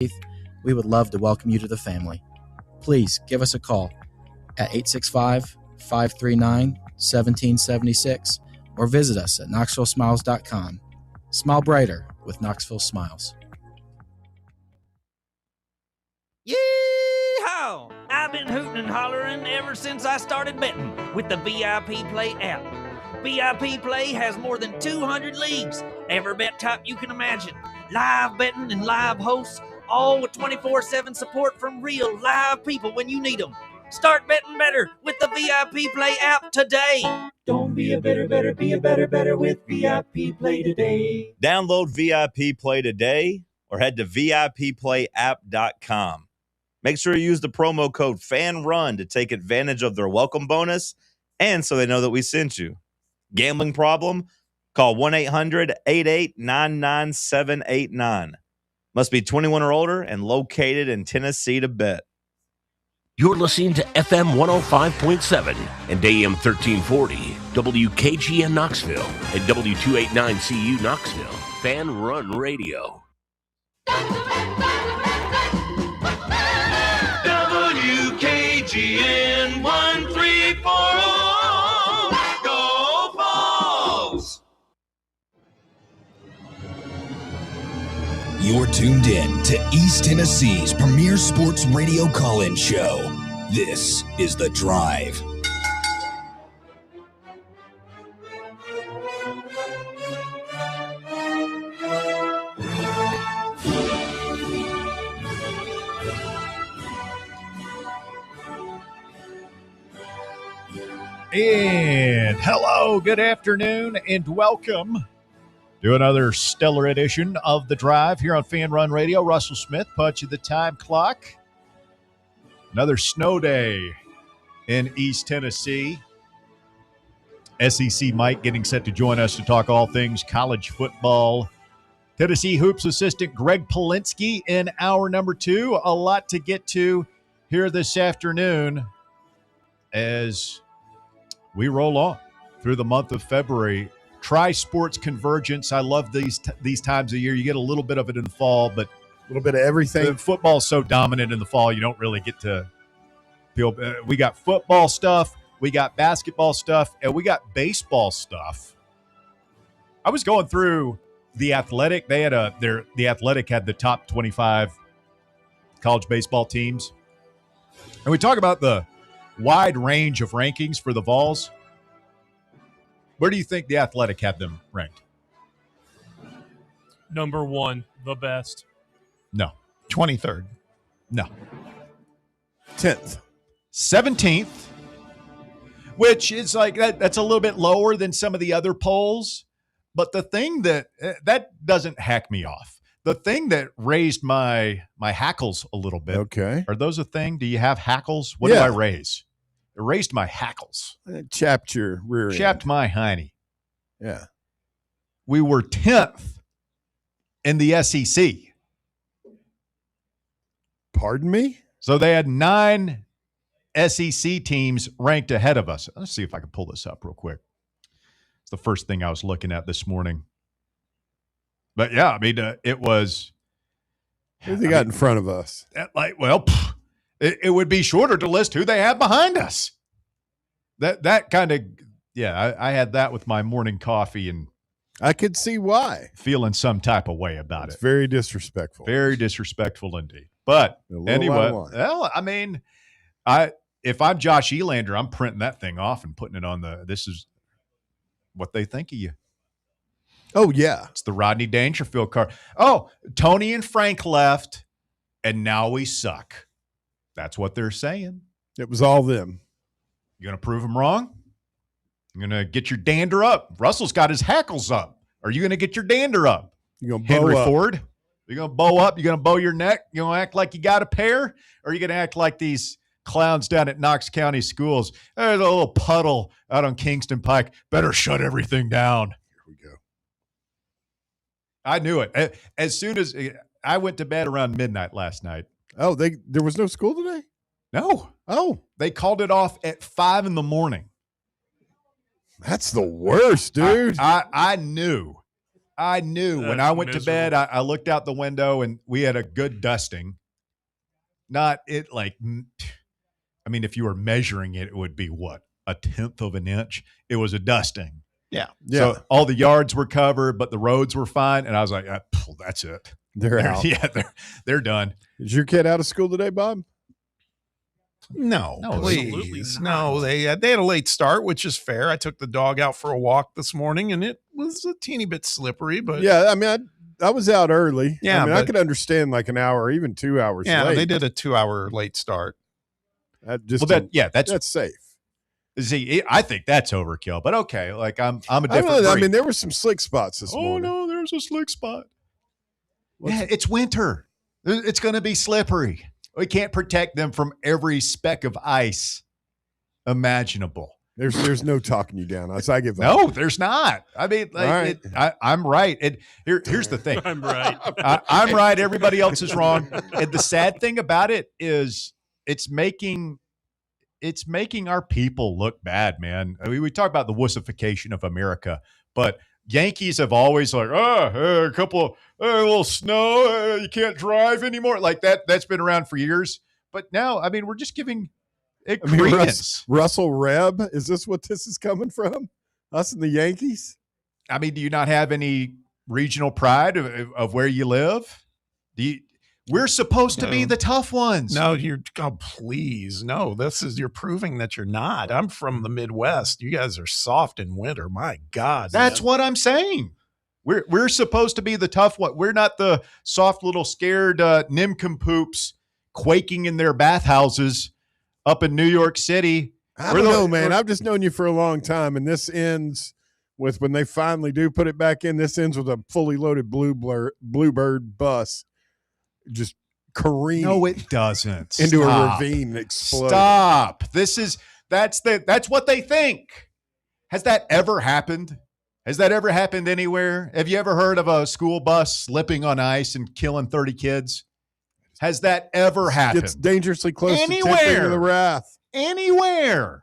we would love to welcome you to the family. Please give us a call at 865-539-1776 or visit us at knoxvillesmiles.com. Smile brighter with Knoxville Smiles. Yee-haw! I've been hooting and hollering ever since I started betting with the VIP Play app. VIP Play has more than 200 leagues, every bet type you can imagine, live betting and live hosts, all with 24/7 support from real live people when you need them. Start betting better with the VIP Play app today. Don't be a better, be a better with VIP Play today. Download VIP Play today or head to VIPPlayApp.com. Make sure you use the promo code FANRUN to take advantage of their welcome bonus and so they know that we sent you. Gambling problem? Call 1-800-8899-789. Must be 21 or older and located in Tennessee to bet. You're listening to FM 105.7 and AM 1340, WKGN Knoxville, and W289CU Knoxville, Fan Run Radio. WKGN 1340, go Vols! You're tuned in to East Tennessee's premier sports radio call-in show. This is The Drive. And hello, good afternoon, and welcome to another stellar edition of The Drive here on Fan Run Radio. Russell Smith, punching the time clock. Another snow day in East Tennessee. SEC Mike getting set to join us to talk all things college football. Tennessee Hoops assistant Greg Pollinsky in hour number 2. A lot to get to here this afternoon as we roll on through the month of February. Tri-sports convergence. I love these times of year. You get a little bit of it in the fall, but a little bit of everything. Football's so dominant in the fall, you don't really get to feel. We got football stuff, we got basketball stuff, and we got baseball stuff. I was going through the Athletic. They had the Athletic had the top 25 college baseball teams, and we talk about the wide range of rankings for the Vols. Where do you think the Athletic had them ranked? Number 1, the best. No. 23rd. No. 10th. 17th, which is like that's a little bit lower than some of the other polls. But the thing that doesn't hack me off. The thing that raised my hackles a little bit. Okay. Are those a thing? Do you have hackles? What do I raise? It raised my hackles. Chapped your rear end. Chapped my hiney. Yeah. We were 10th in the SEC. Pardon me? So they had 9 SEC teams ranked ahead of us. Let's see if I can pull this up real quick. It's the first thing I was looking at this morning. But yeah, I mean, it was. Who they got in front of us? It would be shorter to list who they have behind us. That kind of, I had that with my morning coffee and I could see why. Feeling some type of way about it. Very disrespectful. Very disrespectful indeed. But anyway, well, I mean, if I'm Josh Elander, I'm printing that thing off and putting it on this is what they think of you. Oh, yeah. It's the Rodney Dangerfield card. Oh, Tony and Frank left, and now we suck. That's what they're saying. It was all them. You going to prove them wrong? You're going to get your dander up. Russell's got his hackles up. Are you going to get your dander up? You're going to bow Henry up. Ford? You're going to bow up? You're going to bow your neck? You're going to act like you got a pair? Or are you going to act like these clowns down at Knox County schools? There's a little puddle out on Kingston Pike. Better shut everything down. Here we go. I knew it. As soon as I went to bed around midnight last night. Oh, there was no school today? No. Oh. They called it off at 5 a.m. That's the worst, dude. I knew I knew when I went to bed, I looked out the window and we had a good dusting. Not it like, I mean, if you were measuring it, it would be what? A 1/10 of an inch. It was a dusting. Yeah. So all the yards were covered, but the roads were fine. And I was like, that's it. They're out. Yeah, they're done. Is your kid out of school today, Bob? No, please. No, they had a late start, which is fair. I took the dog out for a walk this morning, and it was a teeny bit slippery. But yeah, I mean, I was out early. Yeah, I mean, I could understand like an hour, or even 2 hours. Yeah, late. they did a 2-hour late start. That's safe. See, I think that's overkill, but okay. Like I'm a different. I mean, there were some slick spots this morning. Oh no, there's a slick spot. Yeah, it's winter. It's going to be slippery. We can't protect them from every speck of ice imaginable. There's no talking you down. I give up. No, there's not. I mean, like, right. I'm right. Here's the thing. I'm right. I'm right. Everybody else is wrong. And the sad thing about it is it's making our people look bad, man. I mean, we talk about the wussification of America, but Yankees have always like, a little snow, you can't drive anymore. Like that's been around for years. But now, I mean, we're just giving it credence. Russell Reb, is this what this is coming from? Us and the Yankees? I mean, do you not have any regional pride of where you live? We're supposed to be the tough ones. No, please. No, you're proving that you're not. I'm from the Midwest. You guys are soft in winter. My God. That's what I'm saying. We're supposed to be the tough one. We're not the soft little scared nincompoops quaking in their bathhouses up in New York City. I don't know, man. I've just known you for a long time, and this ends with, when they finally do put it back in, this ends with a fully loaded Bluebird bus just careening. No, it doesn't. Into a ravine and exploding. Stop. That's what they think. Has that ever happened? Has that ever happened anywhere? Have you ever heard of a school bus slipping on ice and killing 30 kids? Has that ever happened? It's dangerously close to tipping of the wrath. Anywhere.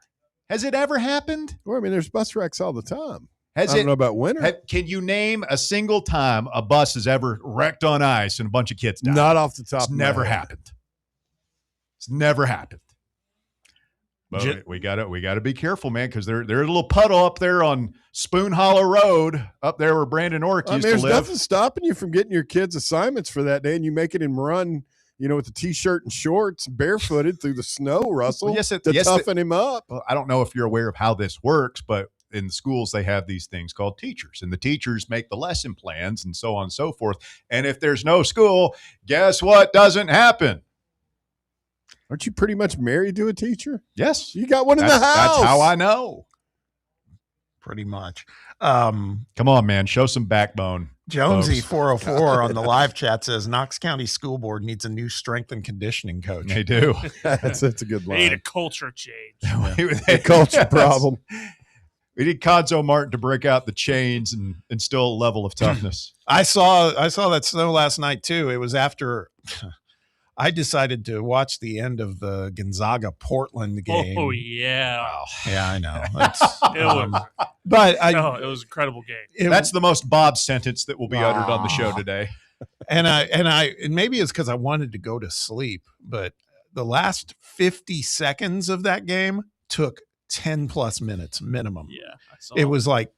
Has it ever happened? Well, I mean, there's bus wrecks all the time. I don't know about winter. Can you name a single time a bus has ever wrecked on ice and a bunch of kids died? Not off the top of my head. Never happened. It's never happened. But we gotta be careful, man, because there's a little puddle up there on Spoon Hollow Road, up there where Brandon Orrick used to live. There's nothing stopping you from getting your kids' assignments for that day, and you make it and run, with the T-shirt and shorts, barefooted through the snow, Russell, toughen him up. Well, I don't know if you're aware of how this works, but in the schools, they have these things called teachers, and the teachers make the lesson plans and so on and so forth. And if there's no school, guess what doesn't happen? Aren't you pretty much married to a teacher? Yes. You got one in the house. That's how I know. Pretty much. Come on, man. Show some backbone. Jonesy 404 on the live chat says Knox County School Board needs a new strength and conditioning coach. They do. That's a good line. They need a culture change. A culture problem. We need Conzo Martin to break out the chains and instill a level of toughness. I saw that snow last night too. It was after I decided to watch the end of the Gonzaga Portland game. Oh yeah. Wow. Yeah, I know. It was an incredible game. That's the most Bob sentence that will be uttered on the show today. And maybe it's because I wanted to go to sleep, but the last 50 seconds of that game took 10 plus minutes minimum. Yeah. It was like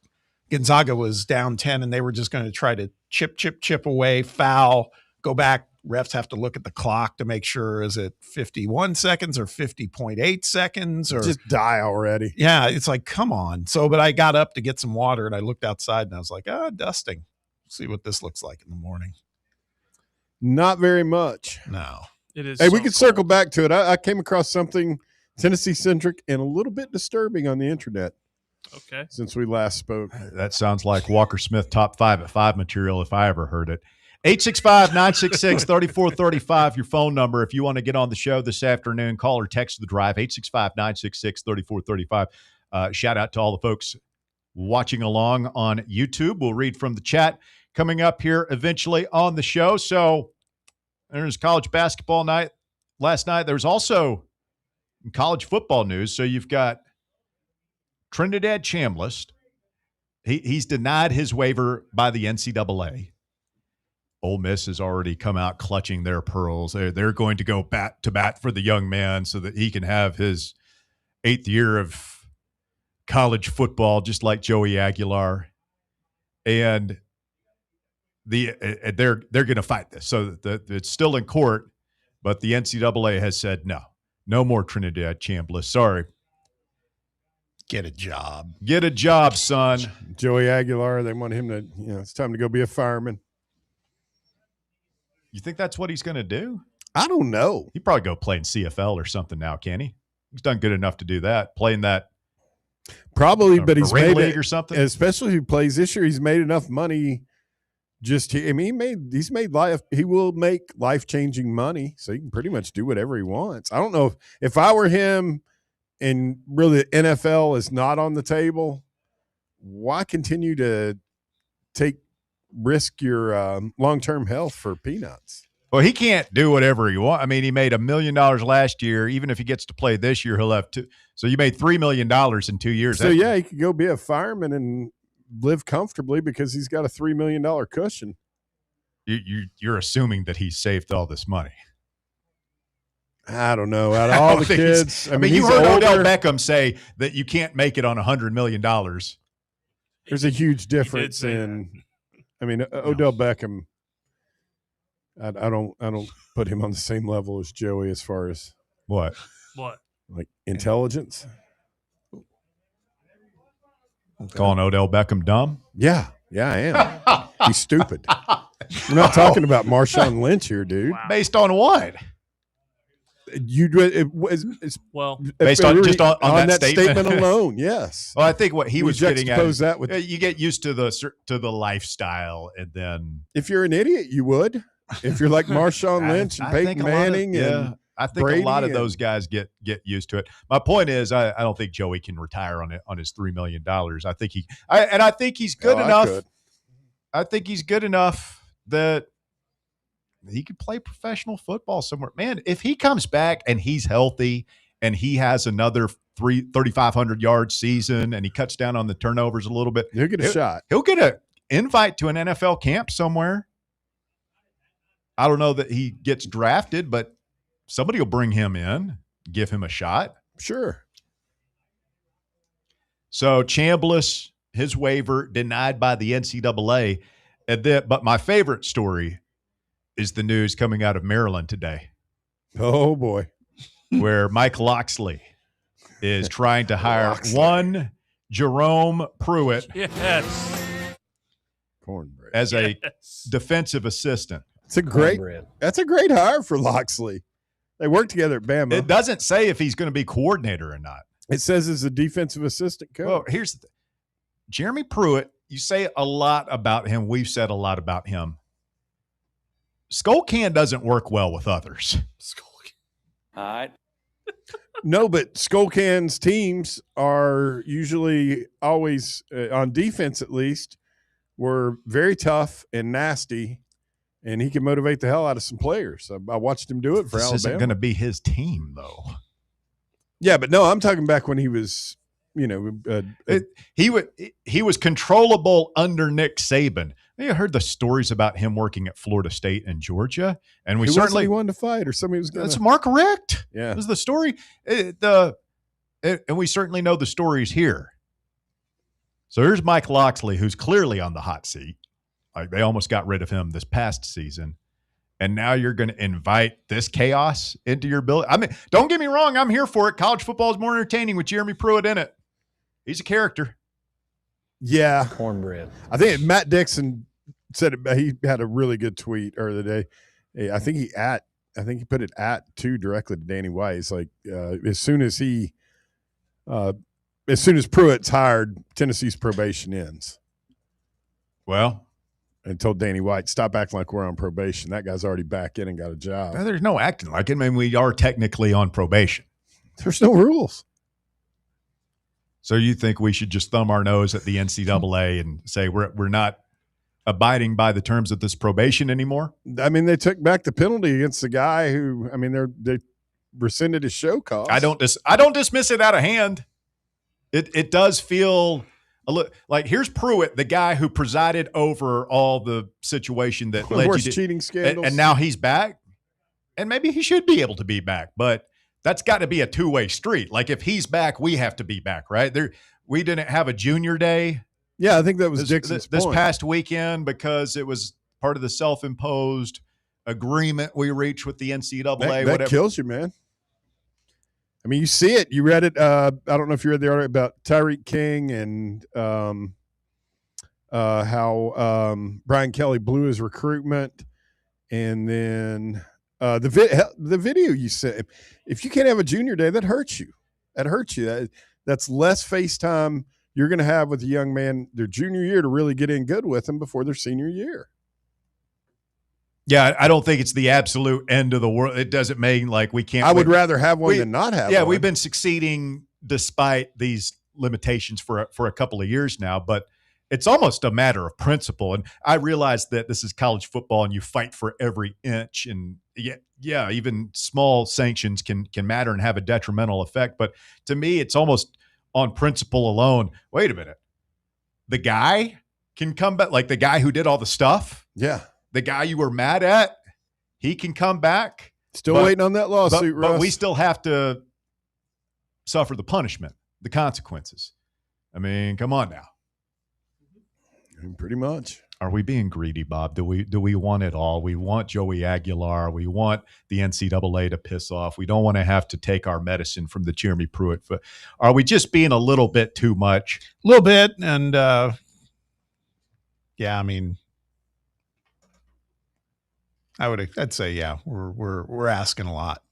Gonzaga was down 10 and they were just going to try to chip away, foul, go back. Refs have to look at the clock to make sure, is it 51 seconds or 50.8 seconds or just die already. Yeah. It's like, come on. But I got up to get some water and I looked outside and I was like, dusting. See what this looks like in the morning. Not very much. No. It is. Hey, we can circle back to it. I came across something Tennessee-centric and a little bit disturbing on the internet. Okay. Since we last spoke. That sounds like Walker Smith top 5 at 5 material if I ever heard it. 865-966-3435, your phone number. If you want to get on the show this afternoon, call or text the drive, 865-966-3435. Shout out to all the folks watching along on YouTube. We'll read from the chat coming up here eventually on the show. So there's college basketball night last night. There's also college football news. So you've got Trinidad Chambliss He's denied his waiver by the NCAA. Ole Miss has already come out clutching their pearls. They're going to go bat to bat for the young man so that he can have his 8th year of college football, just like Joey Aguilar. And they're going to fight this. So it's still in court, but the NCAA has said no more Trinidad Chambliss. Sorry. Get a job. Get a job, son. Joey Aguilar, they want him to, it's time to go be a fireman. You think that's what he's going to do? I don't know. He'd probably go play in CFL or something now, can he? He's done good enough to do that. Playing that. Probably, but he's made league or something. Especially if he plays this year, he's made enough money. He will make life-changing money, so he can pretty much do whatever he wants. I don't know if I were him and really the NFL is not on the table, why continue to risk your long-term health for peanuts? Well, he can't do whatever he wants. I mean, he made $1 million last year. Even if he gets to play this year, he'll have two. So you made $3 million in 2 years. So, he could go be a fireman and live comfortably because he's got a $3 million cushion. You're assuming that he's saved all this money. I don't know. Out of all the kids, I mean, you heard Odell Beckham say that you can't make it on $100 million. There's a huge difference in. I mean, Odell Beckham. I don't put him on the same level as Joey as far as what like intelligence. Calling Odell Beckham dumb? Yeah, I am. He's stupid. We're not talking about Marshawn Lynch here, dude. Wow. Based on what? Based on that statement alone. alone. Yes. Well, I think what he was getting at is that with you get used to the lifestyle, and then if you're an idiot, you would. If you're like Marshawn Lynch and Peyton Manning, I think Brady a lot of those guys get used to it. My point is, I don't think Joey can retire on his $3 million. I think he's good enough. I think he's good enough that he could play professional football somewhere. Man, if he comes back and he's healthy and he has another 3,500 yard season and he cuts down on the turnovers a little bit, he'll get a shot. He'll get an invite to an NFL camp somewhere. I don't know that he gets drafted, but somebody will bring him in, give him a shot. Sure. So Chambliss, his waiver denied by the NCAA. But my favorite story is the news coming out of Maryland today. Oh, boy. Where Mike Loxley is trying to hire one Jerome Pruitt cornbread as a defensive assistant. That's a great hire for Loxley. They work together at Bama. It doesn't say if he's going to be coordinator or not. It says as a defensive assistant coach. Well, here's the thing. Jeremy Pruitt, you say a lot about him. We've said a lot about him. Skullcan doesn't work well with others. All right. No, but Skullcan's teams are usually always, on defense at least, were very tough and nasty, and he can motivate the hell out of some players. I watched him do it for Alabama. This isn't going to be his team, though. Yeah, but no, I'm talking back when he was, he was controllable under Nick Saban. You heard the stories about him working at Florida State and Georgia, and he wanted to fight, or somebody was going to. That's Mark Richt. Yeah, it was the story. And we certainly know the stories here. So here's Mike Loxley, who's clearly on the hot seat. Like they almost got rid of him this past season, and now you're going to invite this chaos into your building. I mean, don't get me wrong, I'm here for it. College football is more entertaining with Jeremy Pruitt in it. He's a character. Yeah, cornbread. I think Matt Dixon said it. He had a really good tweet earlier today. I think he put it too directly to Danny White. He's like, as soon as Pruitt's hired, Tennessee's probation ends. Well, and told Danny White, stop acting like we're on probation. That guy's already back in and got a job. There's no acting like it. I mean, we are technically on probation. There's no rules. So you think we should just thumb our nose at the NCAA and say we're not abiding by the terms of this probation anymore? I mean, they took back the penalty against the guy who, I mean, they rescinded his show cause. I don't dismiss it out of hand. It does feel Like, here's Pruitt, the guy who presided over all the situation that led you to cheating scandals. And now he's back. And maybe he should be able to be back, but that's got to be a two-way street. Like, if he's back, we have to be back, right? We didn't have a junior day. Yeah, I think that was Dixon's this point. past weekend because it was part of the self-imposed agreement we reached with the NCAA. That kills you, man. I mean, you see it. You read it. I don't know if you read the article about Tyreek King and how Brian Kelly blew his recruitment, and then the video you said. If you can't have a junior day, that hurts you. That hurts you. That's less FaceTime you're going to have with a young man their junior year to really get in good with them before their senior year. Yeah, I don't think it's the absolute end of the world. It doesn't mean like we can't. I would rather have one than not have one. Yeah, we've been succeeding despite these limitations for a couple of years now, but it's almost a matter of principle. And I realize that this is college football and you fight for every inch. And yeah, even small sanctions can matter and have a detrimental effect. But to me, it's almost on principle alone. Wait a minute. The guy can come back, like the guy who did all the stuff. Yeah. The guy you were mad at, he can come back. Still waiting on that lawsuit, Russ. But we still have to suffer the punishment, the consequences. I mean, come on now. Pretty much. Are we being greedy, Bob? Do we want it all? We want Joey Aguilar. We want the NCAA to piss off. We don't want to have to take our medicine from the Jeremy Pruitt. But are we just being a little bit too much? A little bit, and yeah, I mean, I'd say, yeah, we're asking a lot,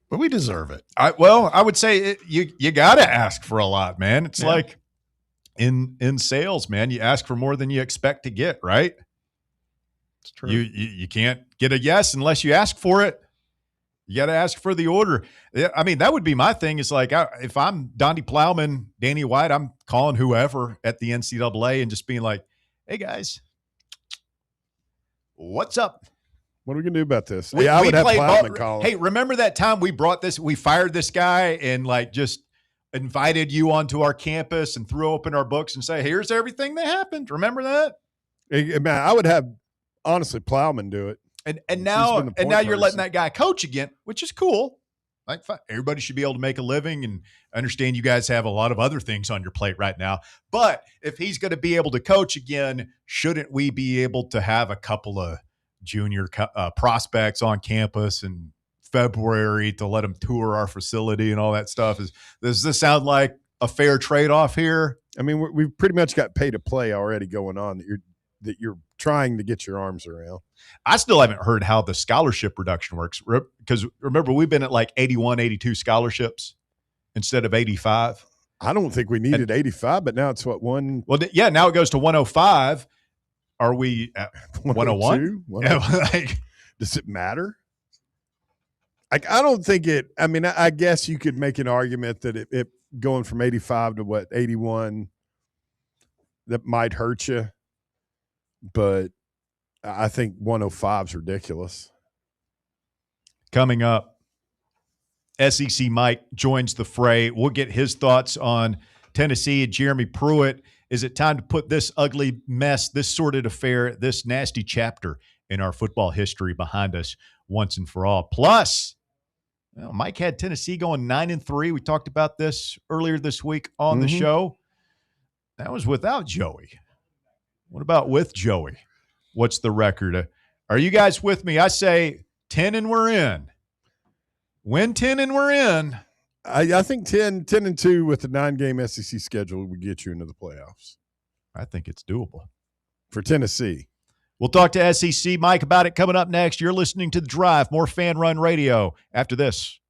but we deserve it. I would say you got to ask for a lot, man. It's like in sales, man, you ask for more than you expect to get, right? It's true. You can't get a yes unless you ask for it. You got to ask for the order. I mean, that would be my thing. Is like, if I'm Donnie Plowman, Danny White, I'm calling whoever at the NCAA and just being like, hey guys, what's up? What are we going to do about this? I would have Plowman call. Hey, remember that time we fired this guy and like just invited you onto our campus and threw open our books and say, here's everything that happened. Remember that? Hey, man, I would have, honestly, Plowman do it. And now you're letting that guy coach again, which is cool. Like, everybody should be able to make a living, and understand you guys have a lot of other things on your plate right now. But if he's going to be able to coach again, shouldn't we be able to have a couple of junior prospects on campus in February to let them tour our facility and all that stuff? Does this sound like a fair trade-off here? I mean, we've pretty much got pay to play already going on that you're trying to get your arms around. I still haven't heard how the scholarship reduction works, because remember, we've been at like 81, 82 scholarships instead of 85. I don't think we needed 85, but now it's what, one? Well, yeah, now it goes to 105. Are we at 101? Like, does it matter? I don't think it. I mean, I guess you could make an argument that it going from 85 to 81, that might hurt you. But I think 105 is ridiculous. Coming up, SEC Mike joins the fray. We'll get his thoughts on Tennessee and Jeremy Pruitt. Is it time to put this ugly mess, this sordid affair, this nasty chapter in our football history behind us once and for all? Plus, Mike had Tennessee going 9-3. We talked about this earlier this week on the show. That was without Joey. What about with Joey? What's the record? Are you guys with me? I say 10 and we're in. Win 10 and we're in. I think 10-2 with the 9-game SEC schedule would get you into the playoffs. I think it's doable. For Tennessee. We'll talk to SEC Mike about it coming up next. You're listening to The Drive, more Fan Run Radio after this.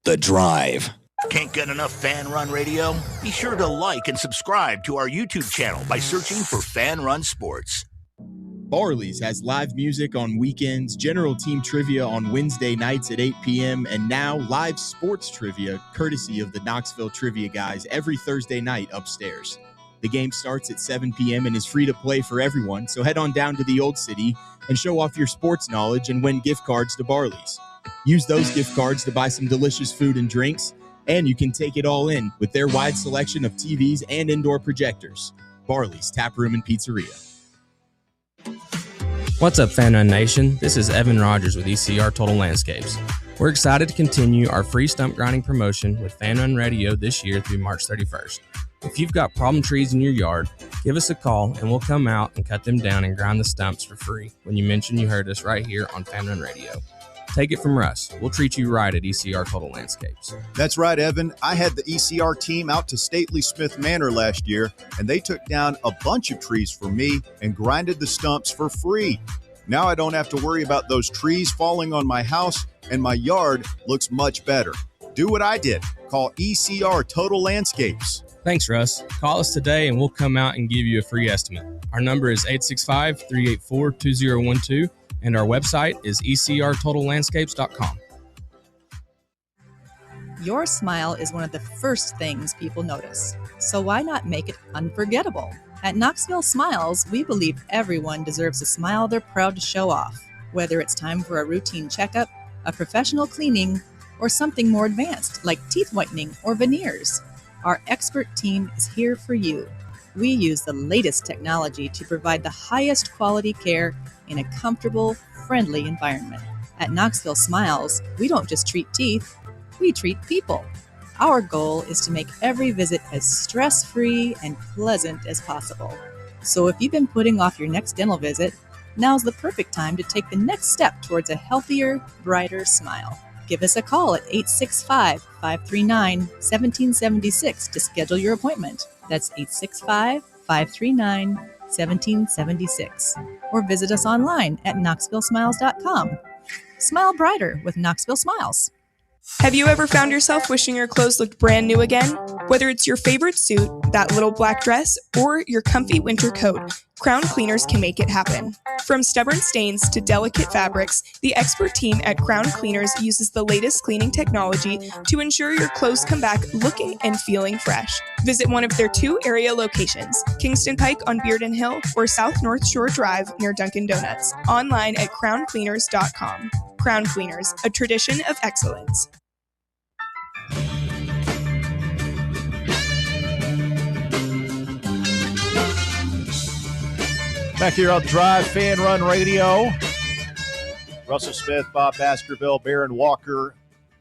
The Drive. Can't get enough Fan Run Radio? Be sure to like and subscribe to our YouTube channel by searching for Fan Run Sports. Barley's has live music on weekends, general team trivia on Wednesday nights at 8 p.m., and now live sports trivia courtesy of the Knoxville Trivia Guys every Thursday night upstairs. The game starts at 7 p.m. and is free to play for everyone, so head on down to the Old City and show off your sports knowledge and win gift cards to Barley's. Use those gift cards to buy some delicious food and drinks, And you can take it all in with their wide selection of TVs and indoor projectors. Barley's Tap Room and Pizzeria. What's up, Fan Run Nation? This is Evan Rogers with ECR Total Landscapes. We're excited to continue our free stump grinding promotion with Fan Run Radio this year through March 31st. If you've got problem trees in your yard, give us a call and we'll come out and cut them down and grind the stumps for free when you mention you heard us right here on Fan Run Radio. Take it from Russ. We'll treat you right at ECR Total Landscapes. That's right, Evan. I had the ECR team out to Stately Smith Manor last year, and they took down a bunch of trees for me and grinded the stumps for free. Now I don't have to worry about those trees falling on my house, and my yard looks much better. Do what I did. Call ECR Total Landscapes. Thanks, Russ. Call us today and we'll come out and give you a free estimate. Our number is 865-384-2012. And our website is ecrtotallandscapes.com. Your smile is one of the first things people notice, so why not make it unforgettable? At Knoxville Smiles, we believe everyone deserves a smile they're proud to show off, whether it's time for a routine checkup, a professional cleaning, or something more advanced like teeth whitening or veneers. Our expert team is here for you. We use the latest technology to provide the highest quality care in a comfortable, friendly environment. At Knoxville Smiles, we don't just treat teeth, we treat people. Our goal is to make every visit as stress-free and pleasant as possible. So if you've been putting off your next dental visit, now's the perfect time to take the next step towards a healthier, brighter smile. Give us a call at 865-539-1776 to schedule your appointment. That's 865-539-1776. Or visit us online at knoxvillesmiles.com. Smile brighter with Knoxville Smiles. Have you ever found yourself wishing your clothes looked brand new again? Whether it's your favorite suit, that little black dress, or your comfy winter coat, Crown Cleaners can make it happen. From stubborn stains to delicate fabrics, the expert team at Crown Cleaners uses the latest cleaning technology to ensure your clothes come back looking and feeling fresh. Visit one of their 2 area locations, Kingston Pike on Bearden Hill or South North Shore Drive near Dunkin' Donuts. Online at crowncleaners.com. Crown Cleaners, a tradition of excellence. Back here on Drive Fan Run Radio. Russell Smith, Bob Baskerville, Baron Walker,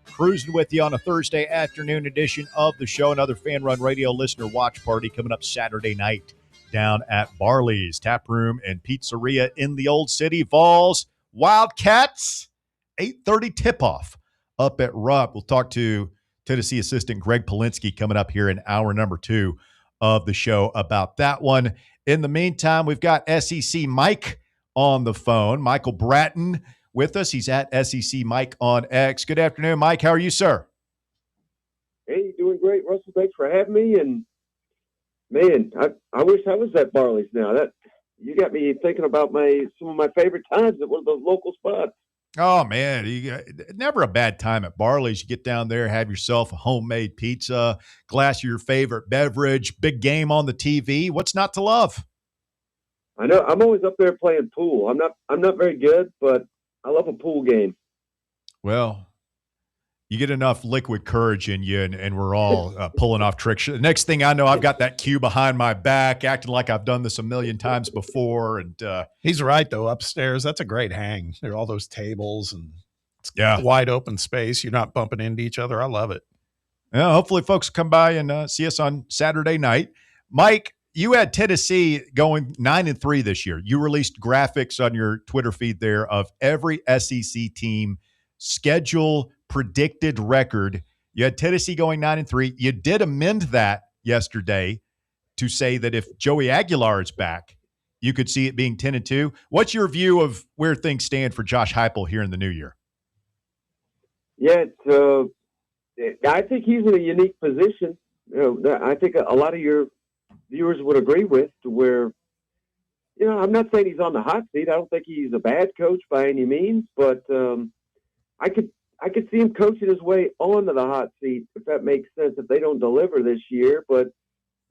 cruising with you on a Thursday afternoon edition of the show. Another Fan Run Radio listener watch party coming up Saturday night down at Barley's Tap Room and Pizzeria in the Old City. Vols, Wildcats, 8:30 tip-off up at Rupp. We'll talk to Tennessee assistant Greg Pollinsky coming up here in hour number 2 of the show about that one. In the meantime, we've got SEC Mike on the phone. Michael Bratton with us. He's at SEC Mike on X. Good afternoon, Mike. How are you, sir? Hey, doing great, Russell. Thanks for having me. And, man, I wish I was at Barley's now. That you got me thinking about some of my favorite times at one of those local spots. Oh, man, never a bad time at Barley's. You get down there, have yourself a homemade pizza, glass of your favorite beverage, big game on the TV. What's not to love? I know. I'm always up there playing pool. I'm not very good, but I love a pool game. Well, you get enough liquid courage in you, and we're all pulling off tricks. The next thing I know, I've got that cue behind my back, acting like I've done this a million times before. And he's right, though. Upstairs, that's a great hang. There are all those tables and it's wide open space. You're not bumping into each other. I love it. Yeah, hopefully folks come by and see us on Saturday night. Mike, you had Tennessee going 9-3 this year. You released graphics on your Twitter feed there of every SEC team schedule predicted record. You had Tennessee going 9-3. You did amend that yesterday to say that if Joey Aguilar is back, you could see it being 10-2. What's your view of where things stand for Josh Heupel here in the new year? Yeah, I think he's in a unique position. I think a lot of your viewers would agree with, to where, I'm not saying he's on the hot seat. I don't think he's a bad coach by any means, but I could see him coaching his way onto the hot seat, if that makes sense, if they don't deliver this year. But,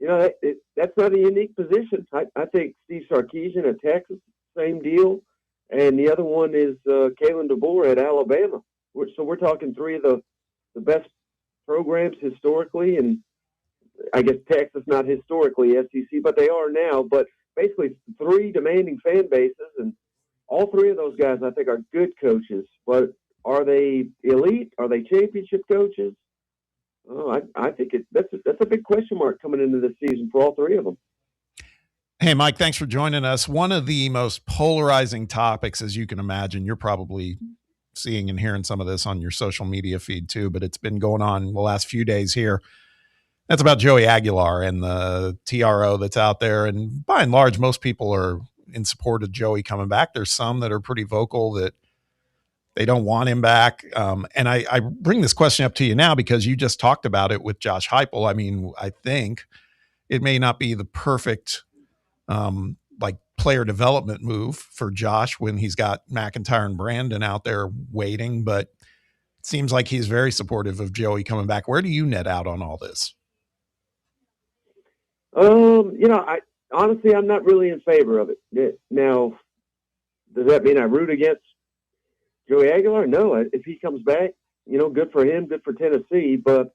that's not a unique position. I think Steve Sarkisian at Texas, same deal. And the other one is Kalen DeBoer at Alabama. So we're talking 3 of the best programs historically, and I guess Texas not historically SEC, but they are now. But basically, 3 demanding fan bases, and all 3 of those guys I think are good coaches. But are they elite? Are they championship coaches? Oh, I think that's a big question mark coming into this season for all 3 of them. Hey, Mike, thanks for joining us. One of the most polarizing topics, as you can imagine, you're probably seeing and hearing some of this on your social media feed too, but it's been going on the last few days here. That's about Joey Aguilar and the TRO that's out there. And by and large, most people are in support of Joey coming back. There's some that are pretty vocal that they don't want him back. And I bring this question up to you now because you just talked about it with Josh Heupel. I mean, I think it may not be the perfect like player development move for Josh when he's got McIntyre and Brandon out there waiting, but it seems like he's very supportive of Joey coming back. Where do you net out on all this? I honestly, I'm not really in favor of it. Now, does that mean I root against Joey Aguilar? No, if he comes back, good for him, good for Tennessee, but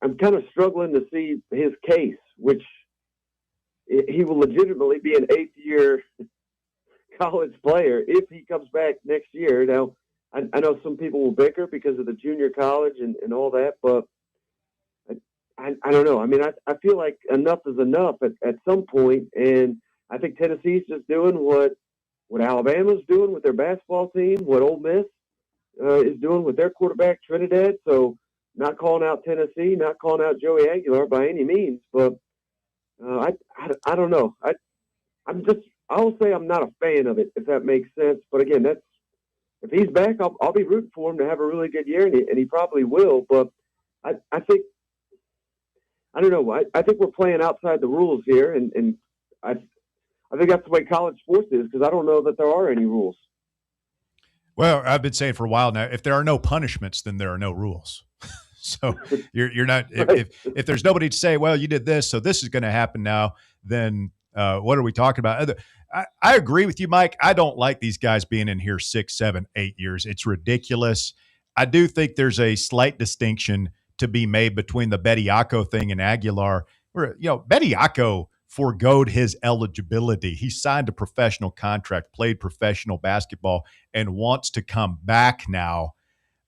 I'm kind of struggling to see his case, which he will legitimately be an 8th-year college player if he comes back next year. Now, I know some people will bicker because of the junior college and all that, but I don't know. I mean, I feel like enough is enough at some point, and I think Tennessee's just doing what Alabama's doing with their basketball team, what Ole Miss is doing with their quarterback, Trinidad. So not calling out Tennessee, not calling out Joey Aguilar by any means, but I don't know. I'll say I'm not a fan of it, if that makes sense. But again, if he's back, I'll be rooting for him to have a really good year, and he probably will. But I think, I don't know. I think we're playing outside the rules here, and I think that's the way college sports is, because I don't know that there are any rules. Well, I've been saying for a while now, if there are no punishments, then there are no rules. So you're not, if there's nobody to say, well, you did this, so this is going to happen now, then what are we talking about? I agree with you, Mike. I don't like these guys being in here 6, 7, 8 years. It's ridiculous. I do think there's a slight distinction to be made between the Bediako thing and Aguilar. Where, Bediako forgoed his eligibility. He signed a professional contract, played professional basketball, and wants to come back now.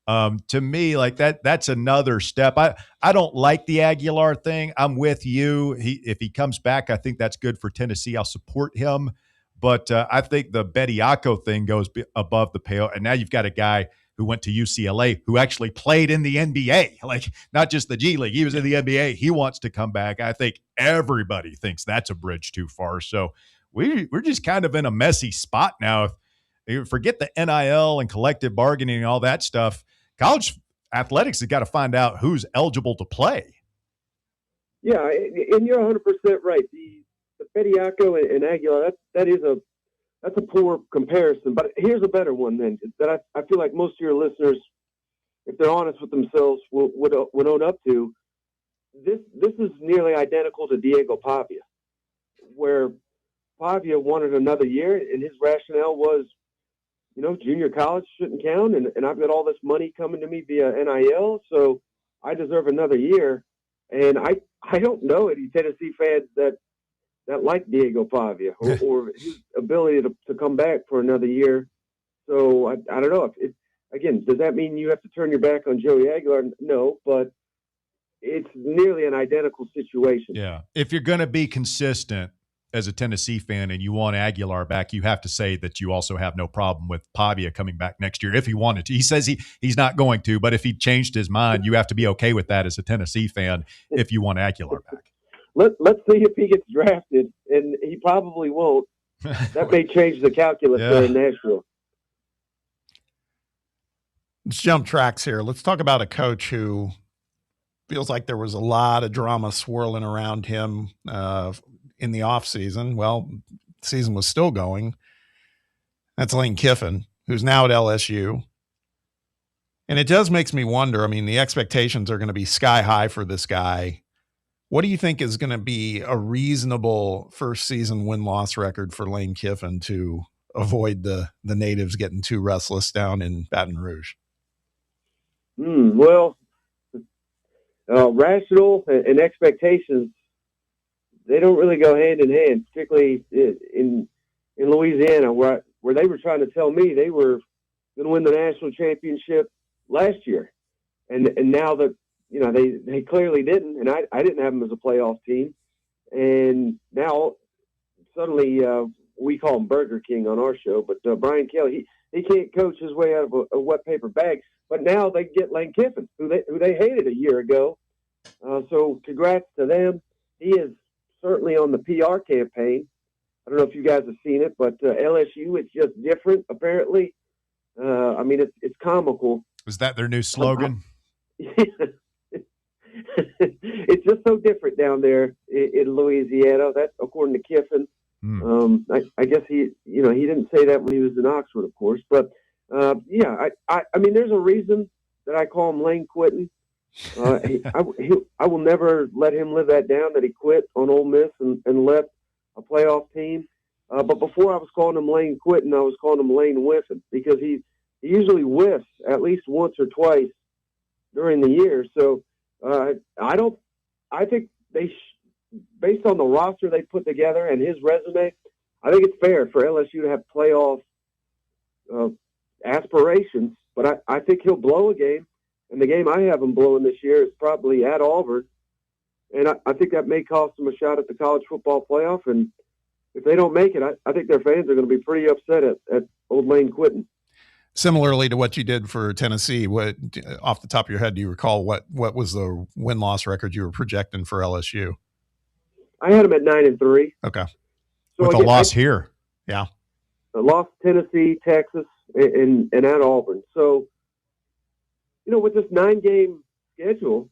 To me, like that's another step. I don't like the Aguilar thing. I'm with you. If he comes back, I think that's good for Tennessee. I'll support him. But I think the Bediako thing goes above the pale. And now you've got a guy who went to UCLA who actually played in the NBA, like not just the G League. He was in the NBA. He wants to come back. I think everybody thinks that's a bridge too far. So we're just kind of in a messy spot now. Forget the NIL and collective bargaining and all that stuff. College athletics has got to find out who's eligible to play. Yeah, and you're 100% right. The Bediako and Aguilar, that's a poor comparison. But here's a better one then that I feel like most of your listeners, if they're honest with themselves, would own up to. This is nearly identical to Diego Pavia, where Pavia wanted another year, and his rationale was, junior college shouldn't count, and I've got all this money coming to me via NIL, so I deserve another year. And I don't know any Tennessee fans that like Diego Pavia or his ability to come back for another year. So I don't know. Again, does that mean you have to turn your back on Joey Aguilar? No, but it's nearly an identical situation. Yeah. If you're going to be consistent as a Tennessee fan and you want Aguilar back, you have to say that you also have no problem with Pavia coming back next year if he wanted to. He says he's not going to, but if he changed his mind, you have to be okay with that as a Tennessee fan if you want Aguilar back. Let's see if he gets drafted, and he probably won't. That may change the calculus there in Nashville. Let's jump tracks here. Let's talk about a coach who feels like there was a lot of drama swirling around him in the offseason. Well, the season was still going. That's Lane Kiffin, who's now at LSU. And it just makes me wonder. I mean, the expectations are going to be sky high for this guy. What do you think is going to be a reasonable first season win-loss record for Lane Kiffin to avoid the natives getting too restless down in Baton Rouge? Well, rational and expectations, they don't really go hand in hand, particularly in Louisiana, where they were trying to tell me they were going to win the national championship last year. And now that, they clearly didn't, and I didn't have them as a playoff team. And now suddenly we call him Burger King on our show, but Brian Kelly, he can't coach his way out of a wet paper bag. But now they get Lane Kiffin, who they hated a year ago. So congrats to them. He is certainly on the PR campaign. I don't know if you guys have seen it, but LSU, it's just different, apparently. I mean, it's comical. Is that their new slogan? It's just so different down there in Louisiana. That's according to Kiffin. I guess he didn't say that when he was in Oxford, of course. But I mean, there's a reason that I call him Lane Quitting. I will never let him live that down, that he quit on Ole Miss and left a playoff team. But before I was calling him Lane Quitting, I was calling him Lane Whiffing, because he usually whiffs at least once or twice during the year. So I think based on the roster they put together and his resume, I think it's fair for LSU to have playoff aspirations. But I think he'll blow a game. And the game I have him blowing this year is probably at Auburn. And I think that may cost them a shot at the college football playoff. And if they don't make it, I think their fans are going to be pretty upset at old Lane Quitting. Similarly to what you did for Tennessee, what, off the top of your head, do you recall what was the win-loss record you were projecting for LSU? I had them at 9-3. Okay. So with a loss here. Yeah. I lost Tennessee, Texas, and at Auburn. So, with this 9-game schedule,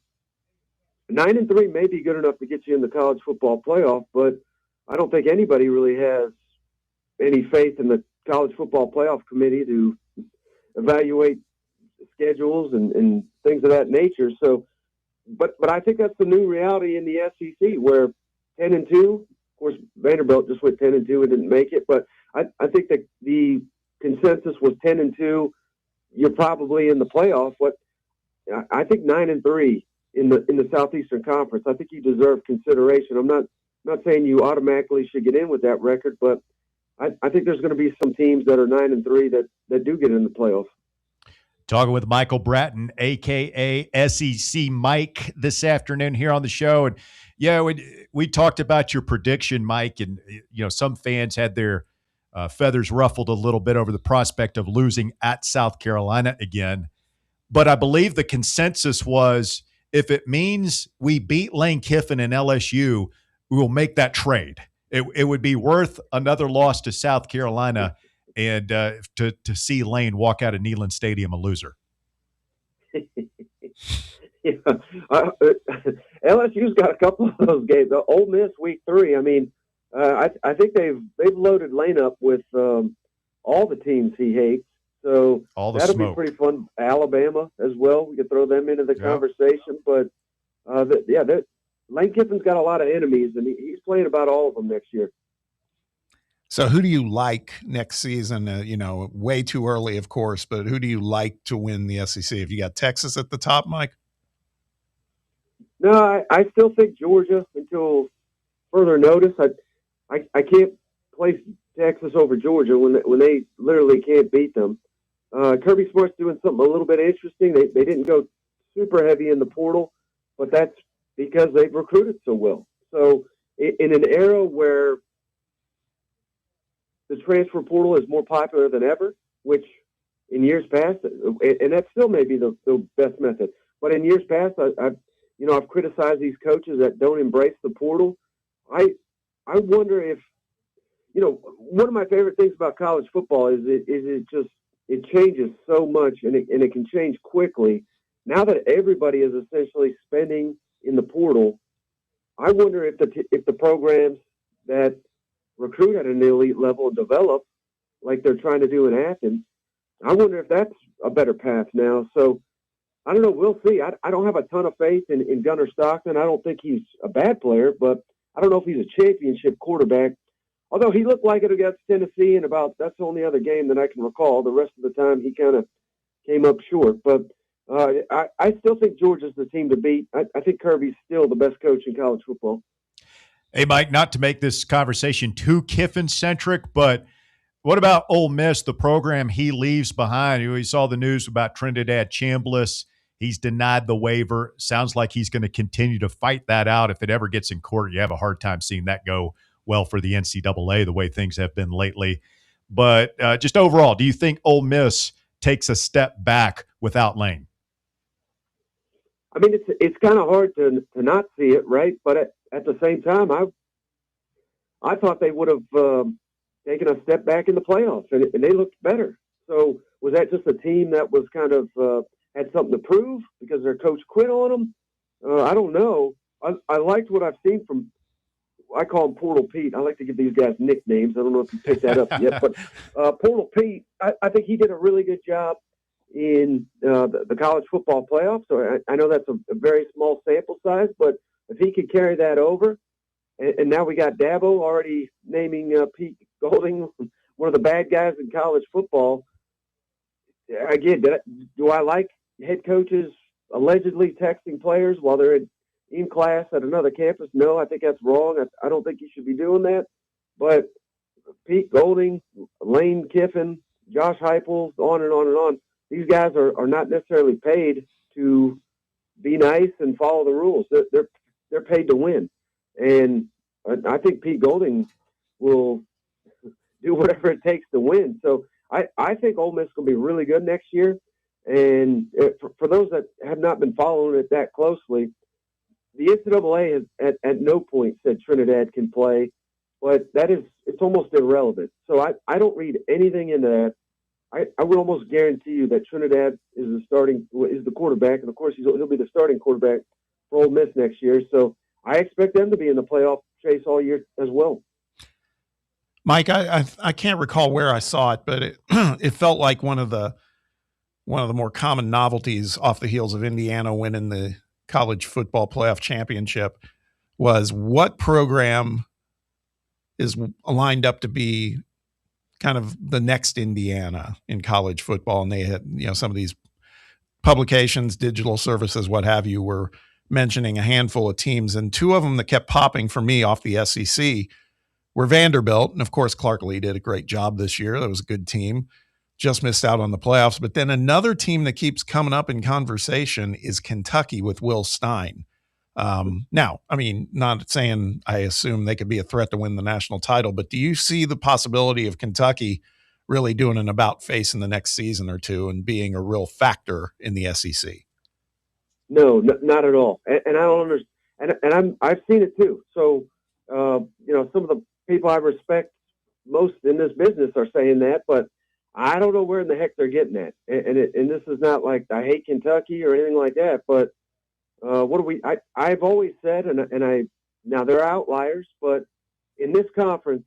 9-3 may be good enough to get you in the college football playoff, but I don't think anybody really has any faith in the college football playoff committee to evaluate schedules and things of that nature. So, but I think that's the new reality in the SEC, where 10-2, of course, Vanderbilt just went 10-2 and didn't make it, but I think that the consensus was 10-2. You're probably in the playoff. But I think 9-3 in the Southeastern Conference, I think you deserve consideration. I'm not saying you automatically should get in with that record, but I think there's going to be some teams that are 9-3 that do get in the playoffs. Talking with Michael Bratton, a.k.a. SEC Mike, this afternoon here on the show. And, we talked about your prediction, Mike, and, some fans had their feathers ruffled a little bit over the prospect of losing at South Carolina again. But I believe the consensus was, if it means we beat Lane Kiffin and LSU, we will make that trade. It would be worth another loss to South Carolina and to see Lane walk out of Neyland Stadium a loser. LSU's got a couple of those games. Ole Miss week 3. I mean, I think they've loaded Lane up with all the teams he hates. So that'll be pretty fun. Alabama as well. We could throw them into the conversation. But Lane Kiffin's got a lot of enemies, and he's playing about all of them next year. So who do you like next season? Way too early, of course, but who do you like to win the SEC? Have you got Texas at the top, Mike? No, I still think Georgia until further notice. I can't place Texas over Georgia when they literally can't beat them. Kirby Smart's doing something a little bit interesting. They didn't go super heavy in the portal, but that's because they've recruited so well. So in an era where the transfer portal is more popular than ever, which in years past, and that still may be the best method, but in years past, I've criticized these coaches that don't embrace the portal. I wonder if, one of my favorite things about college football is it changes so much and it can change quickly. Now that everybody is essentially spending in the portal, I wonder if the programs that recruit at an elite level and develop like they're trying to do in Athens, I wonder if that's a better path now. So I don't know. We'll see. I don't have a ton of faith in Gunnar Stockton. I don't think he's a bad player, but I don't know if he's a championship quarterback. Although he looked like it against Tennessee, and that's the only other game that I can recall. The rest of the time he kind of came up short. But I still think Georgia's the team to beat. I think Kirby's still the best coach in college football. Hey, Mike, not to make this conversation too Kiffin-centric, but what about Ole Miss, the program he leaves behind? We saw the news about Trinidad Chambliss. He's denied the waiver. Sounds like he's going to continue to fight that out. If it ever gets in court, you have a hard time seeing that go well for the NCAA the way things have been lately. But just overall, do you think Ole Miss takes a step back without Lane? I mean, it's kind of hard to not see it, right? But at the same time, I thought they would have taken a step back in the playoffs, and they looked better. So was that just a team that was kind of had something to prove because their coach quit on them? I don't know. I liked what I've seen from, I call him Portal Pete. I like to give these guys nicknames. I don't know if you picked that up yet, but Portal Pete, I think he did a really good job in the college football playoffs. So I know that's a very small sample size, but if he could carry that over, and now we got Dabo already naming Pete Golding one of the bad guys in college football. Again, do I like head coaches allegedly texting players while they're in class at another campus? No, I think that's wrong. I don't think you should be doing that. But Pete Golding, Lane Kiffin, Josh Heupel, on and on and on. These guys are not necessarily paid to be nice and follow the rules. They're paid to win. And I think Pete Golding will do whatever it takes to win. So I think Ole Miss will be really good next year. And for those that have not been following it that closely, the NCAA has at no point said Trinidad can play, but it's almost irrelevant. So I don't read anything into that. I would almost guarantee you that Trinidad is the quarterback, and of course he'll be the starting quarterback for Ole Miss next year. So I expect them to be in the playoff chase all year as well. Mike, I can't recall where I saw it, but it felt like one of the more common novelties off the heels of Indiana winning the college football playoff championship was what program is lined up to be kind of the next Indiana in college football. And they had, some of these publications, digital services, what have you, were mentioning a handful of teams. And two of them that kept popping for me off the SEC were Vanderbilt. And of course, Clark Lee did a great job this year. That was a good team. Just missed out on the playoffs. But then another team that keeps coming up in conversation is Kentucky with Will Stein. Now, I mean, not saying I assume they could be a threat to win the national title, but do you see the possibility of Kentucky really doing an about face in the next season or two and being a real factor in the SEC? No, not at all. And I don't understand. And I've seen it too. So, some of the people I respect most in this business are saying that, but I don't know where in the heck they're getting at. And this is not like I hate Kentucky or anything like that, but I've always said, now there are outliers, but in this conference,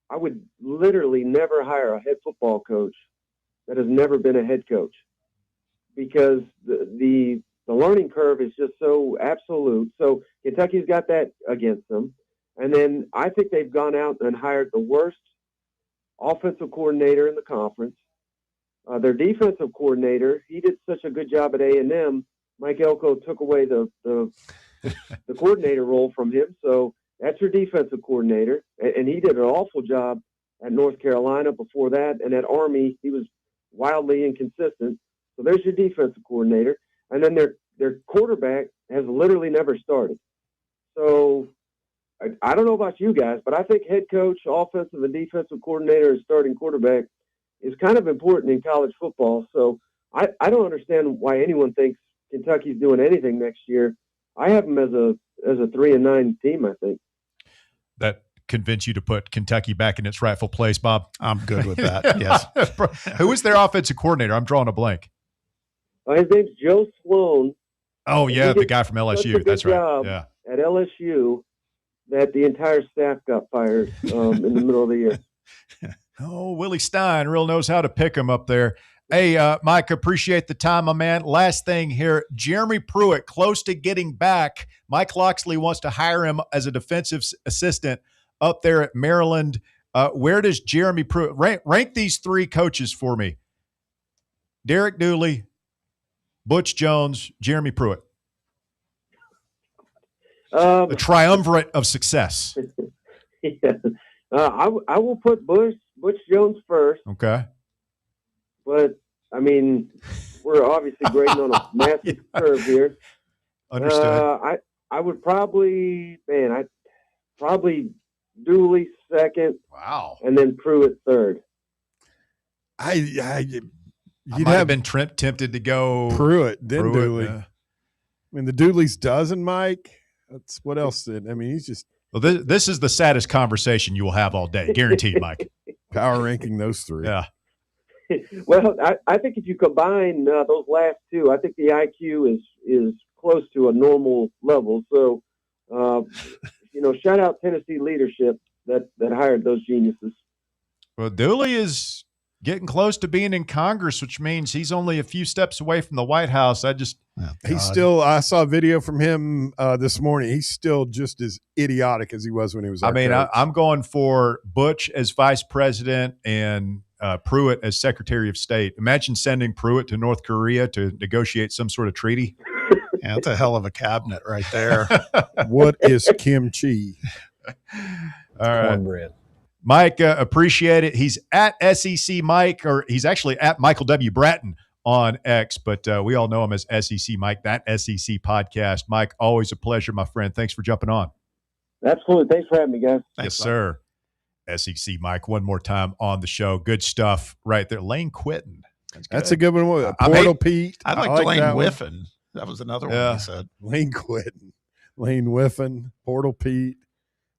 I would literally never hire a head football coach that has never been a head coach, because the learning curve is just so absolute. So Kentucky's got that against them. And then I think they've gone out and hired the worst offensive coordinator in the conference. Their defensive coordinator, he did such a good job at A&M. Mike Elko took away the coordinator role from him. So that's your defensive coordinator. And he did an awful job at North Carolina before that. And at Army, he was wildly inconsistent. So there's your defensive coordinator. And then their quarterback has literally never started. So I don't know about you guys, but I think head coach, offensive and defensive coordinator, and starting quarterback is kind of important in college football. So I don't understand why anyone thinks Kentucky's doing anything next year. I have them as a 3-9 team, I think. That convince you to put Kentucky back in its rightful place, Bob? I'm good with that. Yes. Who is their offensive coordinator? I'm drawing a blank. His name's Joe Sloan. Oh yeah, the guy from LSU. That's right. Yeah. At LSU, that the entire staff got fired in the middle of the year. Oh, Willie Stein real knows how to pick him up there. Hey, Mike, appreciate the time, my man. Last thing here, Jeremy Pruitt, close to getting back. Mike Loxley wants to hire him as a defensive assistant up there at Maryland. Where does Jeremy Pruitt rank these three coaches for me? Derek Dooley, Butch Jones, Jeremy Pruitt. The triumvirate of success. Yeah. I will put Butch Jones first. Okay. But, I mean, we're obviously grading on a massive curve here. Understood. I would probably Dooley second. Wow. And then Pruitt third. You'd have been tempted to go Pruitt, then Pruitt, Dooley. I mean, the Dooley's dozen, Mike. That's what else did. I mean, he's just. Well, this is the saddest conversation you will have all day, guaranteed, Mike. Power ranking those three. Yeah. Well, I think if you combine those last two, I think the IQ is close to a normal level. So, shout out Tennessee leadership that hired those geniuses. Well, Dooley is getting close to being in Congress, which means he's only a few steps away from the White House. I saw a video from him this morning. He's still just as idiotic as he was when he was. I'm going for Butch as vice president and Pruitt as Secretary of State. Imagine sending Pruitt to North Korea to negotiate some sort of treaty. Yeah, that's a hell of a cabinet right there. What is kimchi? All right. Cornbread. Mike, appreciate it. He's at SEC Mike, or he's actually at Michael W. Bratton on X, but we all know him as SEC Mike, that SEC podcast. Mike, always a pleasure, my friend. Thanks for jumping on. Absolutely. Thanks for having me, guys. Yes, sir. SEC Mike, one more time on the show. Good stuff right there. Lane Quitten. That's a good one. Portal Pete. I like Lane Whiffen. That was another one he said. Lane Quitten. Lane Whiffen. Portal Pete.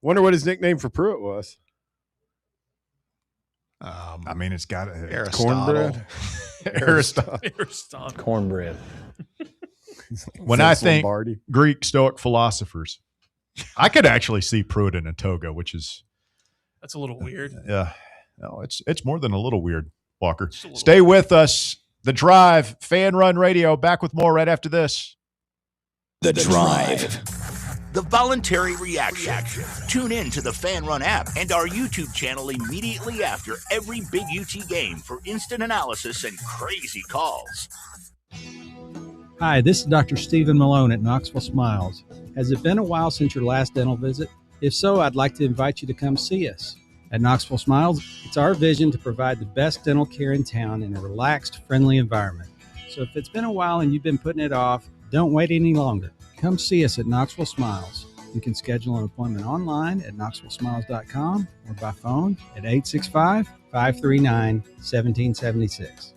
Wonder what his nickname for Pruitt was. I mean, it's got cornbread. Aristotle. Cornbread. When I think Greek Stoic philosophers, I could actually see Pruitt in a toga, which is that's a little weird. Yeah, no, it's more than a little weird. Walker, stay with us. The Drive, Fan Run Radio. Back with more right after this. The Drive. The voluntary reaction. Tune in to the Fan Run app and our YouTube channel immediately after every Big UT game for instant analysis and crazy calls. Hi, this is Dr. Stephen Malone at Knoxville Smiles. Has it been a while since your last dental visit? If so, I'd like to invite you to come see us. At Knoxville Smiles, it's our vision to provide the best dental care in town in a relaxed, friendly environment. So if it's been a while and you've been putting it off, don't wait any longer. Come see us at Knoxville Smiles. You can schedule an appointment online at knoxvillesmiles.com or by phone at 865-539-1776.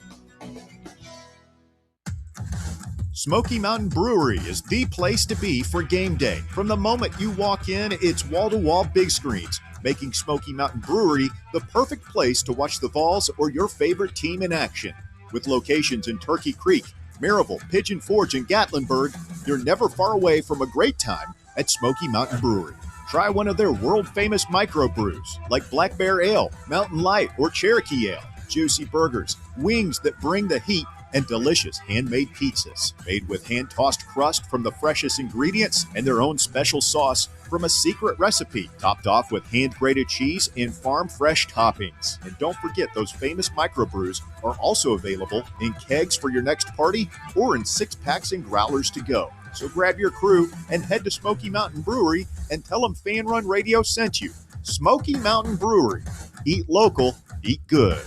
Smoky Mountain Brewery is the place to be for game day. From the moment you walk in, it's wall-to-wall big screens, making Smoky Mountain Brewery the perfect place to watch the Vols or your favorite team in action. With locations in Turkey Creek, Maryville, Pigeon Forge, and Gatlinburg, you're never far away from a great time at Smoky Mountain Brewery. Try one of their world-famous microbrews like Black Bear Ale, Mountain Light, or Cherokee Ale. Juicy burgers, wings that bring the heat, and delicious handmade pizzas made with hand-tossed crust from the freshest ingredients and their own special sauce from a secret recipe, topped off with hand-grated cheese and farm-fresh toppings. And don't forget, those famous microbrews are also available in kegs for your next party or in 6-packs and growlers to go. So grab your crew and head to Smoky Mountain Brewery and tell them Fan Run Radio sent you. Smoky Mountain Brewery. Eat local, eat good.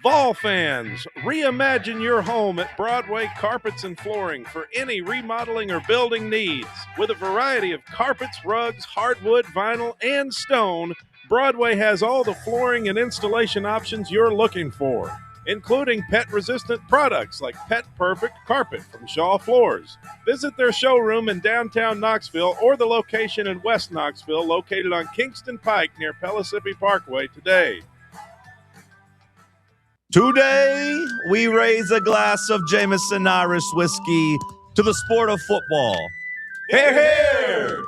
Vol fans, reimagine your home at Broadway Carpets and Flooring for any remodeling or building needs. With a variety of carpets, rugs, hardwood, vinyl, and stone, Broadway has all the flooring and installation options you're looking for, including pet-resistant products like Pet Perfect Carpet from Shaw Floors. Visit their showroom in downtown Knoxville or the location in West Knoxville located on Kingston Pike near Pellissippi Parkway today. Today, we raise a glass of Jameson Irish whiskey to the sport of football. Hear, hear!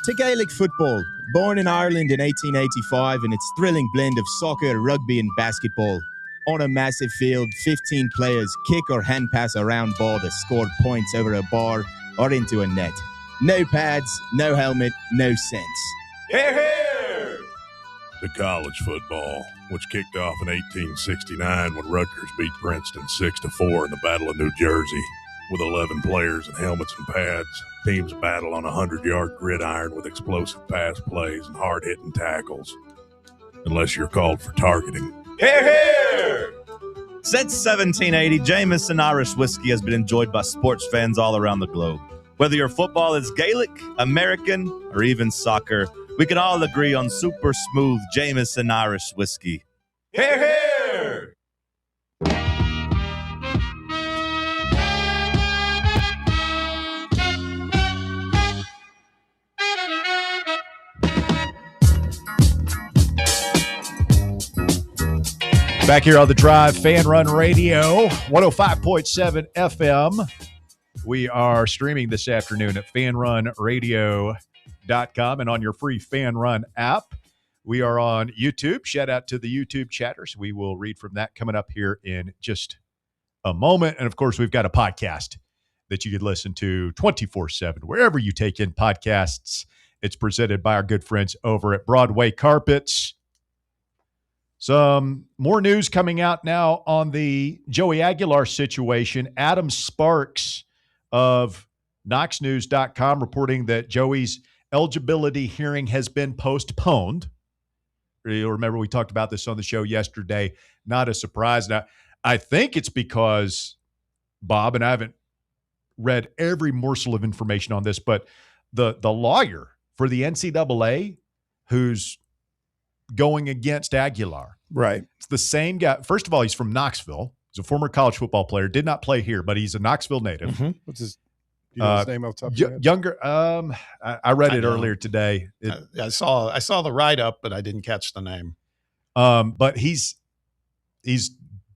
To Gaelic football, born in Ireland in 1885 in its thrilling blend of soccer, rugby and basketball. On a massive field, 15 players kick or hand pass a round ball to score points over a bar or into a net. No pads, no helmet, no sense. Hear, hear! to college football, which kicked off in 1869 when Rutgers beat Princeton 6-4 in the Battle of New Jersey. With 11 players in helmets and pads, teams battle on a 100-yard gridiron with explosive pass plays and hard-hitting tackles, unless you're called for targeting. Hear, hear! Since 1780, Jameson Irish whiskey has been enjoyed by sports fans all around the globe. Whether your football is Gaelic, American, or even soccer, we can all agree on super smooth Jameson Irish whiskey. Hear, hear! Back here on The Drive, Fan Run Radio, 105.7 FM. We are streaming this afternoon at fanrunradio.com and on your free Fan Run app. We are on YouTube. Shout out to the YouTube chatters. We will read from that coming up here in just a moment. And, of course, we've got a podcast that you could listen to 24/7, wherever you take in podcasts. It's presented by our good friends over at Broadway Carpets. Some more news coming out now on the Joey Aguilar situation. Adam Sparks of KnoxNews.com reporting that Joey's eligibility hearing has been postponed. You'll remember we talked about this on the show yesterday. Not a surprise. Now, I think it's because, Bob, and I haven't read every morsel of information on this, but the lawyer for the NCAA who's going against Aguilar. Right. It's the same guy. First of all, he's from Knoxville. He's a former college football player. Did not play here, but he's a Knoxville native. Mm-hmm. What's his, you know his name off the top of your head? Younger. I read it earlier today. I saw the write-up, but I didn't catch the name. But he's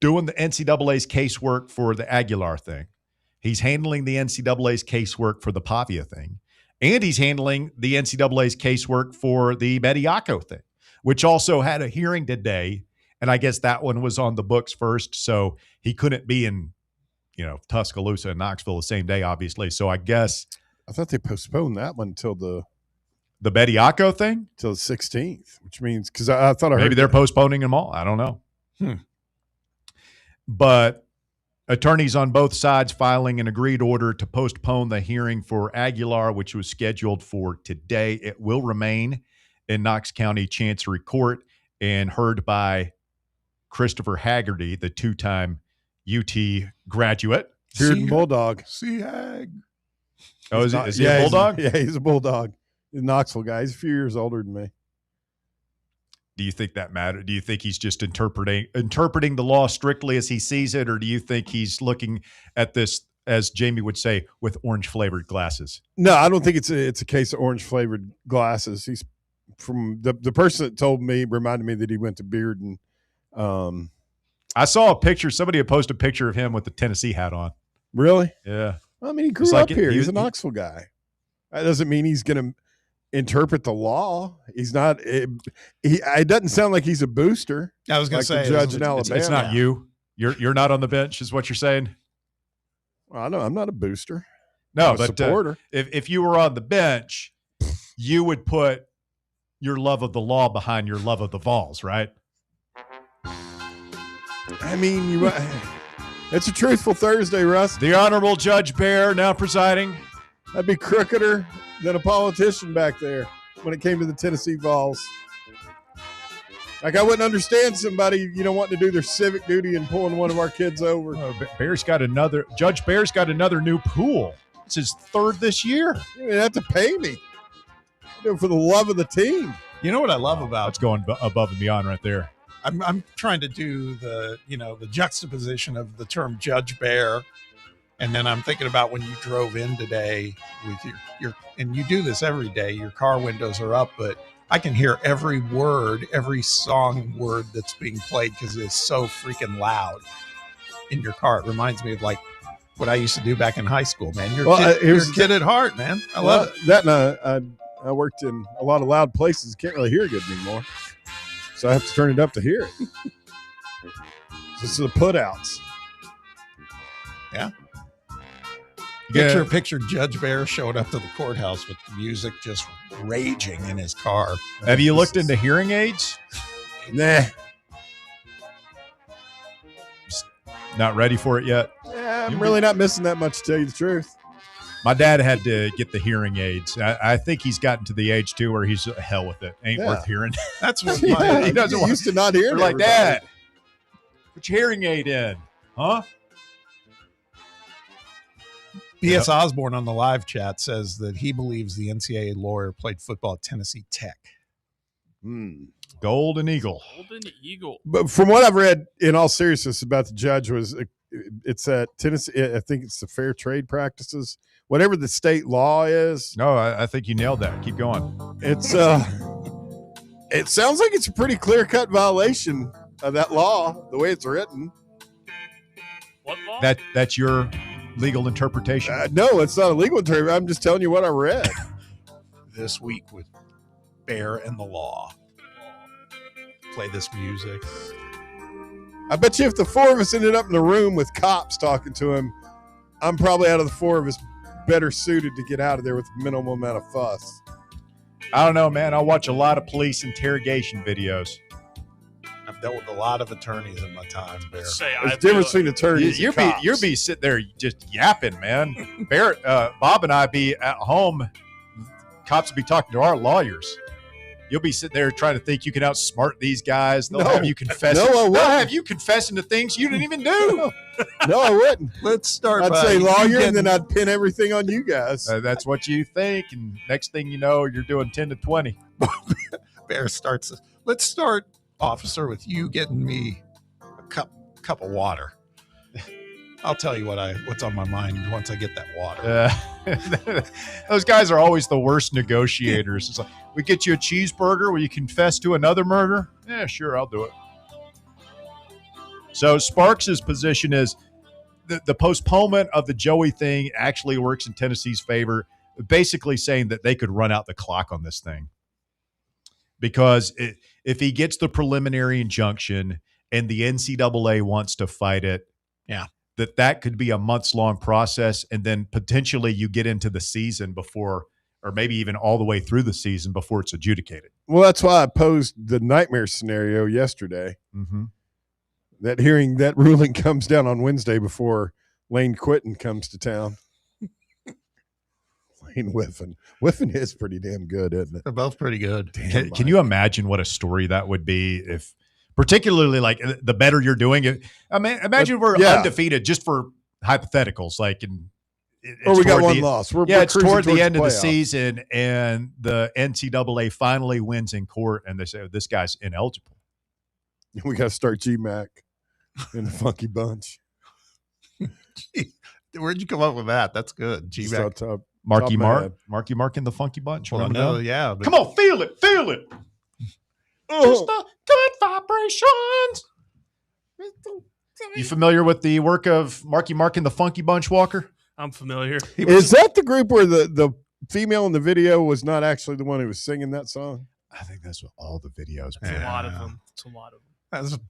doing the NCAA's casework for the Aguilar thing. He's handling the NCAA's casework for the Pavia thing. And he's handling the NCAA's casework for the Bediaco thing, which also had a hearing today. And I guess that one was on the books first. So he couldn't be in, Tuscaloosa and Knoxville the same day, obviously. So I guess. I thought they postponed that one until the Bediaco thing? Till the 16th, which means, because I thought I heard. Maybe they're postponing them all. I don't know. But attorneys on both sides filing an agreed order to postpone the hearing for Aguilar, which was scheduled for today. It will remain in Knox County Chancery Court and heard by Christopher Haggerty, the two-time UT graduate. Beard Bulldog. C-Hag. Oh, is he a Bulldog? He's a Bulldog. He's a Knoxville guy. He's a few years older than me. Do you think that matters? Do you think he's just interpreting the law strictly as he sees it, or do you think he's looking at this, as Jamie would say, with orange-flavored glasses? No, I don't think it's a case of orange-flavored glasses. He's from the person that told me, reminded me that he went to Bearden. I saw a picture. Somebody had posted a picture of him with the Tennessee hat on. Really? Yeah. I mean, he grew up here. He's a Knoxville guy. That doesn't mean he's going to interpret the law. He's not. It doesn't sound like he's a booster. I was going to say, the judge in Alabama. It's not you. You're not on the bench, is what you're saying. Well, I know I'm not a booster. No, I'm a but supporter. If you were on the bench, you would put your love of the law behind your love of the Vols, right? I mean, it's a truthful Thursday, Russ. The Honorable Judge Bear now presiding. I'd be crookeder than a politician back there when it came to the Tennessee Vols. Like, I wouldn't understand somebody, wanting to do their civic duty and pulling one of our kids over. Judge Bear's got another new pool. It's his third this year. You didn't have to pay me. I do it for the love of the team. You know what I love about it's going above and beyond right there. I'm trying to do the juxtaposition of the term Judge Bear, and then I'm thinking about when you drove in today with your and you do this every day. Your car windows are up, but I can hear every word, every song word that's being played because it's so freaking loud in your car. It reminds me of like what I used to do back in high school, man. You're a kid at heart, man. I love it. That and I worked in a lot of loud places. Can't really hear good anymore. So I have to turn it up to hear it. This is the put outs. Yeah. Picture Judge Bear showing up to the courthouse with the music just raging in his car. Have you looked into hearing aids? Nah. Not ready for it yet? Yeah, I'm really not missing that much, to tell you the truth. My dad had to get the hearing aids. I think he's gotten to the age too where he's hell with it. Ain't worth hearing. That's what he doesn't want used to not hear. We're like, Dad, put your hearing aid in, huh? B.S. Osborne on the live chat says that he believes the NCAA lawyer played football at Tennessee Tech. Golden Eagle. Golden Eagle. But from what I've read, in all seriousness, about the judge was it's at Tennessee. I think it's the fair trade practices, whatever the state law is. No, I think you nailed that. Keep going. It's it sounds like it's a pretty clear cut violation of that law, the way it's written. What law? That's your legal interpretation. No, it's not a legal interpretation. I'm just telling you what I read. This week with Bear and the Law. Play this music. I bet you if the four of us ended up in the room with cops talking to him, I'm probably out of the four of us better suited to get out of there with a minimal amount of fuss. I don't know, man. I watch a lot of police interrogation videos. I've dealt with a lot of attorneys in my time, Bear. There's a difference between attorneys and cops. You'll be sitting there just yapping, man. Barrett, Bob and I be at home. Cops will be talking to our lawyers. You'll be sitting there trying to think you can outsmart these guys. They'll have you confess. They'll have you confessing to things you didn't even do. No, I wouldn't. Let's start. I'd say lawyer, and then I'd pin everything on you guys. That's what you think, and next thing you know, you're doing 10 to 20. Bear starts. Let's start, officer, with you getting me a cup of water. I'll tell you what's on my mind once I get that water. Those guys are always the worst negotiators. It's like, we get you a cheeseburger. Will you confess to another murder? Yeah, sure, I'll do it. So Sparks' position is the postponement of the Joey thing actually works in Tennessee's favor, basically saying that they could run out the clock on this thing. Because if he gets the preliminary injunction and the NCAA wants to fight it, that could be a months-long process, and then potentially you get into the season before, or maybe even all the way through the season before it's adjudicated. Well, that's why I posed the nightmare scenario yesterday. Mm-hmm. That ruling comes down on Wednesday before Lane Quinton comes to town. Lane Whiffen. Whiffen is pretty damn good, isn't it? They're both pretty good. Can you imagine what a story that would be if, particularly like the better you're doing it? I mean, imagine we're undefeated just for hypotheticals, like or we got one loss. It's toward the end of the season, and the NCAA finally wins in court, and they say, this guy's ineligible. We got to start GMAC in the Funky Bunch. Where'd you come up with that? That's good. GMAC. Marky Mark in the Funky Bunch. Well, no, yeah. Come on, feel it. Just the good vibrations. You familiar with the work of Marky Mark and the Funky Bunch, Walker? I'm familiar. Is that the group where the female in the video was not actually the one who was singing that song? I think that's what all the videos. It's a lot of them.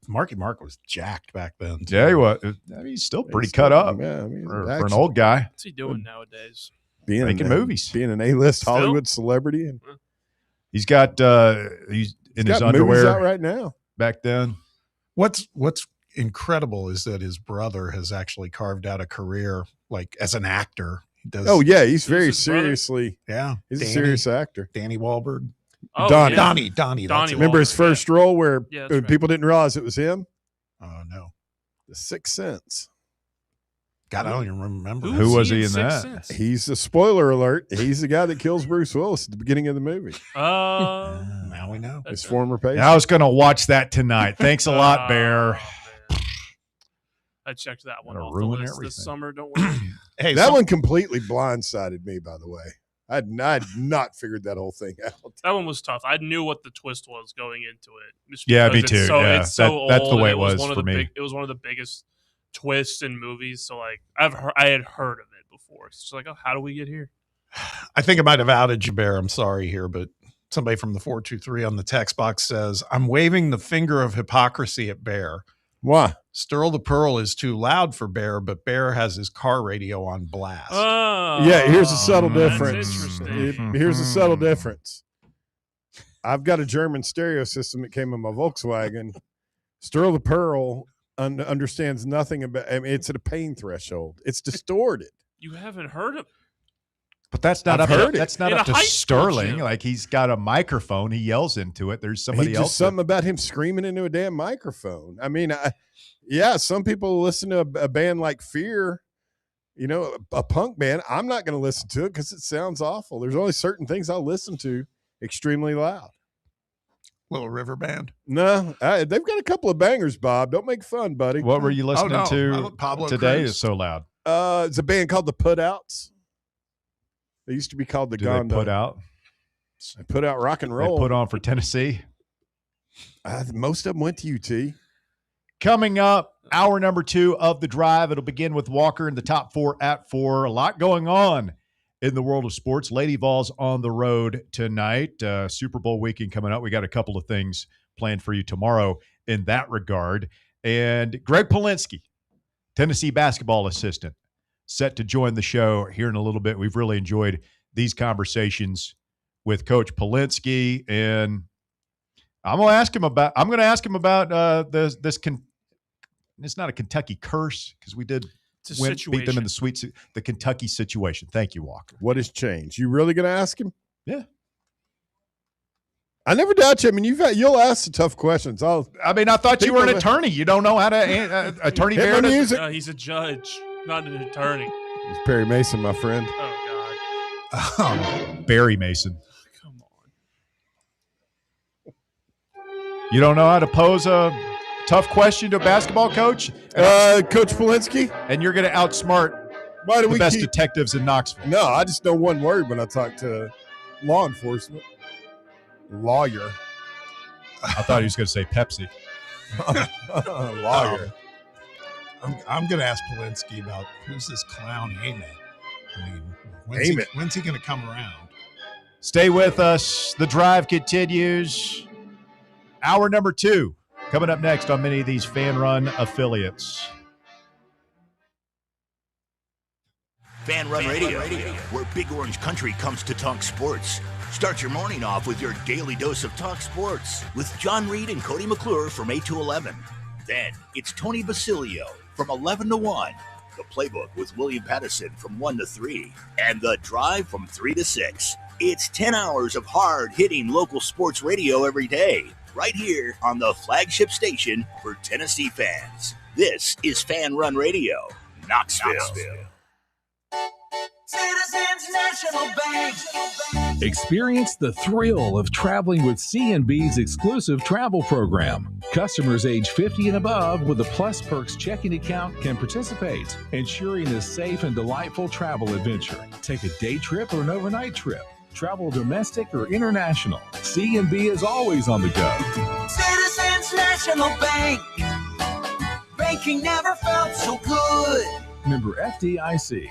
Marky Mark was jacked back then. Yeah, he was. I mean, he's still pretty cut up for an old guy. What's he doing nowadays? Making movies. Being an A-list Hollywood celebrity. And he's got he's in his underwear out right now. Back then. What's incredible is that his brother has actually carved out a career like as an actor. He does. Oh yeah, he's very seriously. Yeah, he's a serious actor. Danny Wahlberg. Oh, Donnie. Donnie. Remember his first role where right. people didn't realize it was him? Oh no, The Sixth Sense. God, I don't even remember. Who was he in that? Sense? He's a spoiler alert. He's the guy that kills Bruce Willis at the beginning of the movie. Now we know. His former patient. I was going to watch that tonight. Thanks a lot, Bear. I checked that one off ruin the list everything. this summer. Don't worry. Hey, that one completely blindsided me, by the way. I'd not figured that whole thing out. That one was tough. I knew what the twist was going into it. Yeah, me too. It's so that's old, the way it was was one for of the me. it was one of the biggest twists in movies. So like I had heard of it before. It's just like, oh, how do we get here? I think I might have outed you, Bear. I'm sorry here, but somebody from the 423 on the text box says, I'm waving the finger of hypocrisy at Bear. Why? Stirl the Pearl is too loud for Bear, but Bear has his car radio on blast. Oh, yeah, here's a subtle that's difference. interesting. Here's a subtle difference. I've got a German stereo system that came in my Volkswagen. Stirl the Pearl understands nothing about. I mean, it's at a pain threshold. It's distorted. You haven't heard of? But that's not I've up. heard it. That's not In up a to high school Sterling. gym. Like he's got a microphone. He yells into it. There's somebody else. Something about him screaming into a damn microphone. I mean, yeah, some people listen to a band like Fear, you know, a punk band. I'm not going to listen to it because it sounds awful. There's only certain things I'll listen to extremely loud. Little River Band. No, they've got a couple of bangers, Bob. Don't make fun, buddy. What were you listening to Pablo today? Cruz. Is so loud. It's a band called the Putouts. They used to be called the Do they Gondo. put out? They put out rock and roll. They put on for Tennessee. Most of them went to UT. Coming up, hour number 2 of the drive. It'll begin with Walker in the top 4 at 4. A lot going on in the world of sports. Lady Vols on the road tonight. Super Bowl weekend coming up. We got a couple of things planned for you tomorrow in that regard. And Greg Pollinsky, Tennessee basketball assistant, set to join the show here in a little bit. We've really enjoyed these conversations with Coach Pollinsky, and I'm going to ask him about this. It's not a Kentucky curse because we did beat them in the Kentucky situation. Thank you, Walker. What has changed? You really going to ask him? Yeah. I never doubt you. I mean, you'll ask the tough questions. I thought you were an attorney. You don't know how to attorney Hit my Bear. music. He's a judge, not an attorney. It's Perry Mason, my friend. Oh Barry Mason. Come on. You don't know how to pose a tough question to a basketball coach? Coach Pollinsky? And you're going to outsmart the best detectives in Knoxville. No, I just know one word when I talk to law enforcement. Lawyer. I thought he was going to say Pepsi. Lawyer. I'm going to ask Pollinsky about who's this clown Ament. I mean, when's he going to come around? Stay with us. The drive continues. Hour number 2 coming up next on many of these fan-run affiliates. Fan Run Radio, where Big Orange Country comes to talk sports. Start your morning off with your daily dose of talk sports with John Reed and Cody McClure from 8 to 11. Then it's Tony Basilio from 11 to 1. The Playbook with William Pattison from 1 to 3. And The Drive from 3 to 6. It's 10 hours of hard-hitting local sports radio every day, right here on the flagship station for Tennessee fans. This is Fan Run Radio, Knoxville. Citizens National Bank. Experience the thrill of traveling with C&B's exclusive travel program. Customers age 50 and above with a Plus Perks checking account can participate, ensuring a safe and delightful travel adventure. Take a day trip or an overnight trip. Travel domestic or international. C&B is always on the go. Citizens National Bank. Banking never felt so good. Member FDIC.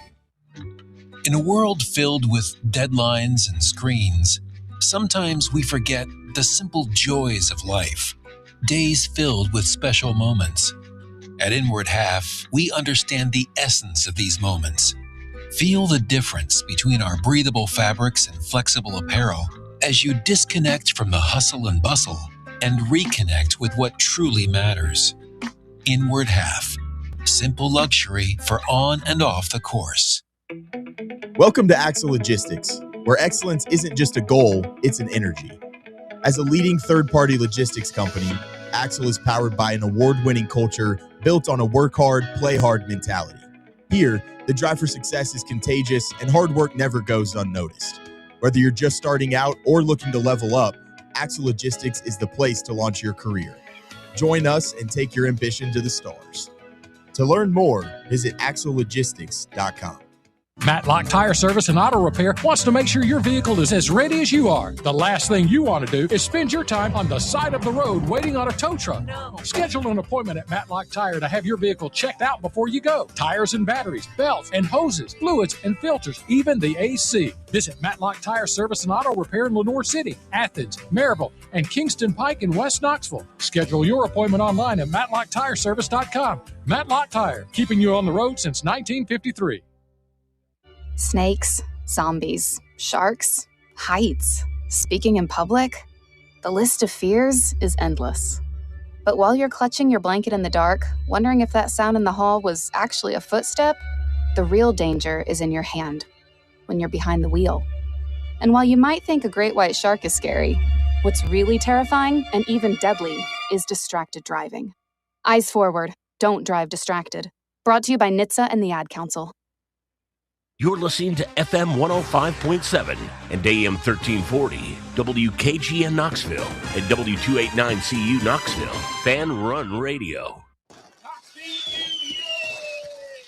In a world filled with deadlines and screens, sometimes we forget the simple joys of life, days filled with special moments. At Inward Half, we understand the essence of these moments. Feel the difference between our breathable fabrics and flexible apparel as you disconnect from the hustle and bustle and reconnect with what truly matters. Inward Half, simple luxury for on and off the course. Welcome to Axle Logistics, where excellence isn't just a goal, it's an energy. As a leading third-party logistics company, Axle is powered by an award-winning culture built on a work hard, play hard mentality. Here, the drive for success is contagious and hard work never goes unnoticed. Whether you're just starting out or looking to level up, Axle Logistics is the place to launch your career. Join us and take your ambition to the stars. To learn more, visit axlelogistics.com. Matlock Tire Service and Auto Repair wants to make sure your vehicle is as ready as you are. The last thing you want to do is spend your time on the side of the road waiting on a tow truck. No. Schedule an appointment at Matlock Tire to have your vehicle checked out before you go. Tires and batteries, belts and hoses, fluids and filters, even the AC. Visit Matlock Tire Service and Auto Repair in Lenoir City, Athens, Maryville, and Kingston Pike in West Knoxville. Schedule your appointment online at MatlockTireService.com. Matlock Tire, keeping you on the road since 1953. Snakes, zombies, sharks, heights, speaking in public. The list of fears is endless. But while you're clutching your blanket in the dark, wondering if that sound in the hall was actually a footstep, the real danger is in your hand, when you're behind the wheel. And while you might think a great white shark is scary, what's really terrifying and even deadly is distracted driving. Eyes forward, don't drive distracted. Brought to you by NHTSA and the Ad Council. You're listening to FM 105.7 and AM 1340, WKGN Knoxville, and W289CU Knoxville, Fan Run Radio.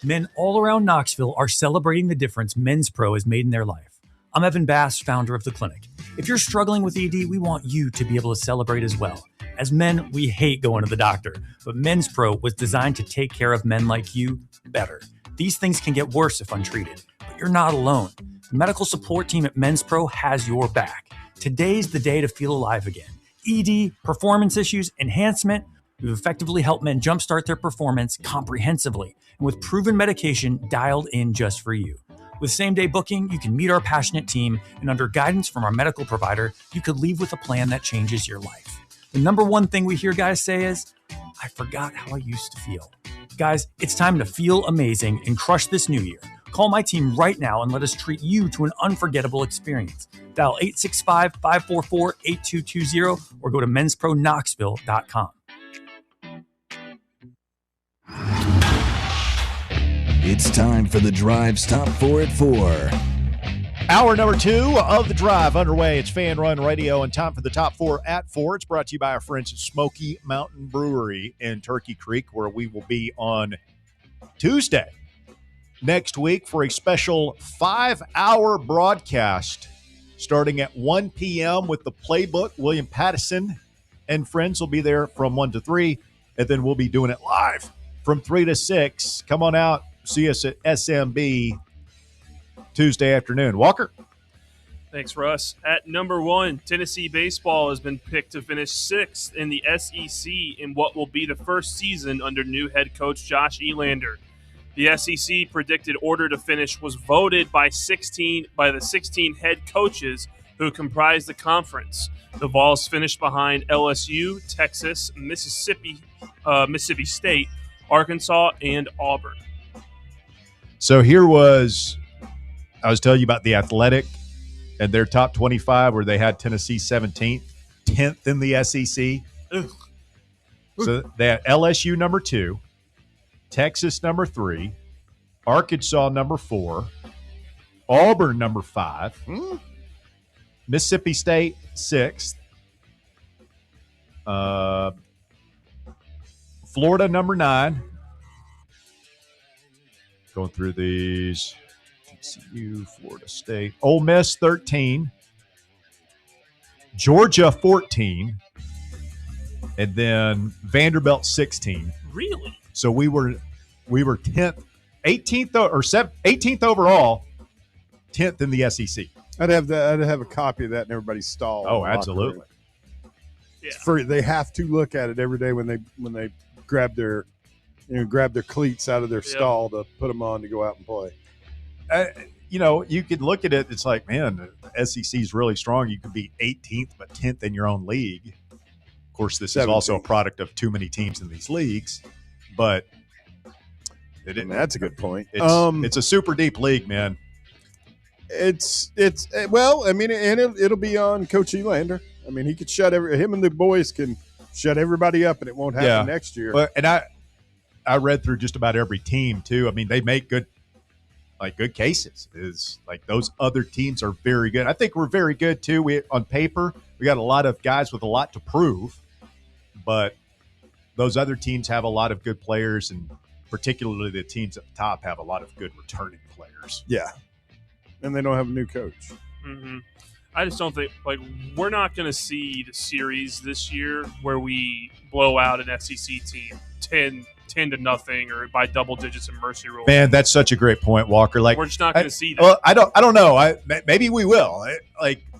Men all around Knoxville are celebrating the difference Men's Pro has made in their life. I'm Evan Bass, founder of The Clinic. If you're struggling with ED, we want you to be able to celebrate as well. As men, we hate going to the doctor, but Men's Pro was designed to take care of men like you better. These things can get worse if untreated. You're not alone. The medical support team at Men's Pro has your back. Today's the day to feel alive again. ED, performance issues, enhancement. We've effectively helped men jumpstart their performance comprehensively and with proven medication dialed in just for you. With same-day booking, you can meet our passionate team, and under guidance from our medical provider, you could leave with a plan that changes your life. The number one thing we hear guys say is, I forgot how I used to feel. Guys, it's time to feel amazing and crush this new year. Call my team right now and let us treat you to an unforgettable experience. Dial 865-544-8220 or go to menspronknoxville.com. It's time for the Drive's Top 4 at 4. Hour number 2 of the Drive underway. It's Fan Run Radio, and time for the Top 4 at 4. It's brought to you by our friends at Smoky Mountain Brewery in Turkey Creek, where we will be on Tuesday next week for a special 5-hour broadcast starting at 1 p.m. with the Playbook. William Pattison and friends will be there from 1 to 3, and then we'll be doing it live from 3 to 6. Come on out, see us at SMB Tuesday afternoon. Walker? Thanks, Russ. At number 1, Tennessee baseball has been picked to finish 6th in the SEC in what will be the first season under new head coach Josh Elander. The SEC predicted order to finish was voted by the 16 head coaches who comprise the conference. The Vols finished behind LSU, Texas, Mississippi State, Arkansas, and Auburn. So I was telling you about the Athletic and their top 25 where they had Tennessee 17th, 10th in the SEC. Ugh. So they had LSU number 2, Texas number 3, Arkansas number 4, Auburn number 5, Mississippi State 6th, Florida number 9. Going through these. TCU, Florida State, Ole Miss 13, Georgia 14, and then Vanderbilt 16. Really? So we were 10th, 18th or 18th overall, 10th in the SEC. I'd have a copy of that in everybody's stall. Oh, absolutely. Yeah. They have to look at it every day when they grab their cleats out of their stall to put them on to go out and play. You could look at it. It's like, man, the SEC is really strong. You could be 18th, but 10th in your own league. Of course, this 17th. Is also a product of too many teams in these leagues. But that's a good point. It's a super deep league, man. Well, I mean, and it'll be on Coach Elander. I mean, he could him and the boys can shut everybody up, and it won't happen next year. But and I read through just about every team too. I mean, they make good cases. Is like those other teams are very good. I think we're very good too. On paper, we got a lot of guys with a lot to prove, but those other teams have a lot of good players, and particularly the teams at the top have a lot of good returning players. Yeah. And they don't have a new coach. Mm-hmm. I just don't think, we're not going to see the series this year where we blow out an SEC team 10-0 or by double digits in mercy rules. Man, that's such a great point, Walker. Like, we're just not going to see that. Well, I don't know. Maybe we will.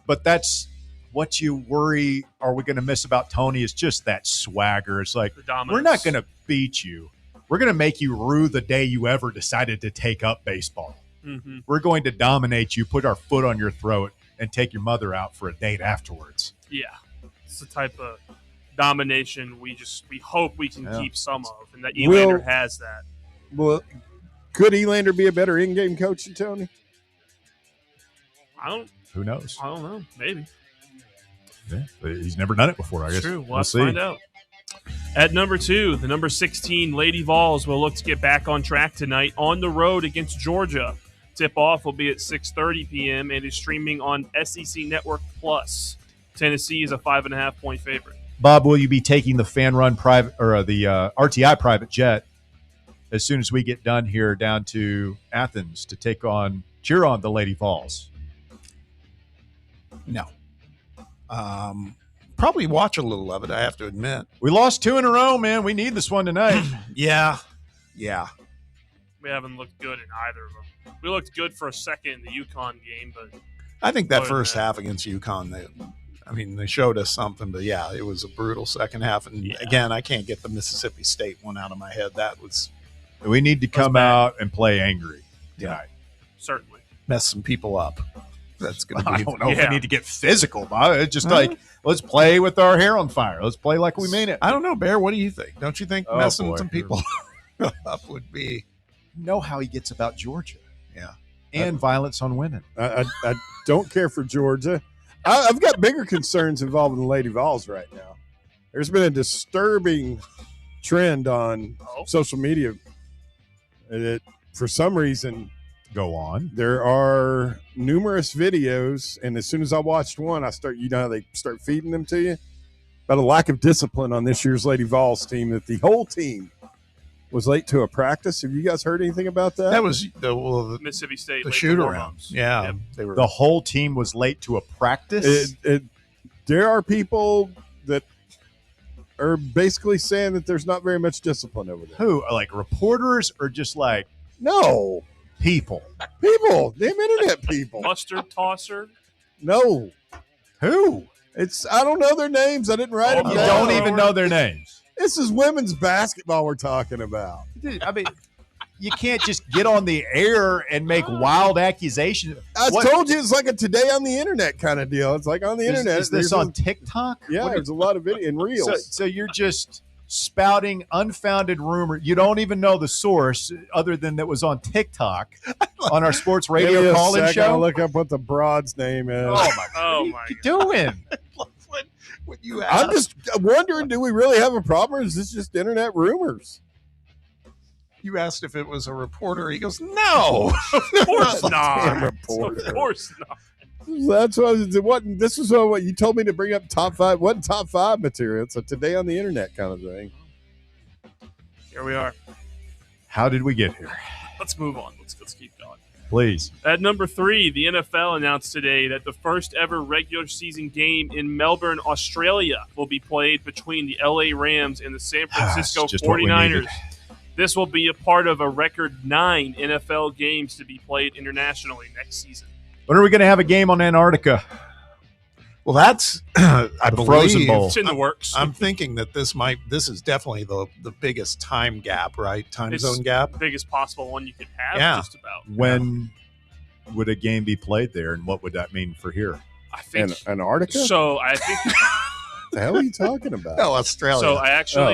But that's what you worry. Are we going to miss about Tony? Is just that swagger. It's like, we're not going to beat you. We're going to make you rue the day you ever decided to take up baseball. Mm-hmm. We're going to dominate you, put our foot on your throat, and take your mother out for a date afterwards. Yeah, it's the type of domination we hope we can keep some of, and that Elander has that. Well, could Elander be a better in-game coach than Tony? Who knows? I don't know. Maybe. Yeah, he's never done it before, I guess. True. We'll see. Find out. At number 2, the number 16 Lady Vols will look to get back on track tonight on the road against Georgia. Tip-off will be at 6:30 p.m. and is streaming on SEC Network Plus. Tennessee is a 5.5-point favorite. Bob, will you be taking the fan run private or the RTI private jet as soon as we get done here down to Athens to cheer on the Lady Vols? No. Probably watch a little of it, I have to admit. We lost 2 in a row, man. We need this one tonight. Yeah. We haven't looked good in either of them. We looked good for a second in the UConn game, but I think that first half against UConn, they showed us something, but yeah, it was a brutal second half. And again, I can't get the Mississippi State one out of my head. We need to come out and play angry tonight. Certainly. Mess some people up. That's going to be. I don't know if we need to get physical, Bob. It's just let's play with our hair on fire. Let's play like we mean it. I don't know, Bear. What do you think? Don't you think messing some people up would be? Know how he gets about Georgia. Yeah. And violence on women. I don't care for Georgia. I've got bigger concerns involving the Lady Vols right now. There's been a disturbing trend on social media that for some reason go on. There are numerous videos, and as soon as I watched one, how they start feeding them to you, about a lack of discipline on this year's Lady Vols team, that the whole team was late to a practice. Have you guys heard anything about that? That was the Mississippi State. The shoot-around. Yeah. Yep. The whole team was late to a practice? There are people that are basically saying that there's not very much discipline over there. Who? Like reporters or just like... No. People. Damn internet people. Mustard tosser? No. Who? I don't know their names. I didn't write them down. You don't even know their names. This is women's basketball we're talking about. Dude, I mean, you can't just get on the air and make wild accusations. I told you it's like a today on the internet kind of deal. It's like on the internet. Is this on TikTok? Yeah, there's a lot of video and reels. So you're just spouting unfounded rumor. You don't even know the source other than that was on TikTok on our sports radio call-in show. I'll look up what the broad's name is. Oh my God! What are you doing? What you asked. I'm just wondering, do we really have a problem, or is this just internet rumors? You asked if it was a reporter. He goes, no. Of course not. Reporter. Of course not. That's what this is what you told me to bring up top 5. Wasn't top 5 material. It's a today on the internet kind of thing. Here we are. How did we get here? Let's move on. Let's keep going. Please. At number 3, the NFL announced today that the first ever regular season game in Melbourne, Australia will be played between the LA Rams and the San Francisco 49ers. This will be a part of a record 9 NFL games to be played internationally next season. When are we going to have a game on Antarctica? Well, that's I believe Frozen Bowl. It's in the works. I'm thinking that this is definitely the biggest time gap, right? Time zone gap. Biggest possible one you could have, just about. When would a game be played there, and what would that mean for here? I think Antarctica. So I think what the hell are you talking about? Oh, Australia. So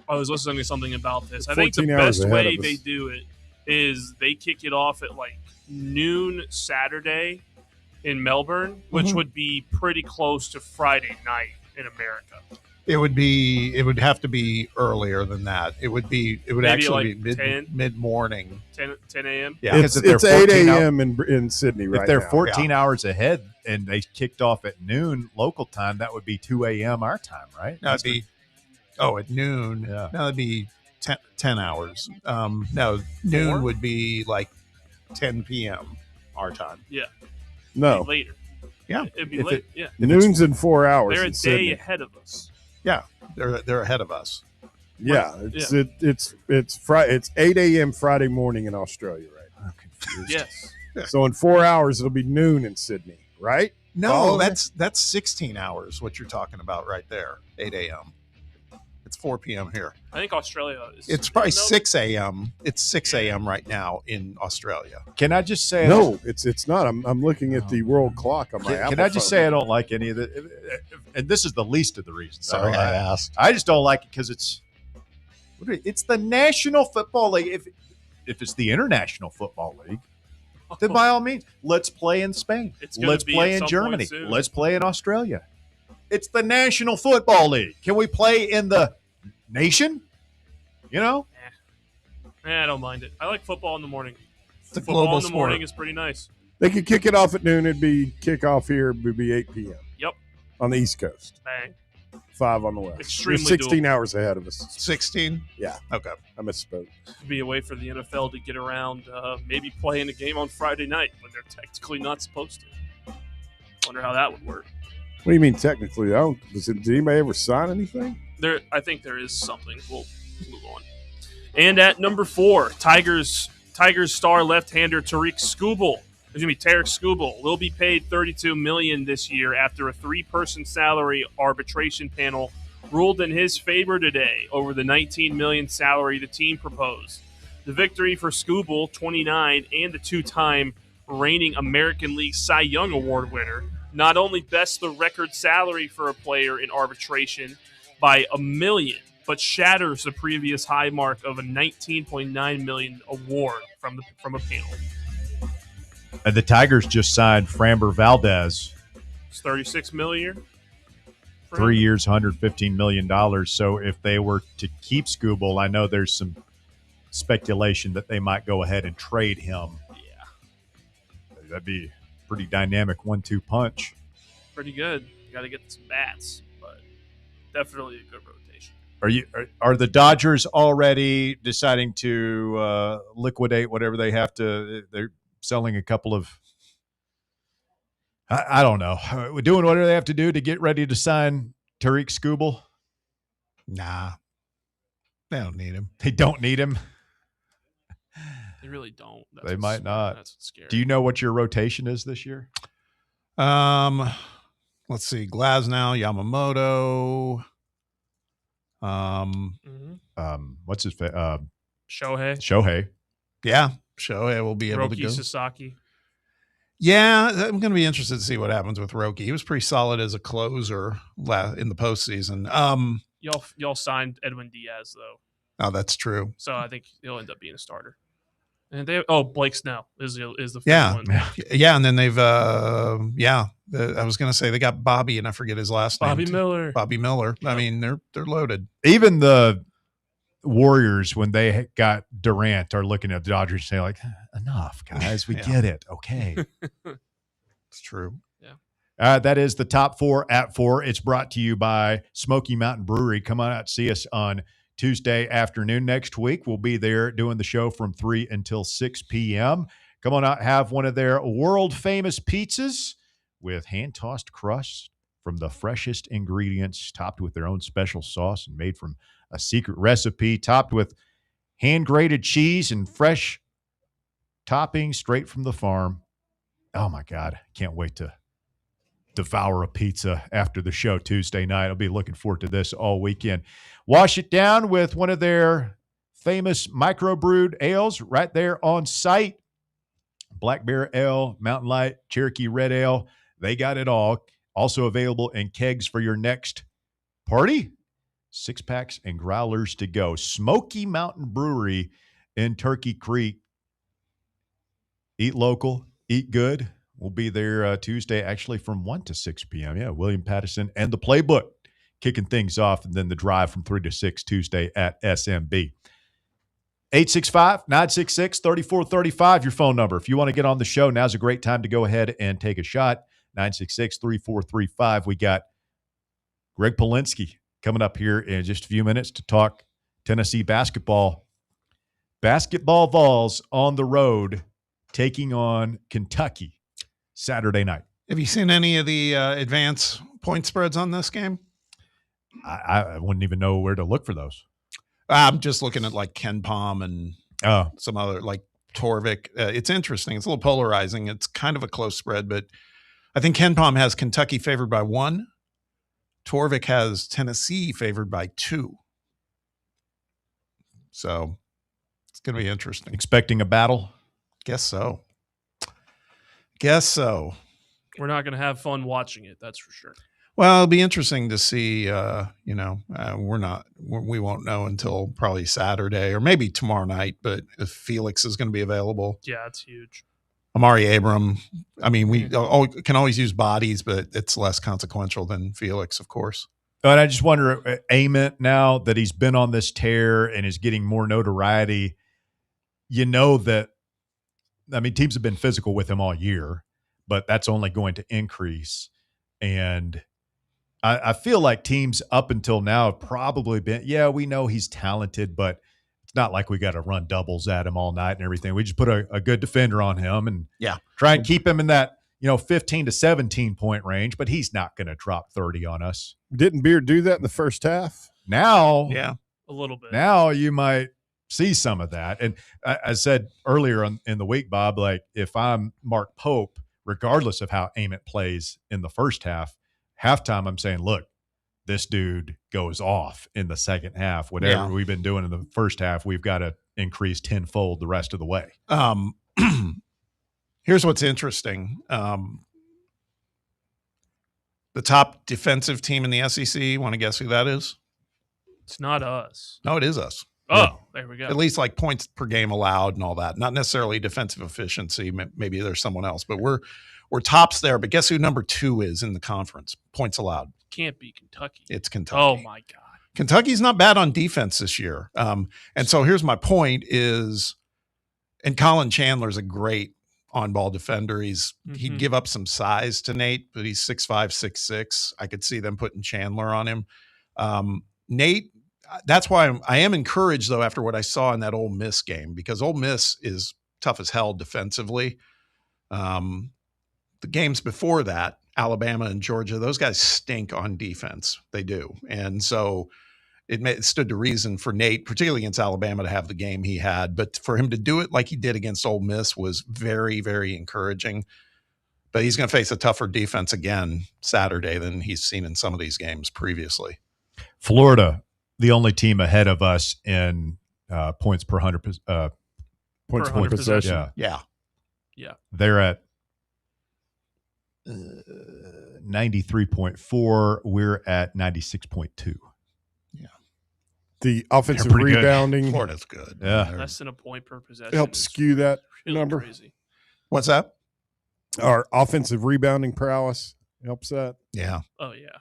I was listening to something about this. I think the best way they do it is they kick it off at like noon Saturday in Melbourne, which would be pretty close to Friday night in America. It would have to be earlier than that. It would Maybe actually like be mid-morning. 10 a.m.? Yeah. It's 8 a.m. in Sydney right now. If they're 14 hours ahead and they kicked off at noon local time, that would be 2 a.m. our time, right? No, it'd be at noon. Yeah. No, it'd be 10 hours. No, noon would be like 10 p.m. our time. Yeah. No. It'd be later. Yeah. It'd be late. Yeah. Noon's in 4 hours. They're a in day Sydney. ahead of us. Yeah, they're ahead of us. Yeah, it's Friday. It's 8 a.m. Friday morning in Australia, right? I'm confused. Yes. So in 4 hours, it'll be noon in Sydney, right? No, that's 16 hours. What you're talking about right there. 8 a.m. It's 4 p.m. here. I think Australia is. It's probably 6 a.m. It's 6 a.m. right now in Australia. Can I just say no? It's not. I'm looking at the world clock on my Apple Can I just phone. say I don't like any of it? And this is the least of the reasons. Sorry, I asked. I just don't like it because it's the National Football League. If it's the International Football League, then by all means, let's play in Spain. Let's play in Germany. Let's play in Australia. It's the National Football League. Can we play in the nation? You know? I don't mind it. I like football in the morning. It's a Football global in the sport. morning is pretty nice. They could kick it off at noon. It'd be kickoff here. It'd be 8 p.m. Yep. On the East Coast. Bang. 5 on the West. Extremely They're 16 doable. hours ahead of us. 16? Yeah. Okay. I misspoke. Be a way for the NFL to get around maybe playing a game on Friday night when they're technically not supposed to. Wonder how that would work. What do you mean technically? Did anybody ever sign anything? I think there is something. We'll move on. And at number 4, Tigers star left-hander Tarek Skubal will be paid $32 million this year after a 3-person salary arbitration panel ruled in his favor today over the $19 million salary the team proposed. The victory for Skubal, 29, and the 2-time reigning American League Cy Young Award winner, not only bests the record salary for a player in arbitration by $1 million, but shatters the previous high mark of a $19.9 million award from a panel. And the Tigers just signed Framber Valdez. It's $36 million. 3 years, $115 million. So if they were to keep Skubal, I know there's some speculation that they might go ahead and trade him. Yeah. That'd be a pretty dynamic 1-2 punch. Pretty good. Got to get some bats, but definitely a good rotation. Are the Dodgers already deciding to liquidate whatever they have to? They're selling a couple of, I don't know, doing whatever they have to do to get ready to sign Tarek Skubal? Nah. They don't need him. They don't need him? They really don't. They might not. That's what's scary. Do you know what your rotation is this year? Let's see. Glasnow, Yamamoto. What's his Shohei. Yeah. Shohei will be able Roki to go. Sasaki. Yeah, I'm going to be interested to see what happens with Roki. He was pretty solid as a closer in the postseason. Y'all signed Edwin Diaz though. Oh, that's true. So I think he'll end up being a starter. And Blake Snell is the Yeah. one. Yeah, and then they've I was going to say they got Bobby, and I forget his last name. Bobby Miller. I mean, they're loaded. Even the Warriors, when they got Durant, are looking at the Dodgers and saying, like, enough, guys. We get it. Okay. It's true. Yeah. That is the top 4 at 4. It's brought to you by Smoky Mountain Brewery. Come on out, see us on Tuesday afternoon next week. We'll be there doing the show from 3 until 6 p.m. Come on out, have one of their world-famous pizzas with hand-tossed crust from the freshest ingredients, topped with their own special sauce and made from a secret recipe, topped with hand-grated cheese and fresh toppings straight from the farm. Oh, my God. Can't wait to devour a pizza after the show Tuesday night. I'll be looking forward to this all weekend. Wash it down with one of their famous microbrewed ales right there on site. Black Bear Ale, Mountain Light, Cherokee Red Ale. They got it all. Also available in kegs for your next party. 6-packs and growlers to go. Smoky Mountain Brewery in Turkey Creek. Eat local, eat good. We'll be there Tuesday, actually from 1 to 6 p.m. Yeah, William Pattison and the Playbook kicking things off, and then the drive from 3 to 6 Tuesday at SMB. 865-966-3435, your phone number. If you want to get on the show, now's a great time to go ahead and take a shot. 966-3435. We got Greg Pollinsky coming up here in just a few minutes to talk Tennessee basketball Vols on the road taking on Kentucky Saturday night. Have you seen any of the advance point spreads on this game? I wouldn't even know where to look for those. I'm just looking at like Ken Pom and some other like Torvik. It's interesting. It's a little polarizing. It's kind of a close spread, but I think Ken Pom has Kentucky favored by 1. Torvik has Tennessee favored by 2. So it's going to be interesting. Expecting a battle? Guess so. We're not going to have fun watching it, that's for sure. Well, it'll be interesting to see. We won't know until probably Saturday or maybe tomorrow night. But if Felix is going to be available, yeah, it's huge. Amari Abram. I mean, we can always use bodies, but it's less consequential than Felix, of course. And I just wonder, Ament, now that he's been on this tear and is getting more notoriety, that, I mean, teams have been physical with him all year, but that's only going to increase. And I feel like teams up until now have probably been, we know he's talented, but it's not like we got to run doubles at him all night and everything. We just put a good defender on him and try and keep him in that, 15 to 17 point range, but he's not going to drop 30 on us. Didn't Beard do that in the first half? Now, a little bit. Now you might see some of that. And I said earlier in the week, Bob, like if I'm Mark Pope, regardless of how Ament plays in the first half, halftime, I'm saying, look, this dude goes off in the second half. Whatever we've been doing in the first half, we've got to increase tenfold the rest of the way. Here's what's interesting. The top defensive team in the SEC, want to guess who that is? It's not us. No, it is us. Oh, there we go. At least like points per game allowed and all that. Not necessarily defensive efficiency. Maybe there's someone else, but we're tops there. But guess who number 2 is in the conference? Points allowed. Can't be Kentucky. It's Kentucky. Oh my God. Kentucky's not bad on defense this year. And so here's my point is, and Colin Chandler's a great on-ball defender. He'd give up some size to Nate, but he's 6'5", 6'6". I could see them putting Chandler on him. Nate, that's why I am encouraged, though, after what I saw in that Ole Miss game, because Ole Miss is tough as hell defensively. The games before that, Alabama and Georgia, those guys stink on defense. They do. And so it stood to reason for Nate, particularly against Alabama, to have the game he had. But for him to do it like he did against Ole Miss was very, very encouraging. But he's going to face a tougher defense again Saturday than he's seen in some of these games previously. Florida, the only team ahead of us in points per 100 points per possession. Yeah. They're at 93.4. We're at 96.2. The offensive rebounding. Good. Florida's good. Yeah. Less than a point per possession. Helps skew that really number. Crazy. What's that? Our offensive rebounding prowess helps that. Yeah. Oh, yeah.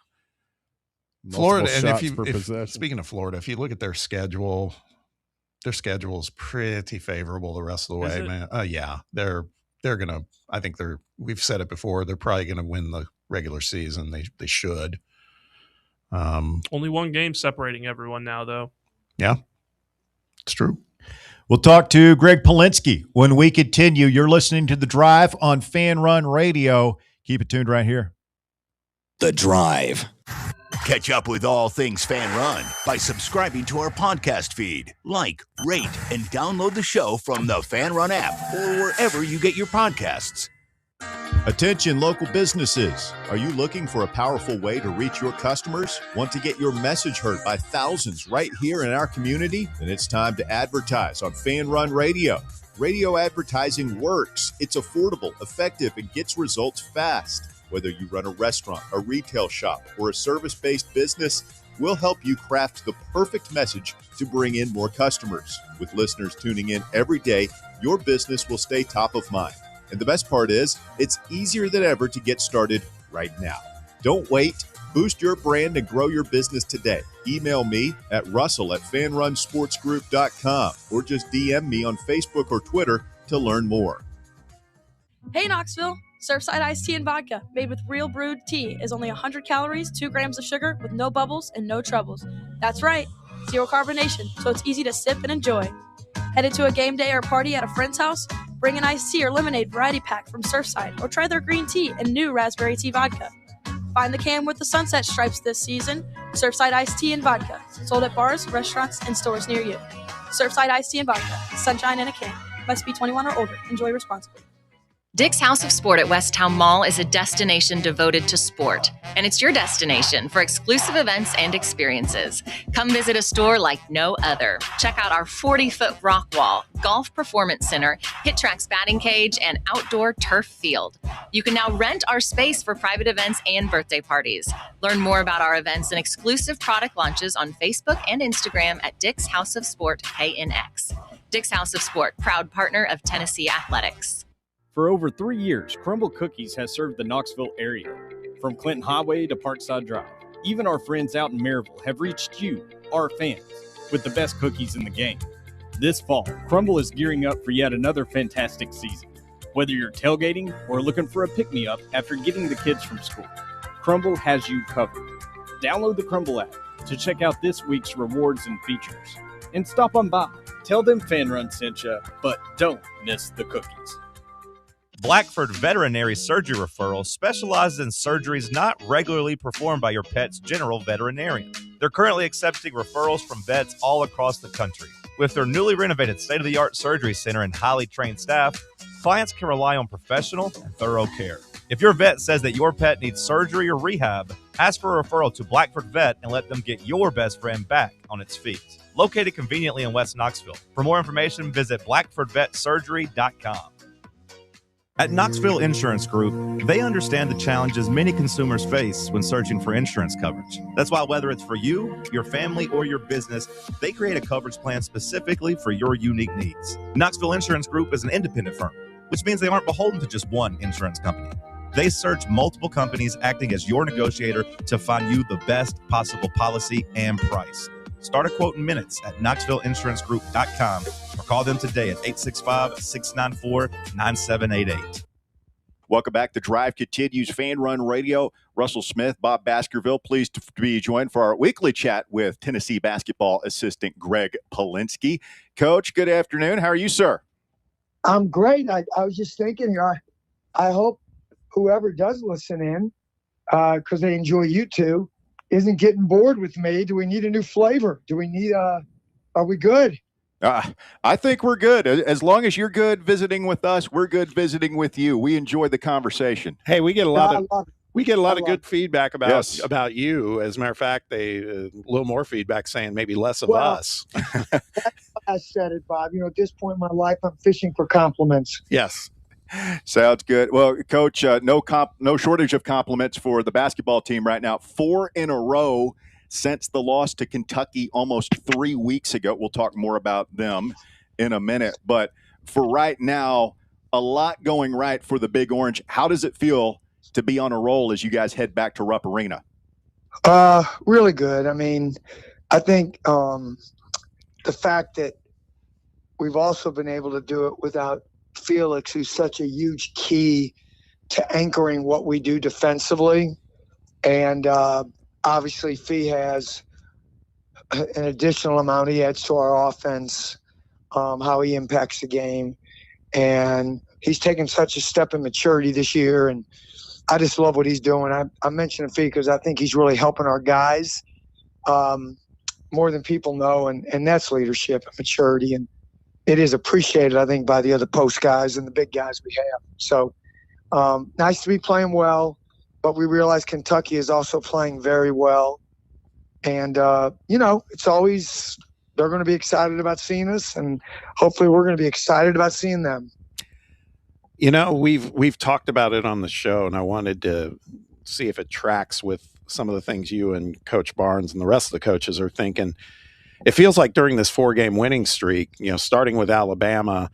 Florida, and speaking of Florida, if you look at their schedule is pretty favorable the rest of the way, man. They're gonna. I think we've said it before. They're probably gonna win the regular season. They should. Only one game separating everyone now, though. Yeah, it's true. We'll talk to Greg Pollinsky when we continue. You're listening to The Drive on Fan Run Radio. Keep it tuned right here. The Drive. Catch up with all things Fan Run by subscribing to our podcast feed. Like, rate, and download the show from the Fan Run app or wherever you get your podcasts. Attention local businesses. Are you looking for a powerful way to reach your customers? Want to get your message heard by thousands right here in our community? Then it's time to advertise on Fan Run Radio. Radio advertising works. It's affordable, effective, and gets results fast. Whether you run a restaurant, a retail shop, or a service-based business, we'll help you craft the perfect message to bring in more customers. With listeners tuning in every day, your business will stay top of mind. And the best part is, it's easier than ever to get started right now. Don't wait. Boost your brand and grow your business today. Email me at russell@fanrunsportsgroup.com or just DM me on Facebook or Twitter to learn more. Hey, Knoxville. Surfside iced tea and vodka made with real brewed tea is only 100 calories, 2 grams of sugar with no bubbles and no troubles. That's right. Zero carbonation, so it's easy to sip and enjoy. Headed to a game day or party at a friend's house? Bring an iced tea or lemonade variety pack from Surfside, or try their green tea and new raspberry tea vodka. Find the can with the sunset stripes this season. Surfside iced tea and vodka, sold at bars, restaurants, and stores near you. Surfside iced tea and vodka, sunshine in a can. Must be 21 or older. Enjoy responsibly. Dick's House of Sport at Westtown Mall is a destination devoted to sport, and it's your destination for exclusive events and experiences. Come visit a store like no other. Check out our 40-foot rock wall, golf performance center, Hit Tracks batting cage, and outdoor turf field. You can now rent our space for private events and birthday parties. Learn more about our events and exclusive product launches on Facebook and Instagram at Dick's House of Sport KNX. Dick's House of Sport, proud partner of Tennessee Athletics. For over 3 years, Crumble Cookies has served the Knoxville area. From Clinton Highway to Parkside Drive, even our friends out in Maryville have reached you, our fans, with the best cookies in the game. This fall, Crumble is gearing up for yet another fantastic season. Whether you're tailgating or looking for a pick-me-up after getting the kids from school, Crumble has you covered. Download the Crumble app to check out this week's rewards and features. And stop on by. Tell them Fan Run sent you, but don't miss the cookies. Blackford Veterinary Surgery Referral specializes in surgeries not regularly performed by your pet's general veterinarian. They're currently accepting referrals from vets all across the country. With their newly renovated state-of-the-art surgery center and highly trained staff, clients can rely on professional and thorough care. If your vet says that your pet needs surgery or rehab, ask for a referral to Blackford Vet and let them get your best friend back on its feet. Located conveniently in West Knoxville. For more information, visit blackfordvetsurgery.com. At Knoxville Insurance Group, they understand the challenges many consumers face when searching for insurance coverage. That's why whether it's for you, your family, or your business, they create a coverage plan specifically for your unique needs. Knoxville Insurance Group is an independent firm, which means they aren't beholden to just one insurance company. They search multiple companies, acting as your negotiator to find you the best possible policy and price. Start a quote in minutes at KnoxvilleInsuranceGroup.com or call them today at 865-694-9788. Welcome back. The Drive continues. Fan Run Radio. Russell Smith, Bob Baskerville, pleased to be joined for our weekly chat with Tennessee basketball assistant Greg Pollinsky. Coach, good afternoon. How are you, sir? I'm great. I was just thinking, I hope whoever does listen in, because they enjoy you two, isn't getting bored with me. Do we need a new flavor? Do we need are we good? I think we're good. As long as you're good visiting with us, we're good visiting with you. We enjoy the conversation. Hey, we get a lot of good feedback about you. As a matter of fact, a little more feedback saying maybe less of us. I said it, Bob. At this point in my life, I'm fishing for compliments. Yes. Sounds good. Well, Coach, no shortage of compliments for the basketball team right now. 4 in a row since the loss to Kentucky almost 3 weeks ago. We'll talk more about them in a minute. But for right now, a lot going right for the Big Orange. How does it feel to be on a roll as you guys head back to Rupp Arena? Really good. I mean, I think the fact that we've also been able to do it without Felix, who's such a huge key to anchoring what we do defensively. And obviously Fee has an additional amount he adds to our offense, how he impacts the game. And he's taken such a step in maturity this year. And I just love what he's doing. I mentioned Fee because I think he's really helping our guys more than people know. And that's leadership and maturity. And it is appreciated, I think, by the other post guys and the big guys we have. So nice to be playing well, but we realize Kentucky is also playing very well. And, it's always they're going to be excited about seeing us, and hopefully we're going to be excited about seeing them. We've talked about it on the show, and I wanted to see if it tracks with some of the things you and Coach Barnes and the rest of the coaches are thinking. It feels like during this 4-game winning streak, starting with Alabama,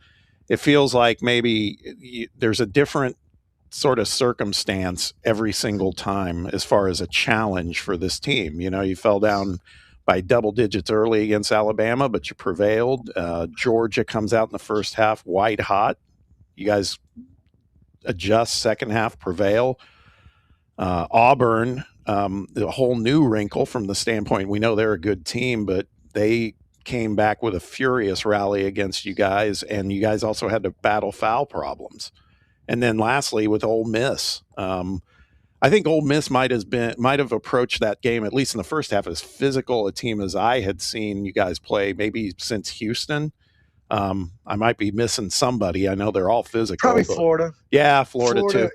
it feels like maybe there's a different sort of circumstance every single time as far as a challenge for this team. You fell down by double digits early against Alabama, but you prevailed. Georgia comes out in the first half white hot. You guys adjust second half, prevail. Auburn, the whole new wrinkle from the standpoint, we know they're a good team, but they came back with a furious rally against you guys, and you guys also had to battle foul problems. And then lastly, with Ole Miss, I think Ole Miss might have approached that game, at least in the first half, as physical a team as I had seen you guys play, maybe since Houston. I might be missing somebody. I know they're all physical. Probably Florida. Yeah, Florida too.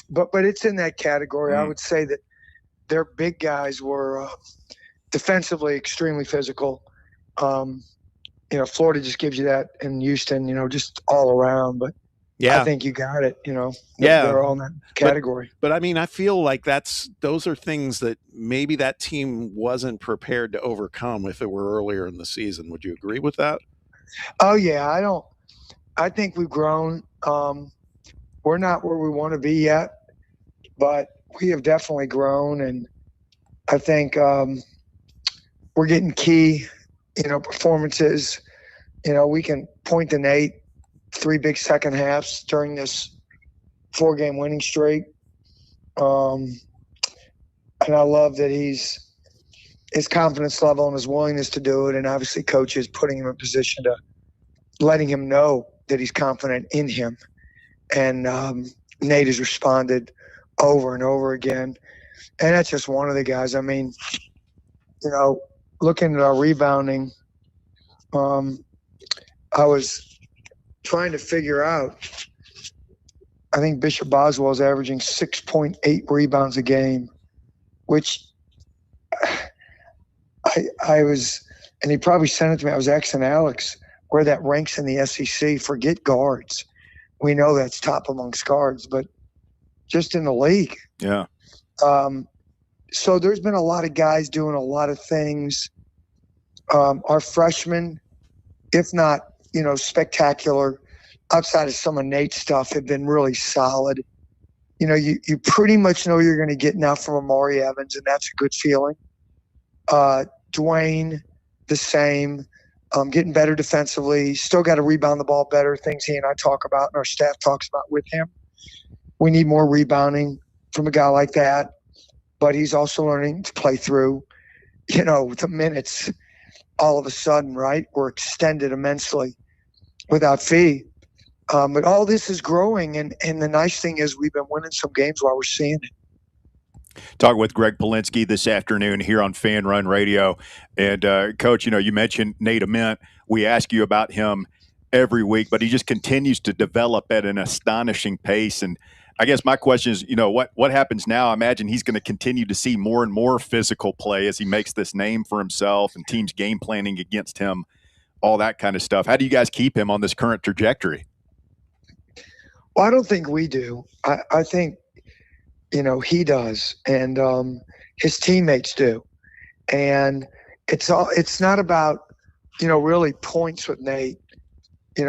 But it's in that category. I would say that their big guys were defensively extremely physical. Florida just gives you that, in Houston, just all around. But yeah, I think you got it. Yeah, they're all in that category. But I mean, I feel like those are things that maybe that team wasn't prepared to overcome if it were earlier in the season. Would you agree with that? Oh yeah, I think we've grown. We're not where we want to be yet, but we have definitely grown, and I think we're getting key, performances. We can point to Nate 3 big second halves during this 4-game winning streak. And I love that his confidence level and his willingness to do it, and obviously coach is putting him in position to letting him know that he's confident in him. And Nate has responded over and over again. And that's just one of the guys. I mean, looking at our rebounding, I was trying to figure out, I think Bishop Boswell is averaging 6.8 rebounds a game, which I was, and he probably sent it to me. I was asking Alex where that ranks in the SEC. Forget guards. We know that's top amongst guards, but just in the league. Yeah. So there's been a lot of guys doing a lot of things. Our freshmen, if not, spectacular, outside of some of Nate's stuff, have been really solid. You pretty much know you're going to get now from Amari Evans, and that's a good feeling. Dwayne, the same, getting better defensively. Still got to rebound the ball better, things he and I talk about and our staff talks about with him. We need more rebounding from a guy like that, but he's also learning to play through. The minutes all of a sudden, right, were extended immensely without fee. But all this is growing, and the nice thing is we've been winning some games while we're seeing it. Talking with Greg Pollinsky this afternoon here on Fan Run Radio. And, Coach, you mentioned Nate Ament. We ask you about him every week, but he just continues to develop at an astonishing pace. And I guess my question is, what happens now? I imagine he's going to continue to see more and more physical play as he makes this name for himself and teams game planning against him, all that kind of stuff. How do you guys keep him on this current trajectory? Well, I don't think we do. I think, he does, and his teammates do. And it's not about, really points with Nate. We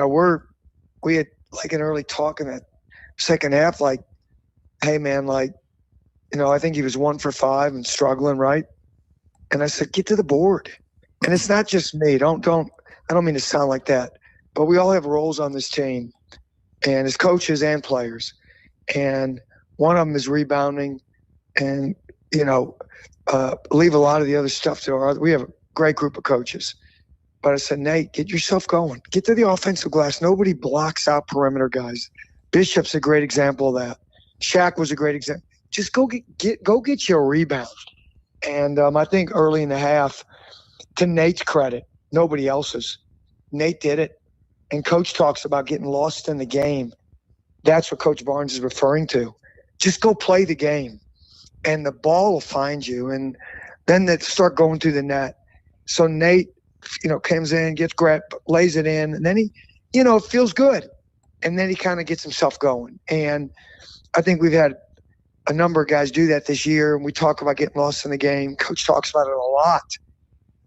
had like an early talk in that second half, like, hey man, I think he was 1 for 5 and struggling, right? And I said, get to the board. And it's not just me. I don't mean to sound like that, but we all have roles on this team, and as coaches and players. And one of them is rebounding and, leave a lot of the other stuff to we have a great group of coaches. But I said, Nate, get yourself going. Get to the offensive glass. Nobody blocks out perimeter guys. Bishop's a great example of that. Shaq was a great example. Just go get your rebound. And I think early in the half, to Nate's credit, nobody else's, Nate did it. And Coach talks about getting lost in the game. That's what Coach Barnes is referring to. Just go play the game, and the ball will find you. And then they start going through the net. So Nate, comes in, gets grabbed, lays it in, and then he, it feels good. And then he kind of gets himself going. And I think we've had a number of guys do that this year, and we talk about getting lost in the game. Coach talks about it a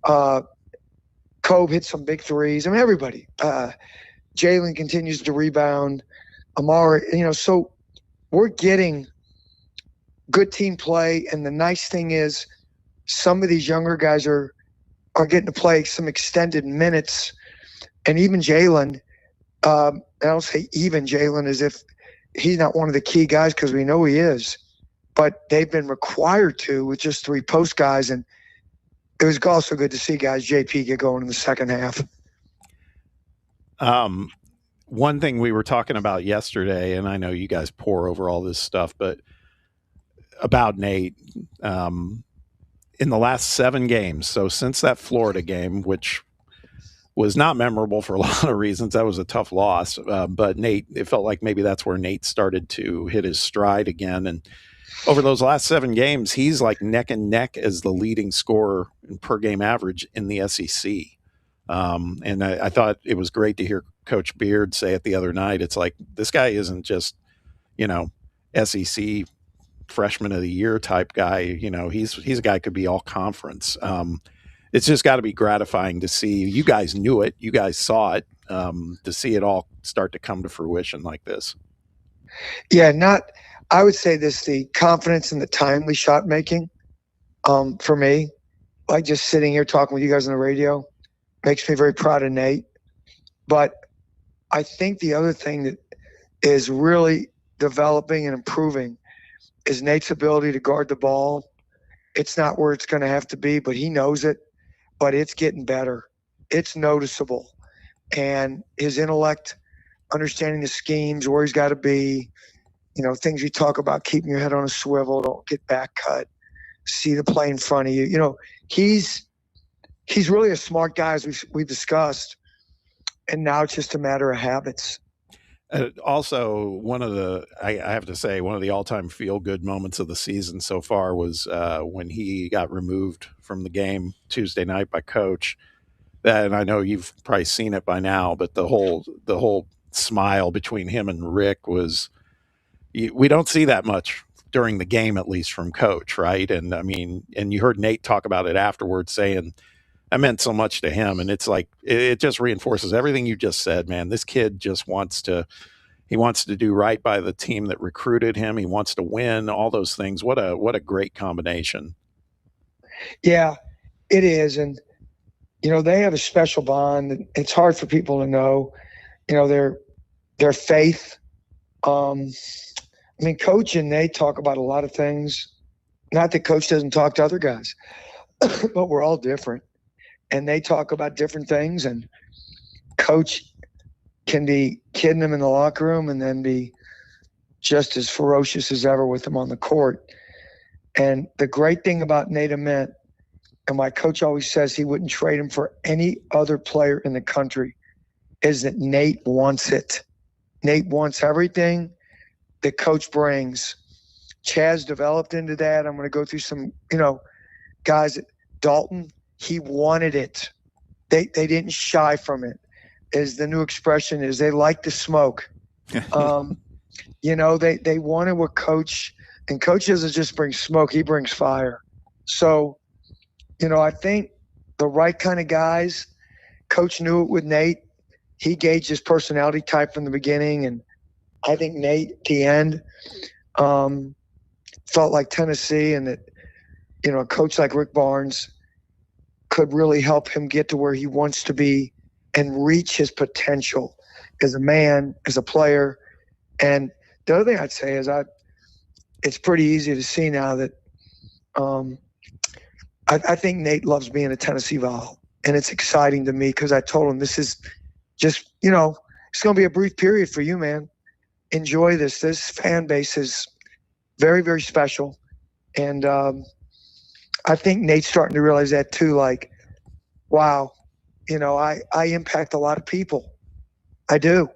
lot. Kobe hit some big threes. I mean, everybody. Jalen continues to rebound. Amari, so we're getting good team play. And the nice thing is some of these younger guys are getting to play some extended minutes. And even Jalen, I don't say even Jalen as if he's not one of the key guys, because we know he is. But they've been required to with just 3 post guys. And it was also good to see guys JP get going in the second half. One thing we were talking about yesterday, and I know you guys pore over all this stuff, but about Nate, in the last 7 games, so since that Florida game, which was not memorable for a lot of reasons, that was a tough loss, but Nate, it felt like maybe that's where Nate started to hit his stride again. And over those last 7 games, he's like neck and neck as the leading scorer in per game average in the SEC. And I thought it was great to hear Coach Beard say it the other night. It's like, this guy isn't just, SEC freshman of the year type guy. He's a guy who could be all conference. It's just got to be gratifying to see. You guys knew it. You guys saw it, to see it all start to come to fruition like this. Yeah, I would say this, the confidence and the timely shot making, for me, like just sitting here talking with you guys on the radio, makes me very proud of Nate. But I think the other thing that is really developing and improving is Nate's ability to guard the ball. It's not where it's going to have to be, but he knows it. But it's getting better. It's noticeable. And his intellect, understanding the schemes, where he's got to be, things you talk about, keeping your head on a swivel, don't get back cut, see the play in front of you. He's really a smart guy, as we discussed. And now it's just a matter of habits. Also, I have to say, one of the all-time feel-good moments of the season so far was when he got removed from the game Tuesday night by Coach. And I know you've probably seen it by now, but the whole smile between him and Rick was, we don't see that much during the game, at least from Coach, right? And I mean, and you heard Nate talk about it afterwards, saying that meant so much to him. And it's like, it just reinforces everything you just said, man. This kid just wants to do right by the team that recruited him. He wants to win, all those things. What a great combination. Yeah, it is. And, they have a special bond. It's hard for people to know, their faith. Coach and Nate talk about a lot of things. Not that Coach doesn't talk to other guys, but we're all different. And they talk about different things, and Coach can be kidding them in the locker room and then be just as ferocious as ever with them on the court. And the great thing about Nate Ament, and my coach always says he wouldn't trade him for any other player in the country, is that Nate wants it. Nate wants everything that Coach brings. Chaz developed into that. I'm going to go through some, guys at Dalton. He wanted it. They didn't shy from it. As the new expression is, they like to smoke. They wanted what Coach, and Coach doesn't just bring smoke, he brings fire. So, I think the right kind of guys, Coach knew it with Nate. He gauged his personality type from the beginning, and I think Nate, at the end, felt like Tennessee, and that, a coach like Rick Barnes could really help him get to where he wants to be and reach his potential as a man, as a player. And the other thing I'd say is it's pretty easy to see now that I think Nate loves being a Tennessee Vol. And it's exciting to me because I told him this is just, it's going to be a brief period for you, man. Enjoy this. This fan base is very, very special. And I think Nate's starting to realize that too. Like, wow, I impact a lot of people. I do.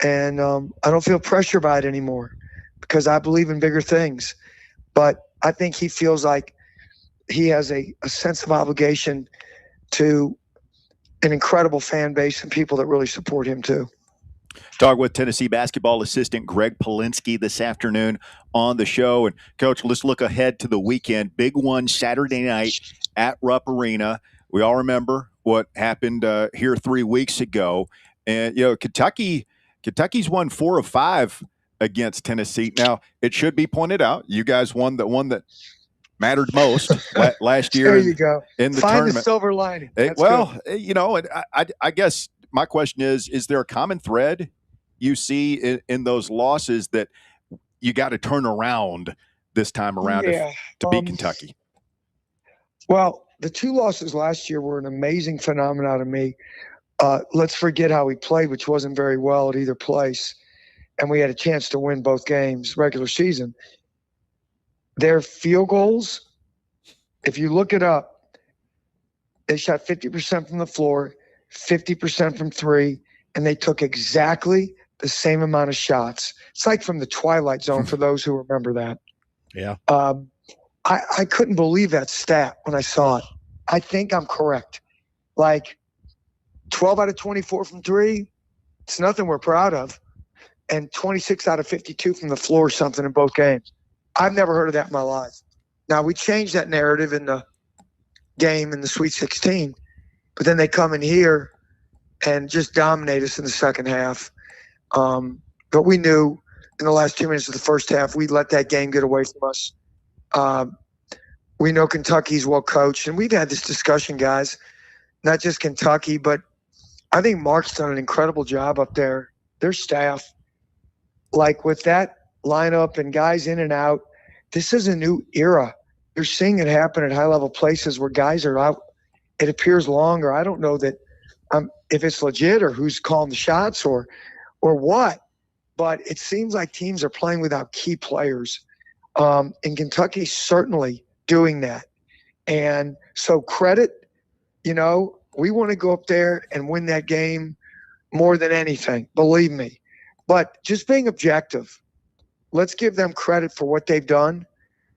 And I don't feel pressure by it anymore because I believe in bigger things. But I think he feels like he has a sense of obligation to an incredible fan base and people that really support him too. Talk with Tennessee basketball assistant Greg Pollinsky this afternoon on the show. And, Coach, let's look ahead to the weekend. Big one Saturday night at Rupp Arena. We all remember what happened here 3 weeks ago. And, Kentucky's won 4 of 5 against Tennessee. Now, it should be pointed out, you guys won the one that mattered most last year. There you go. In the Find tournament. the silver lining. I guess my question is there a common thread you see in those losses that you got to turn around this time around to beat Kentucky? Well, the 2 losses last year were an amazing phenomenon to me. Let's forget how we played, which wasn't very well at either place. And we had a chance to win both games, regular season. Their field goals, if you look it up, they shot 50% from the floor, 50% from 3, and they took exactly the same amount of shots. It's like from the Twilight Zone for those who remember that. Yeah. I couldn't believe that stat when I saw it. I think I'm correct. Like 12 out of 24 from 3, it's nothing we're proud of. And 26 out of 52 from the floor or something in both games. I've never heard of that in my life. Now, we changed that narrative in the game in the Sweet 16, but then they come in here and just dominate us in the second half. But we knew in the last 2 minutes of the first half, we let that game get away from us. We know Kentucky's well coached, and we've had this discussion, guys, not just Kentucky, but I think Mark's done an incredible job up there. Their staff, like with that lineup and guys in and out, this is a new era. You're seeing it happen at high-level places where guys are out. It appears longer. I don't know that if it's legit or who's calling the shots or what, but it seems like teams are playing without key players. And Kentucky's certainly doing that. And so credit, we want to go up there and win that game more than anything, believe me. But just being objective, let's give them credit for what they've done.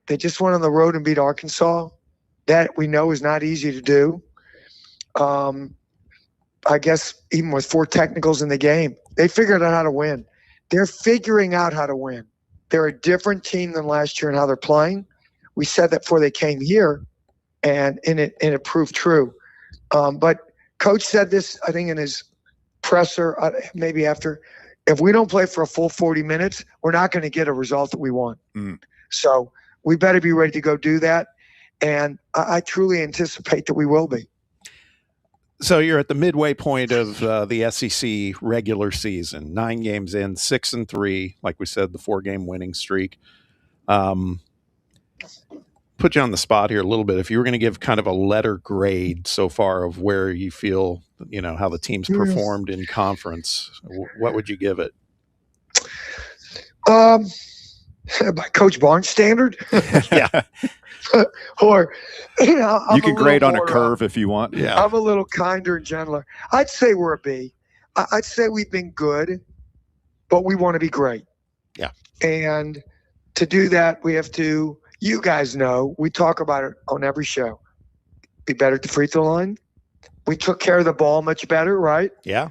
They just went on the road and beat Arkansas. That we know is not easy to do. I guess even with 4 technicals in the game, they figured out how to win. They're figuring out how to win. They're a different team than last year in how they're playing. We said that before they came here, and it proved true. But Coach said this, I think, in his presser, maybe after, if we don't play for a full 40 minutes, we're not going to get a result that we want. So we better be ready to go do that. And I truly anticipate that we will be. So you're at the midway point of the SEC regular season, 9 games in, 6-3, like we said, the 4-game winning streak. Put you on the spot here a little bit. If you were going to give kind of a letter grade so far of where you feel, how the team's performed in conference, what would you give it? By Coach Barnes' standard? Yeah. Or, you can grade on a curve if you want. Yeah. I'm a little kinder and gentler. I'd say we're a B. I'd say we've been good, but we want to be great. Yeah. And to do that, we have to, you guys know, we talk about it on every show. Be better at the free throw line. We took care of the ball much better, right? Yeah.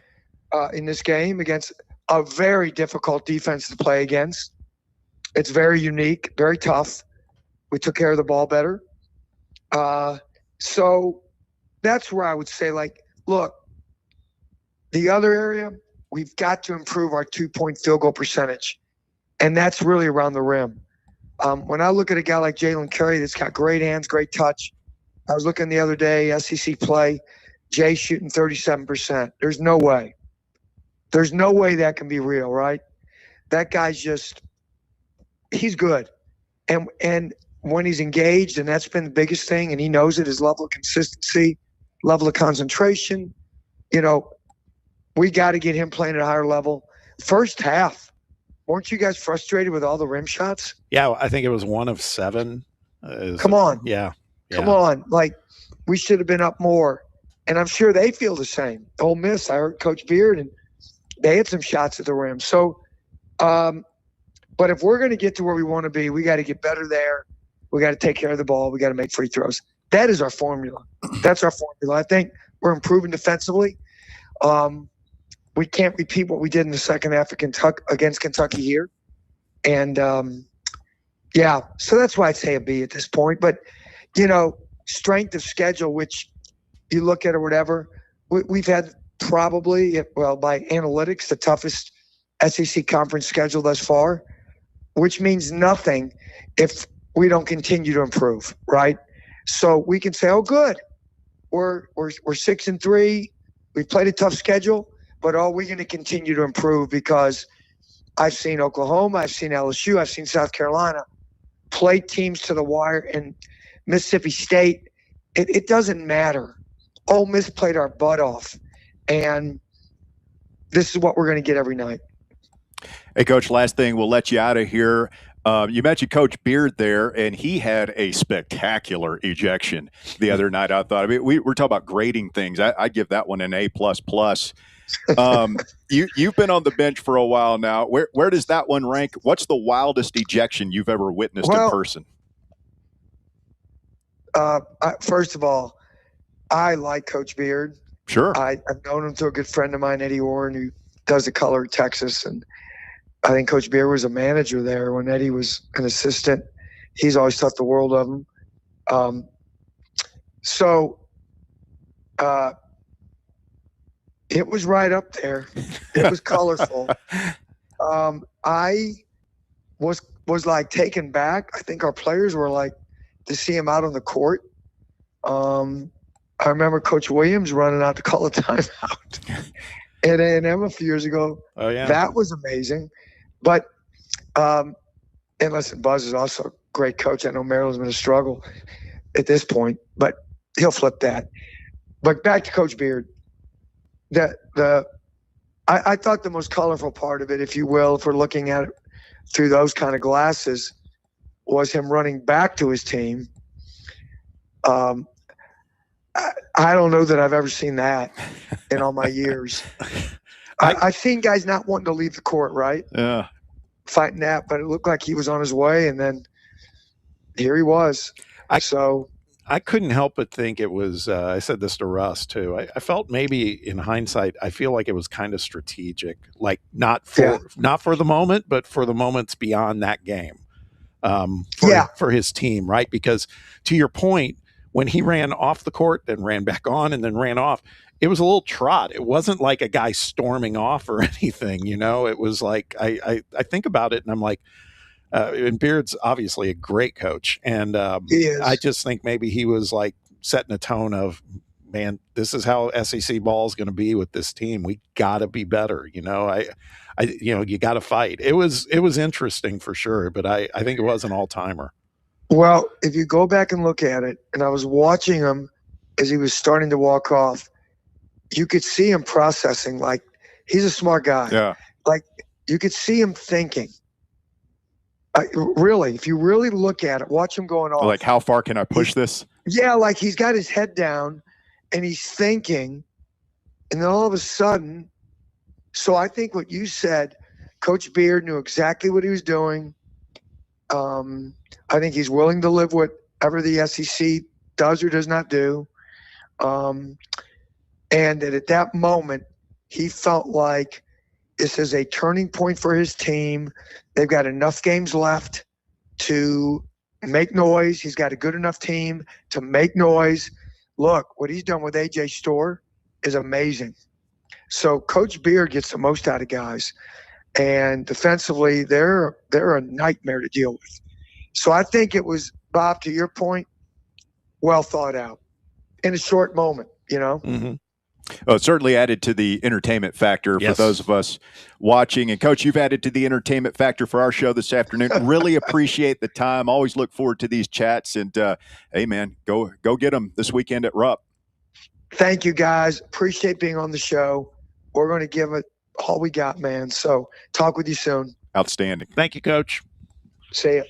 In this game against a very difficult defense to play against. It's very unique, very tough. We took care of the ball better. So that's where I would say, look, the other area, we've got to improve our 2-point field goal percentage. And that's really around the rim. When I look at a guy like Jalen Curry that's got great hands, great touch, I was looking the other day, SEC play, Jay shooting 37%. There's no way. There's no way that can be real, right? That guy's just – he's good. And when he's engaged, and that's been the biggest thing, and he knows it, his level of consistency, level of concentration, we got to get him playing at a higher level. First half, weren't you guys frustrated with all the rim shots? Yeah, I think it was 1 of 7. Come on. Yeah. Come on. We should have been up more. And I'm sure they feel the same. Ole Miss, I heard Coach Beard, and they had some shots at the rim. So, but if we're going to get to where we want to be, we got to get better there. We got to take care of the ball. We got to make free throws. That is our formula. That's our formula. I think we're improving defensively. We can't repeat what we did in the second half against Kentucky here. And, so that's why I'd say a B at this point. But, strength of schedule, which you look at or whatever, we've had probably, by analytics, the toughest SEC conference schedule thus far, which means nothing if we don't continue to improve, right? So we can say, oh, good, we're 6-3. We've played a tough schedule, but are we going to continue to improve? Because I've seen Oklahoma, I've seen LSU, I've seen South Carolina play teams to the wire, and Mississippi State it doesn't matter. Ole Miss played our butt off, and this is what we're going to get every night. Hey, Coach, last thing, we'll let you out of here. You mentioned Coach Beard there, and he had a spectacular ejection the other night, I thought. I mean, we're talking about grading things. I give that one an A++. You've been on the bench for a while now. Where does that one rank? What's the wildest ejection you've ever witnessed in person? First of all, I like Coach Beard. Sure. I've known him through a good friend of mine, Eddie Warren, who does the color of Texas. And I think Coach Beard was a manager there when Eddie was an assistant. He's always thought the world of him. It was right up there. It was colorful. I was like taken back. I think our players were like to see him out on the court. I remember Coach Williams running out to call a timeout at A&M a few years ago. Oh, yeah. That was amazing. But, and listen, Buzz is also a great coach. I know Maryland's been a struggle at this point, but he'll flip that. But back to Coach Beard. I thought the most colorful part of it, if you will, if we're looking at it through those kind of glasses, was him running back to his team. I don't know that I've ever seen that in all my years. I've seen guys not wanting to leave the court, right? Yeah. Fighting that, but it looked like he was on his way, and then here he was. I couldn't help but think it was, I said this to Russ too. I felt maybe in hindsight, I feel like it was kind of strategic, like not for the moment, but for the moments beyond that game for his team, right? Because to your point, when he ran off the court, then ran back on and then ran off, it was a little trot. It wasn't like a guy storming off or anything, you know? It was like, I think about it and I'm like, and Beard's obviously a great coach. And he is. I just think maybe he was like setting a tone of, man, this is how SEC ball is going to be with this team. We got to be better. You know, you got to fight. It was interesting for sure, but I think it was an all timer. Well, if you go back and look at it, and I was watching him as he was starting to walk off, you could see him processing. Like, he's a smart guy. Yeah. Like, you could see him thinking. Really, if you really look at it, watch him going off. Like, how far can I push this? Yeah, like he's got his head down and he's thinking, and then all of a sudden, so I think what you said, Coach Beard knew exactly what he was doing. I think he's willing to live whatever the SEC does or does not do. And that at that moment, he felt like this is a turning point for his team. They've got enough games left to make noise. He's got a good enough team to make noise. Look, what he's done with A.J. Storr is amazing. So Coach Beard gets the most out of guys. And defensively, they're a nightmare to deal with. So I think it was, Bob, to your point, well thought out in a short moment, you know? Mm-hmm. Well, it certainly added to the entertainment factor for those of us watching. And, Coach, you've added to the entertainment factor for our show this afternoon. Really appreciate the time. Always look forward to these chats. And, hey, man, go get them this weekend at Rupp. Thank you, guys. Appreciate being on the show. We're going to give it all we got, man. So talk with you soon. Outstanding. Thank you, Coach. See ya.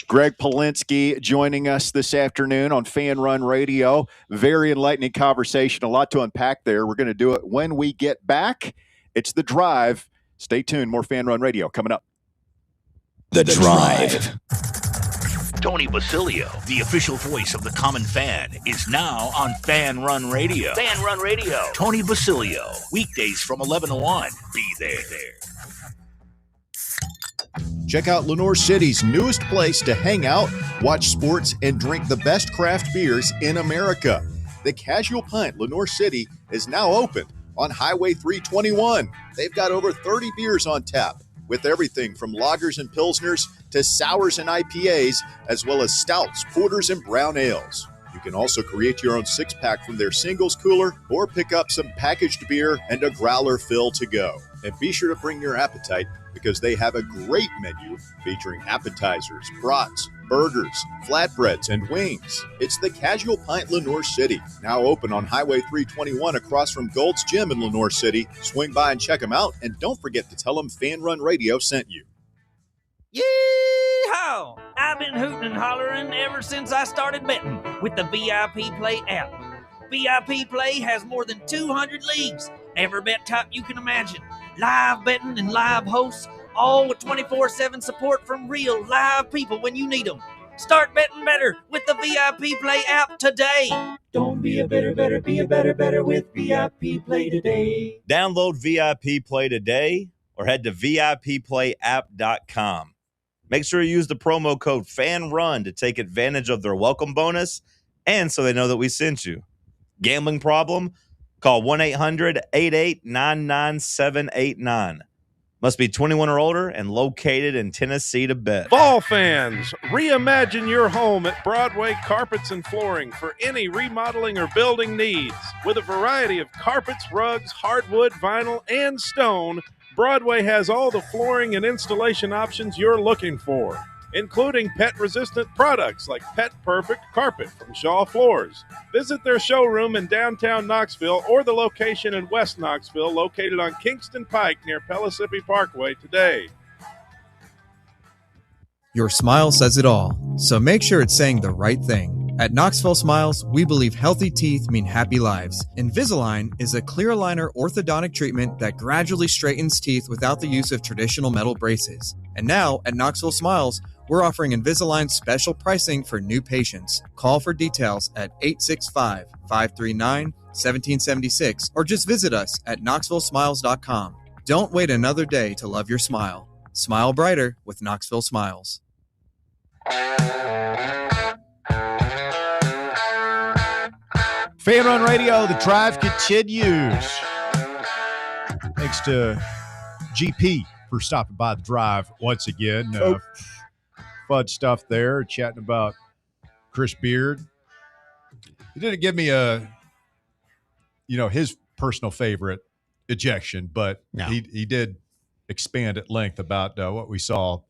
Greg Pollinsky joining us this afternoon on Fan Run Radio. Very enlightening conversation. A lot to unpack there. We're going to do it when we get back. It's The Drive. Stay tuned. More Fan Run Radio coming up. The Drive. Tony Basilio, the official voice of the common fan, is now on Fan Run Radio. Fan Run Radio. Tony Basilio. Weekdays from 11 to 1. Be there. Check out Lenore City's newest place to hang out, watch sports, and drink the best craft beers in America. The Casual Pint Lenore City is now open on Highway 321. They've got over 30 beers on tap, with everything from lagers and pilsners to sours and IPAs, as well as stouts, porters, and brown ales. You can also create your own six-pack from their singles cooler or pick up some packaged beer and a growler fill to go. And be sure to bring your appetite, because they have a great menu featuring appetizers, brats, burgers, flatbreads, and wings. It's the Casual Pint Lenoir City, now open on Highway 321 across from Gold's Gym in Lenoir City. Swing by and check them out, and don't forget to tell them Fan Run Radio sent you. Yee-haw! I've been hooting and hollering ever since I started betting with the VIP Play app. VIP Play has more than 200 leagues, every bet type you can imagine, live betting and live hosts, all with 24/7 support from real live people when you need them. Start betting better with the VIP Play app today. Don't be a better, be a better with VIP Play today. Download VIP Play today or head to VIPPlayApp.com. Make sure you use the promo code FANRUN to take advantage of their welcome bonus and so they know that we sent you. Gambling problem? Call 1-800-8899-789. Must be 21 or older and located in Tennessee to bet. Vol fans, reimagine your home at Broadway Carpets and Flooring for any remodeling or building needs. With a variety of carpets, rugs, hardwood, vinyl, and stone, Broadway has all the flooring and installation options you're looking for, including pet-resistant products like Pet Perfect Carpet from Shaw Floors. Visit their showroom in downtown Knoxville or the location in West Knoxville located on Kingston Pike near Pellissippi Parkway today. Your smile says it all, so make sure it's saying the right thing. At Knoxville Smiles, we believe healthy teeth mean happy lives. Invisalign is a clear aligner orthodontic treatment that gradually straightens teeth without the use of traditional metal braces. And now, at Knoxville Smiles, we're offering Invisalign special pricing for new patients. Call for details at 865-539-1776 or just visit us at knoxvillesmiles.com. Don't wait another day to love your smile. Smile brighter with Knoxville Smiles. Fan Run Radio, the drive continues. Thanks to GP for stopping by the drive once again. Fun stuff there, chatting about Chris Beard. He didn't give me his personal favorite ejection, but he did expand at length about what we saw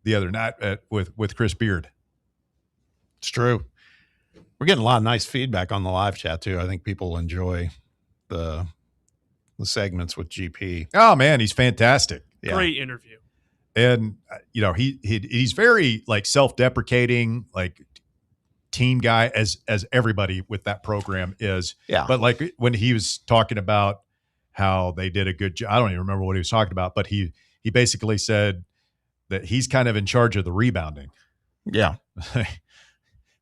the other night with Chris Beard. It's true. We're getting a lot of nice feedback on the live chat too. I think people enjoy the segments with GP. Oh man, he's fantastic. Yeah. Great interview. And he's very like self-deprecating, like team guy as everybody with that program is. Yeah. But like when he was talking about how they did a good job, I don't even remember what he was talking about, but he basically said that he's kind of in charge of the rebounding. Yeah.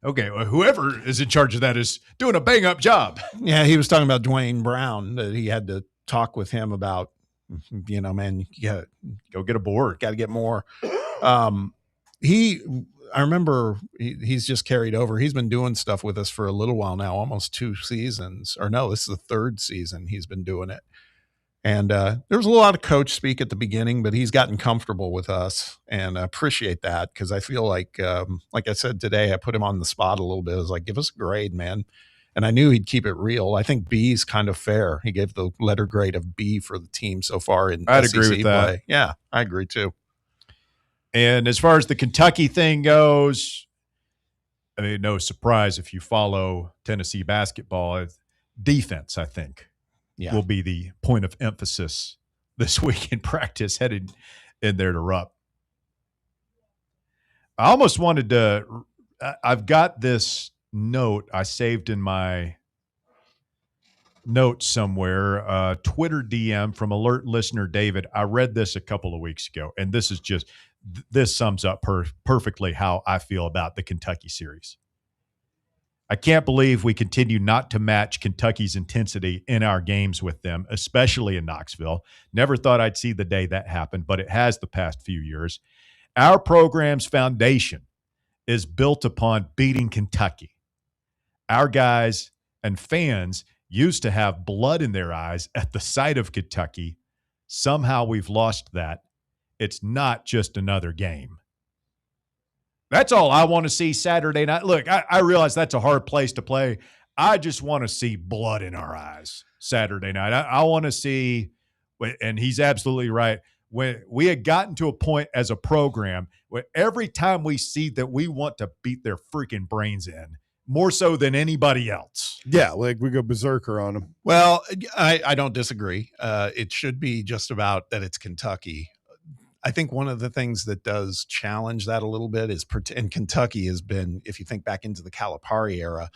Okay, well, whoever is in charge of that is doing a bang-up job. Yeah, he was talking about Dwayne Brown, that he had to talk with him about, man, you got to go get a board. Got to get more. I remember he's just carried over. He's been doing stuff with us for a little while now, almost 2 seasons. Or no, this is the 3rd season he's been doing it. And there was a lot of coach speak at the beginning, but he's gotten comfortable with us, and I appreciate that because I feel like I said today, I put him on the spot a little bit. I was like, give us a grade, man. And I knew he'd keep it real. I think B is kind of fair. He gave the letter grade of B for the team so far in I'd SEC agree with that. play. Yeah, I agree too. And as far as the Kentucky thing goes, I mean, no surprise if you follow Tennessee basketball, defense, I think. Yeah. Will be the point of emphasis this week in practice headed in there to Rupp. I almost wanted to – I've got this note I saved in my notes somewhere, Twitter DM from alert listener David. I read this a couple of weeks ago, and this is just – this sums up perfectly how I feel about the Kentucky series. I can't believe we continue not to match Kentucky's intensity in our games with them, especially in Knoxville. Never thought I'd see the day that happened, but it has the past few years. Our program's foundation is built upon beating Kentucky. Our guys and fans used to have blood in their eyes at the sight of Kentucky. Somehow we've lost that. It's not just another game. That's all I want to see Saturday night. Look, I realize that's a hard place to play. I just want to see blood in our eyes Saturday night. I want to see, and he's absolutely right, when we had gotten to a point as a program where every time we see that we want to beat their freaking brains in, more so than anybody else. Yeah, like we go berserker on them. Well, I don't disagree. It should be just about that it's Kentucky. I think one of the things that does challenge that a little bit is, and Kentucky has been, if you think back into the Calipari era,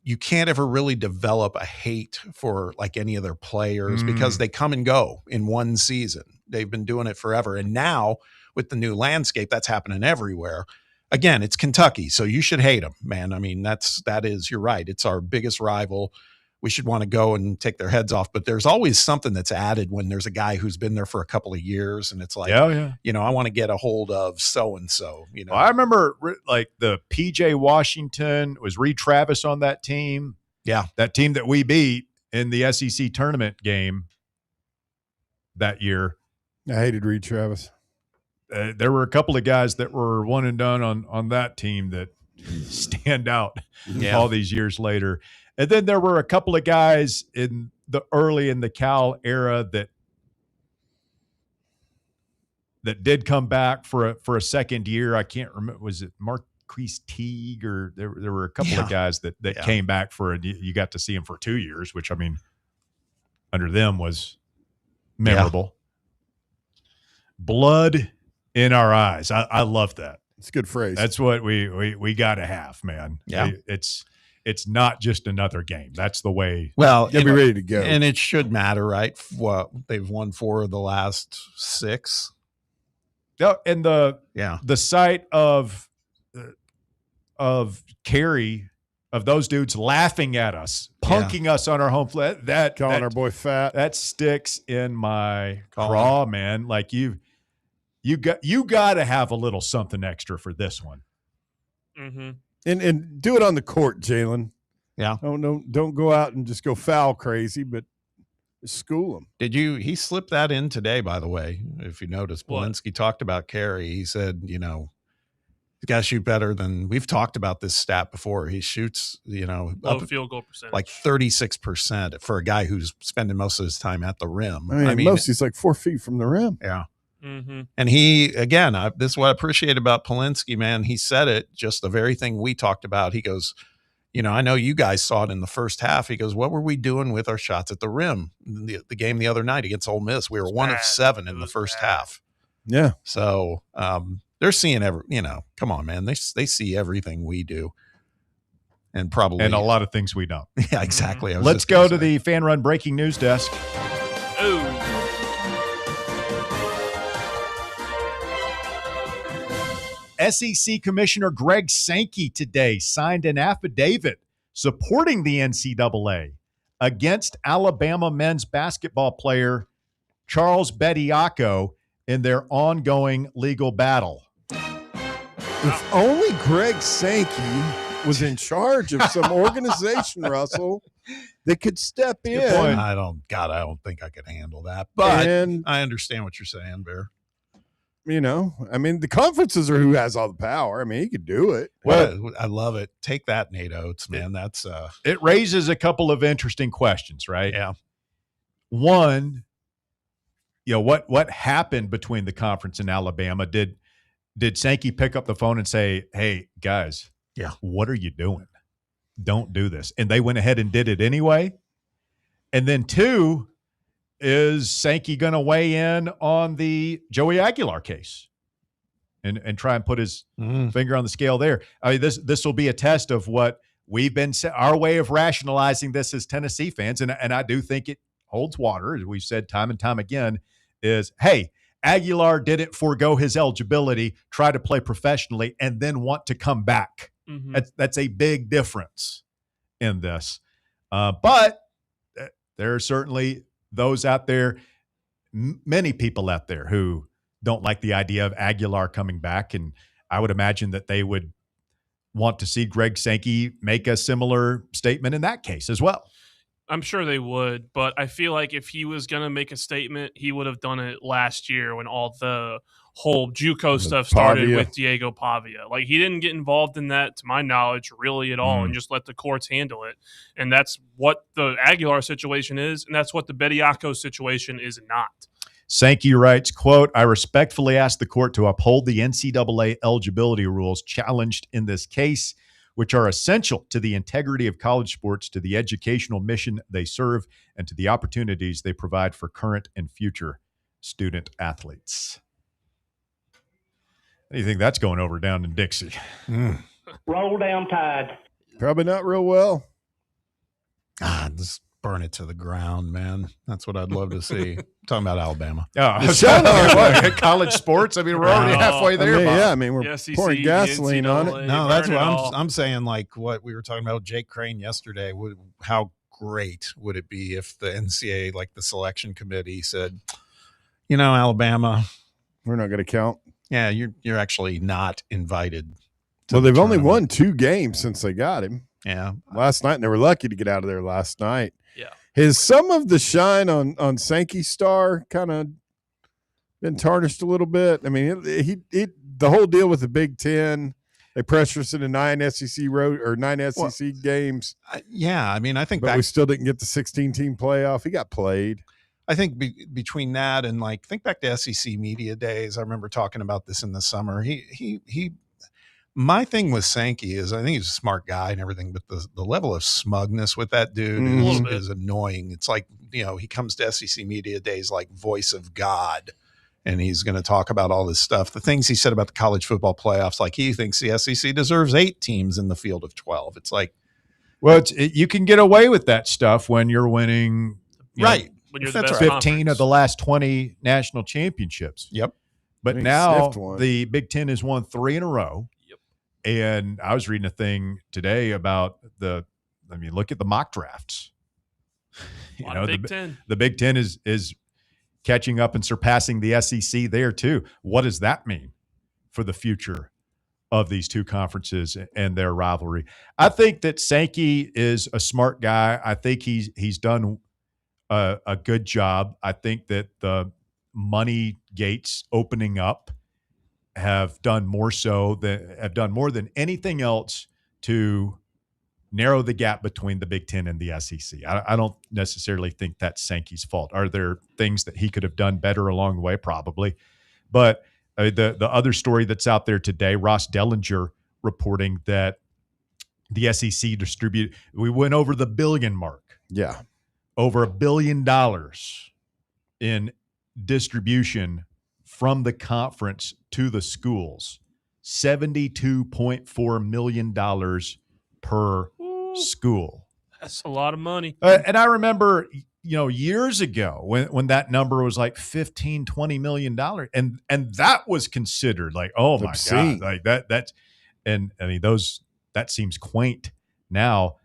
you can't ever really develop a hate for like any of their players because they come and go in one season. They've been doing it forever. And now with the new landscape, that's happening everywhere. Again, it's Kentucky, so you should hate them, man. I mean, you're right. It's our biggest rival. We should want to go and take their heads off. But there's always something that's added when there's a guy who's been there for a couple of years, and it's like, I want to get a hold of so-and-so. Well, I remember like the PJ Washington, was Reed Travis on that team. Yeah. That team that we beat in the SEC tournament game that year. I hated Reed Travis. There were a couple of guys that were one and done on that team that stand out all these years later. And then there were a couple of guys in the Cal era that did come back for a second year. I can't remember. Was it Marquise Teague, or there were a couple of guys that came back you got to see him for 2 years, which, I mean, under them was memorable. Blood in our eyes. I love that. It's a good phrase. That's what we got to have, man. Yeah. It's not just another game. That's the way. Well, be ready to go. And it should matter, right? They've won 4 of the last 6. No, and the sight of Carey, of those dudes laughing at us, punking us on our home flat, calling our boy fat, that sticks in my craw, man. Like you got to have a little something extra for this one. Mm-hmm. And do it on the court, Jalen. Yeah. Don't go out and just go foul crazy, but school him. He slipped that in today, by the way. If you notice, Pollinsky talked about Carey. He said, he's got to shoot better than, we've talked about this stat before. He shoots, low field goal percentage, like 36% for a guy who's spending most of his time at the rim. I mean most he's like 4 feet from the rim. Yeah. Mm-hmm. And he, again, this is what I appreciate about Pollinsky, man. He said it, just the very thing we talked about. He goes, I know you guys saw it in the first half. He goes, what were we doing with our shots at the rim? The game the other night against Ole Miss, we were 1 of 7 in the first half. Yeah. So they're seeing come on, man. They see everything we do. And probably. And a lot of things we don't. Yeah, exactly. Let's go to the Fan Run breaking news desk. Oh. SEC Commissioner Greg Sankey today signed an affidavit supporting the NCAA against Alabama men's basketball player Charles Bediako in their ongoing legal battle. If only Greg Sankey was in charge of some organization, Russell, that could step in. I don't think I could handle that. But I understand what you're saying, Bear. The conferences are who has all the power. I mean, he could do it. Well, I love it. Take that, Nate Oates, man. That's it raises a couple of interesting questions, right? Yeah. One, what happened between the conference and Alabama? Did Sankey pick up the phone and say, "Hey, guys, what are you doing? Don't do this." And they went ahead and did it anyway. And then 2, is Sankey going to weigh in on the Joey Aguilar case and try and put his finger on the scale there? I mean, this will be a test of what we've been, our way of rationalizing this as Tennessee fans. And I do think it holds water, as we've said time and time again, is, hey, Aguilar didn't forego his eligibility, try to play professionally, and then want to come back. Mm-hmm. That's a big difference in this. But there are certainly those out there, many people out there who don't like the idea of Aguilar coming back. And I would imagine that they would want to see Greg Sankey make a similar statement in that case as well. I'm sure they would, but I feel like if he was going to make a statement, he would have done it last year when all the whole JUCO stuff started with Diego Pavia. Like, he didn't get involved in that, to my knowledge, really at all, and just let the courts handle it. And that's what the Aguilar situation is, and that's what the Bediako situation is not. Sankey writes, quote, I respectfully ask the court to uphold the NCAA eligibility rules challenged in this case, which are essential to the integrity of college sports, to the educational mission they serve, and to the opportunities they provide for current and future student athletes. How do you think that's going over down in Dixie? Roll down Tide. Probably not real well. Just burn it to the ground, man. That's what I'd love to see. Talking about Alabama. College sports. I mean, we're already halfway there. We're pouring gasoline on it. No, that's what I'm saying. Like what we were talking about with Jake Crane yesterday. How great would it be if the NCAA, like the selection committee, said, Alabama, we're not going to count. Yeah, you're actually not invited. Well, they've only won 2 games since they got him. Yeah, last night, and they were lucky to get out of there last night. Yeah, some of the shine on Sankey's star kind of been tarnished a little bit. I mean, the whole deal with the Big Ten, they pressure us into 9 SEC games. I mean, I think we still didn't get the 16-team playoff. He got played. I think between that and think back to SEC media days. I remember talking about this in the summer. My thing with Sankey is I think he's a smart guy and everything, but the level of smugness with that dude is annoying. It's like, he comes to SEC media days like voice of God, and he's going to talk about all this stuff. The things he said about the college football playoffs, like he thinks the SEC deserves 8 teams in the field of 12. It's like, well, you can get away with that stuff when you're winning, right? When you're that's the best 15 conference. of the last 20 national championships. Yep. But now the Big Ten has won 3 in a row. Yep. And I was reading a thing today about look at the mock drafts. The Big Ten is catching up and surpassing the SEC there too. What does that mean for the future of these 2 conferences and their rivalry? I think that Sankey is a smart guy. I think he's done a good job. I think that the money gates opening up have done more than anything else to narrow the gap between the Big Ten and the SEC. I don't necessarily think that's Sankey's fault. Are there things that he could have done better along the way? Probably. But the other story that's out there today, Ross Dellinger reporting that the SEC we went over the billion mark. Yeah. Over $1 billion in distribution from the conference to the schools, $72.4 million per school. That's a lot of money. And I remember, years ago when that number was like $15-20 million, and that was considered like, oh my God, like that's, and I mean that seems quaint now.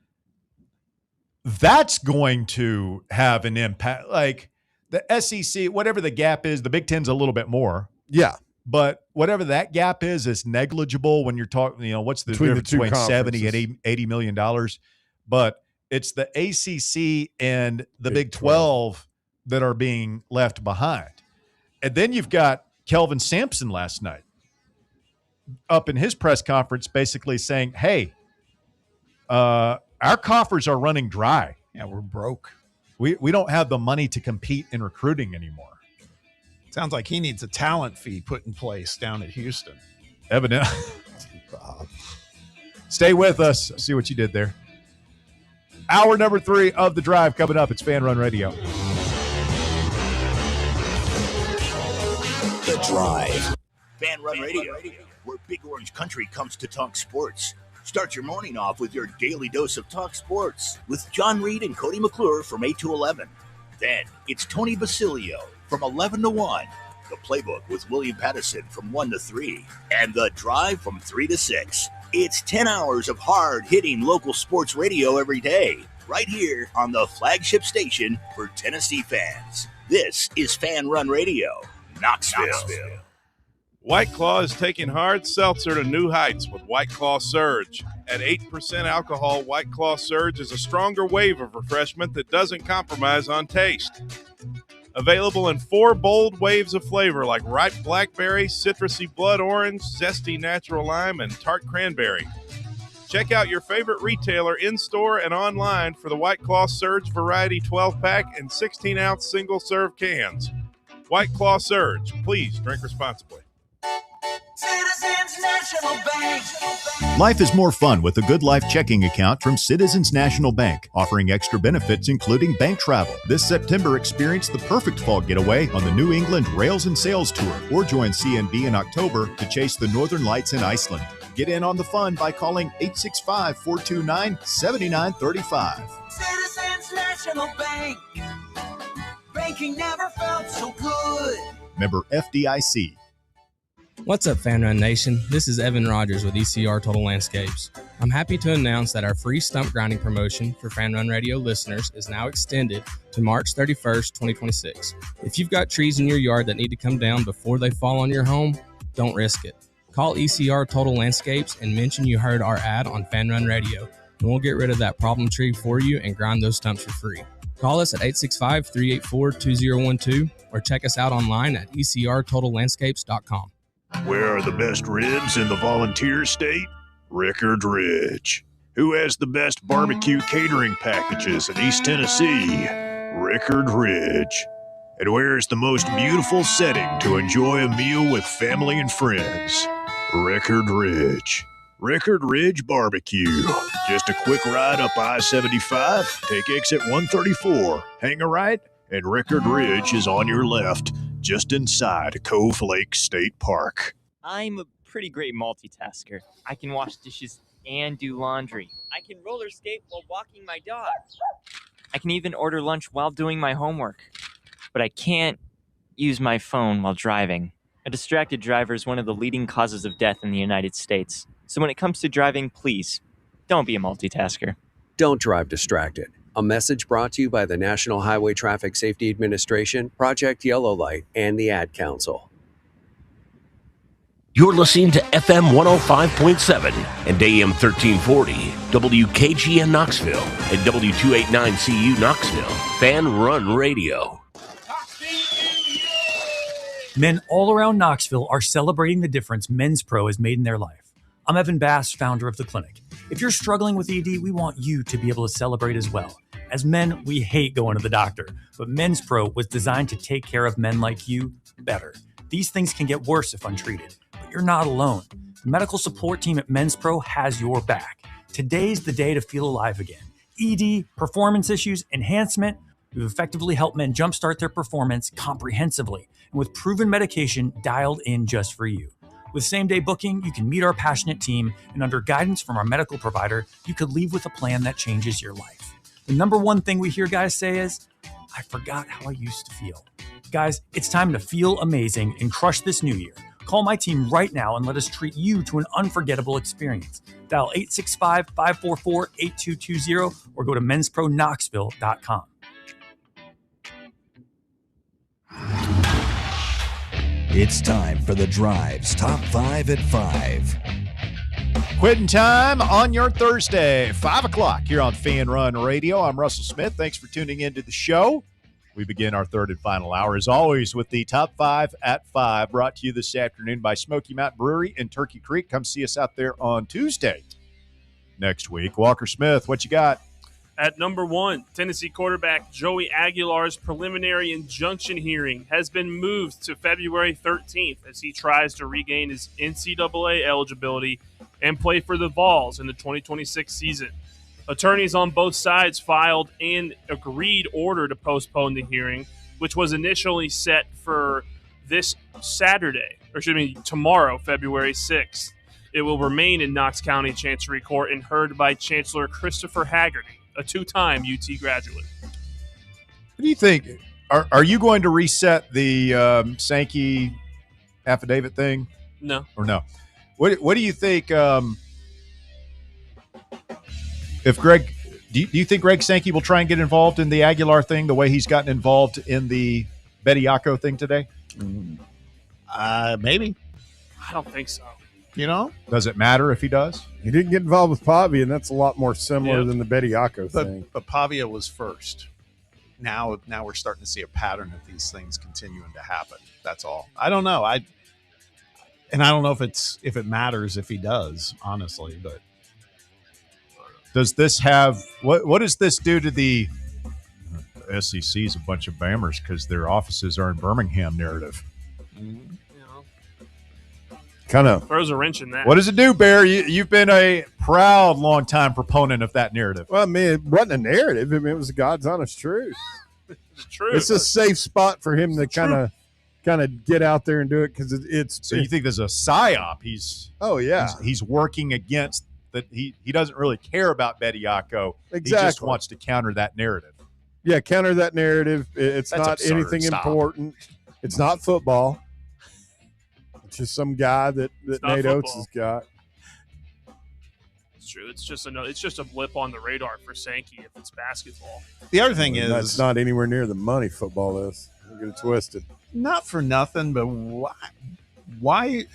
That's going to have an impact. Like the SEC, whatever the gap is, the Big Ten's a little bit more. Yeah. But whatever that gap is negligible when you're talking, what's the difference between 70 and $80 million? But it's the ACC and the Big 12 that are being left behind. And then you've got Kelvin Sampson last night up in his press conference basically saying, hey, our coffers are running dry. Yeah, we're broke. We don't have the money to compete in recruiting anymore. Sounds like he needs a talent fee put in place down at Houston. Evidently. Stay with us. See what you did there. Hour number 3 of The Drive coming up. It's Fan Run Radio. The Drive. Fan Run Radio, where Big Orange Country comes to talk sports. Start your morning off with your daily dose of talk sports with John Reed and Cody McClure from 8 to 11. Then it's Tony Basilio from 11 to 1. The Playbook with William Pattison from 1 to 3. And The Drive from 3 to 6. It's 10 hours of hard-hitting local sports radio every day, right here on the flagship station for Tennessee fans. This is Fan Run Radio, Knoxville. White Claw is taking hard seltzer to new heights with White Claw Surge. At 8% alcohol, White Claw Surge is a stronger wave of refreshment that doesn't compromise on taste. Available in 4 bold waves of flavor like ripe blackberry, citrusy blood orange, zesty natural lime, and tart cranberry. Check out your favorite retailer in-store and online for the White Claw Surge Variety 12-pack and 16-ounce single-serve cans. White Claw Surge. Please drink responsibly. Citizens National Bank. Life is more fun with a Good Life checking account from Citizens National Bank, offering extra benefits including bank travel. This September, experience the perfect fall getaway on the New England Rails and Sails Tour, or join CNB in October to chase the Northern Lights in Iceland. Get in on the fun by calling 865-429-7935. Citizens National Bank. Banking never felt so good. Member FDIC. What's up, Fan Run Nation? This is Evan Rogers with ECR Total Landscapes. I'm happy to announce that our free stump grinding promotion for Fan Run Radio listeners is now extended to March 31st, 2026. If you've got trees in your yard that need to come down before they fall on your home, don't risk it. Call ECR Total Landscapes and mention you heard our ad on Fan Run Radio, and we'll get rid of that problem tree for you and grind those stumps for free. Call us at 865-384-2012 or check us out online at ecrtotallandscapes.com. Where are the best ribs in the Volunteer State? Rickard Ridge. Who has the best barbecue catering packages in East Tennessee? Rickard Ridge. And where is the most beautiful setting to enjoy a meal with family and friends? Rickard Ridge. Rickard Ridge Barbecue. Just a quick ride up I-75, take exit 134, hang a right, and Rickard Ridge is on your left, just inside Cove Lake State Park. I'm a pretty great multitasker. I can wash dishes and do laundry. I can roller skate while walking my dog. I can even order lunch while doing my homework. But I can't use my phone while driving. A distracted driver is one of the leading causes of death in the United States. So when it comes to driving, please, don't be a multitasker. Don't drive distracted. A message brought to you by the National Highway Traffic Safety Administration, Project Yellow Light, and the Ad Council. You're listening to FM 105.7 and AM 1340, WKGN Knoxville, and W289CU Knoxville, Fan Run Radio. Men all around Knoxville are celebrating the difference Men's Pro has made in their life. I'm Evan Bass, founder of the clinic. If you're struggling with ED, we want you to be able to celebrate as well. As men, we hate going to the doctor, but Men's Pro was designed to take care of men like you better. These things can get worse if untreated, but you're not alone. The medical support team at Men's Pro has your back. Today's the day to feel alive again. ED, performance issues, enhancement. We've effectively helped men jumpstart their performance comprehensively and with proven medication dialed in just for you. With same-day booking, you can meet our passionate team, and under guidance from our medical provider, you could leave with a plan that changes your life. The number one thing we hear guys say is, I forgot how I used to feel. Guys, it's time to feel amazing and crush this new year. Call my team right now and let us treat you to an unforgettable experience. Dial 865-544-8220 or go to menspronknoxville.com. It's time for The Drive's Top 5 at 5. Quitting time on your Thursday, 5 o'clock here on Fan Run Radio. I'm Russell Smith. Thanks for tuning into the show. We begin our third and final hour, as always, with the Top 5 at 5, brought to you this afternoon by Smoky Mountain Brewery in Turkey Creek. Come see us out there on Tuesday next week. Walker Smith, what you got? At number 1, Tennessee quarterback Joey Aguilar's preliminary injunction hearing has been moved to February 13th as he tries to regain his NCAA eligibility and play for the Vols in the 2026 season. Attorneys on both sides filed an agreed order to postpone the hearing, which was initially set for this Saturday, tomorrow, February 6th. It will remain in Knox County Chancery Court and heard by Chancellor Christopher Haggerty, a two-time UT graduate. What do you think? Are you going to reset the Sankey affidavit thing? No. Or no? What do you think? If Greg, do you think Greg Sankey will try and get involved in the Aguilar thing the way he's gotten involved in the Bediako thing today? Maybe. I don't think so. You know? Does it matter if he does? He didn't get involved with Pavia, and that's a lot more similar than the Bediako thing. But Pavia was first. Now we're starting to see a pattern of these things continuing to happen. That's all. I don't know. I don't know if it matters if he does, honestly. But does this have what does this do to the? SEC is a bunch of bammers because their offices are in Birmingham narrative. Kind of throws a wrench in that. What does it do, Bear? You've been a proud, long-time proponent of that narrative. Well, I mean, it wasn't a narrative. I mean, it was God's honest truth. It's true. It's a safe spot for him to kind of get out there and do it because it's. So you think there's a psyop? He's working against that. He doesn't really care about Bediako. Exactly. He just wants to counter that narrative. Yeah, counter that narrative. It's That's not absurd. anything Stop. important. It's not football. It's just some guy that Nate Oates has got. It's true. It's just a blip on the radar for Sankey if it's basketball. The other thing is that's not anywhere near the money football is. Don't get it twisted. Not for nothing, but why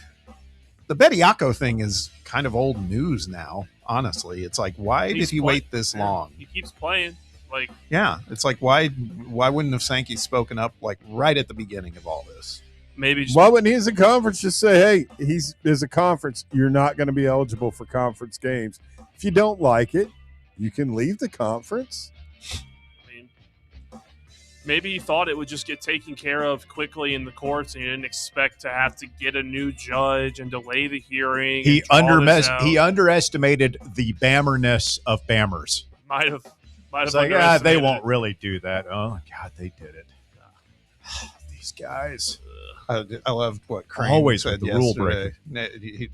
the Bediako thing is kind of old news now, honestly. It's like, why did he wait this long? He keeps playing. Yeah, it's like, why wouldn't have Sankey spoken up like right at the beginning of all this? Maybe why wouldn't he as a conference just say, hey, as a conference, you're not going to be eligible for conference games. If you don't like it, you can leave the conference. Maybe he thought it would just get taken care of quickly in the courts, and he didn't expect to have to get a new judge and delay the hearing. He underestimated the bammerness of bammers. Might have. It's like, they won't really do that. Oh God, they did it. These guys. I loved what Crane always said with the rule yesterday.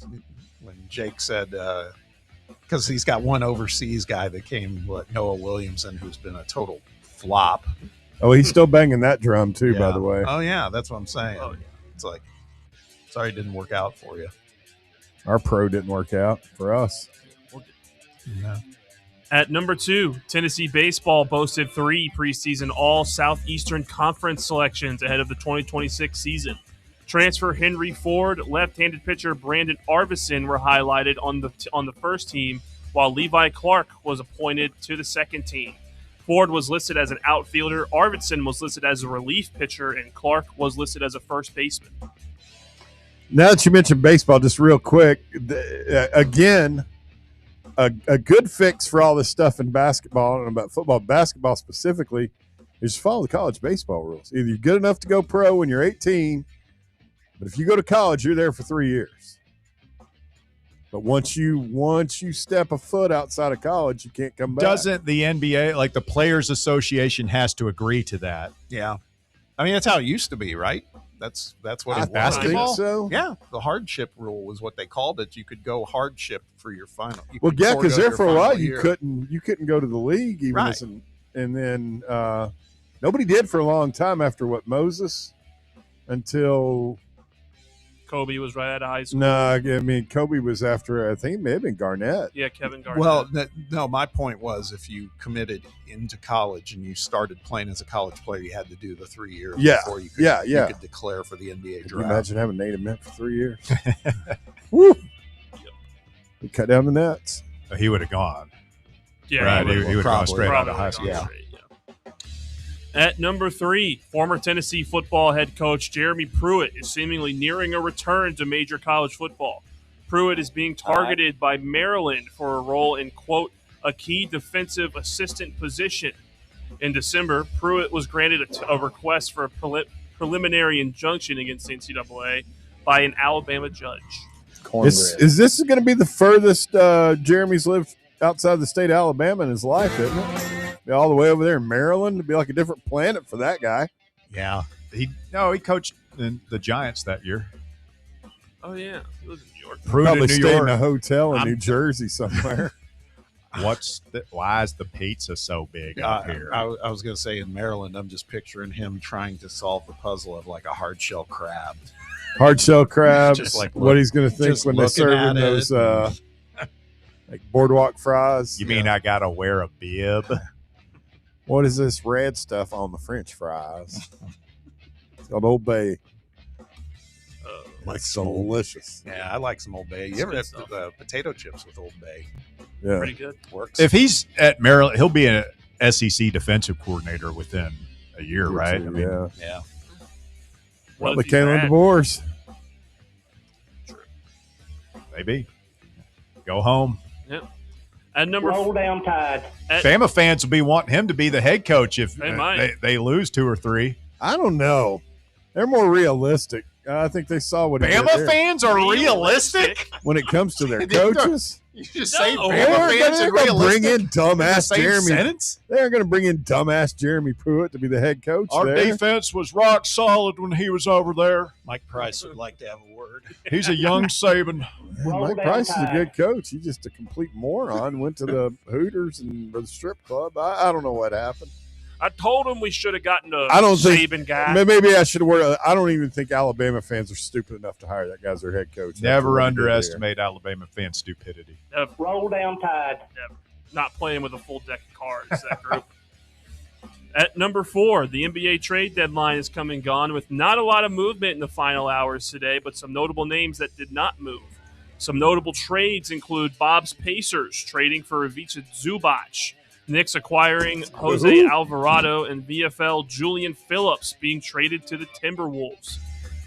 When Jake said, because he's got one overseas guy that came, Noah Williamson, who's been a total flop. Oh, he's still banging that drum too, by the way. Oh yeah, that's what I'm saying. It's like, sorry it didn't work out for you. Our pro didn't work out for us. No. At number 2, Tennessee baseball boasted 3 preseason All-Southeastern Conference selections ahead of the 2026 season. Transfer Henry Ford, left-handed pitcher Brandon Arvison were highlighted on the first team, while Levi Clark was appointed to the second team. Ford was listed as an outfielder, Arvison was listed as a relief pitcher, and Clark was listed as a first baseman. Now that you mentioned baseball, just real quick, again, a good fix for all this stuff in basketball, and about football, basketball specifically, is follow the college baseball rules. Either you're good enough to go pro when you're 18, but if you go to college, you're there for 3 years. But once you step a foot outside of college, you can't come back. Doesn't the NBA, like the Players Association, has to agree to that? Yeah, I mean that's how it used to be, right? That's what it was. Basketball. So yeah, the hardship rule was what they called it. You could go hardship for your final. Well, yeah, because there for a while you couldn't go to the league even, right. And then nobody did for a long time after Moses until Kobe was right out of high school. No, I mean Kobe was after. I think it may have been Garnett. Yeah, Kevin Garnett. Well, no, my point was if you committed into college and you started playing as a college player, you had to do the 3 years before you could declare for the NBA draft. Can you imagine having Nate Ament for 3 years? Woo! We cut down the nets. He would have gone. Yeah, right. He would have gone straight out of high school. Yeah. At number 3, former Tennessee football head coach Jeremy Pruitt is seemingly nearing a return to major college football. Pruitt is being targeted by Maryland for a role in, quote, a key defensive assistant position. In December, Pruitt was granted a request for a preliminary injunction against the NCAA by an Alabama judge. Is this going to be the furthest Jeremy's lived outside the state of Alabama in his life, isn't it? All the way over there in Maryland. It'd be like a different planet for that guy. Yeah. He coached the Giants that year. Oh, yeah. He was in New York. Probably stayed in a hotel in New Jersey somewhere. Why is the pizza so big out here? I was going to say in Maryland, I'm just picturing him trying to solve the puzzle of like a hard shell crab. Hard shell crab. Just like what he's going to think when they serve him those like boardwalk fries. You mean I got to wear a bib? What is this red stuff on the French fries? It's called Old Bay. It's so delicious. Yeah, I like some Old Bay. You ever have potato chips with Old Bay? Yeah. Pretty good. Works. If he's at Maryland, he'll be an SEC defensive coordinator within a year, right? Yeah. Well, the Kalen DeBoers. Maybe. Go home. Yep. At number Roll down Tide. Bama fans will be wanting him to be the head coach if They might. they lose 2 or 3. I don't know. They're more realistic. I think they saw what he did Bama there. fans are realistic when it comes to their coaches. You just say No. Bama fans They're are going to realistic. bring in dumbass Same Jeremy. sentence? They're going to bring in dumbass Jeremy Pruitt to be the head coach. Our there. defense was rock solid when he was over there. Mike Price would like to have a word. He's a young Saban. Man, Mike Price is a good coach. He's just a complete moron. Went to the Hooters and the strip club. I don't know what happened. I told him we should have gotten a I don't Saban think. guy. Maybe I should have worked. I don't even think Alabama fans are stupid enough to hire that guy as their head coach. Never underestimate Alabama fan stupidity. Roll down Tide. Never. Not playing with a full deck of cards, that group. At number 4, the NBA trade deadline is come and gone with not a lot of movement in the final hours today, but some notable names that did not move. Some notable trades include Bob's Pacers trading for Ivica Zubac, Knicks acquiring Jose Alvarado, and VFL Julian Phillips being traded to the Timberwolves.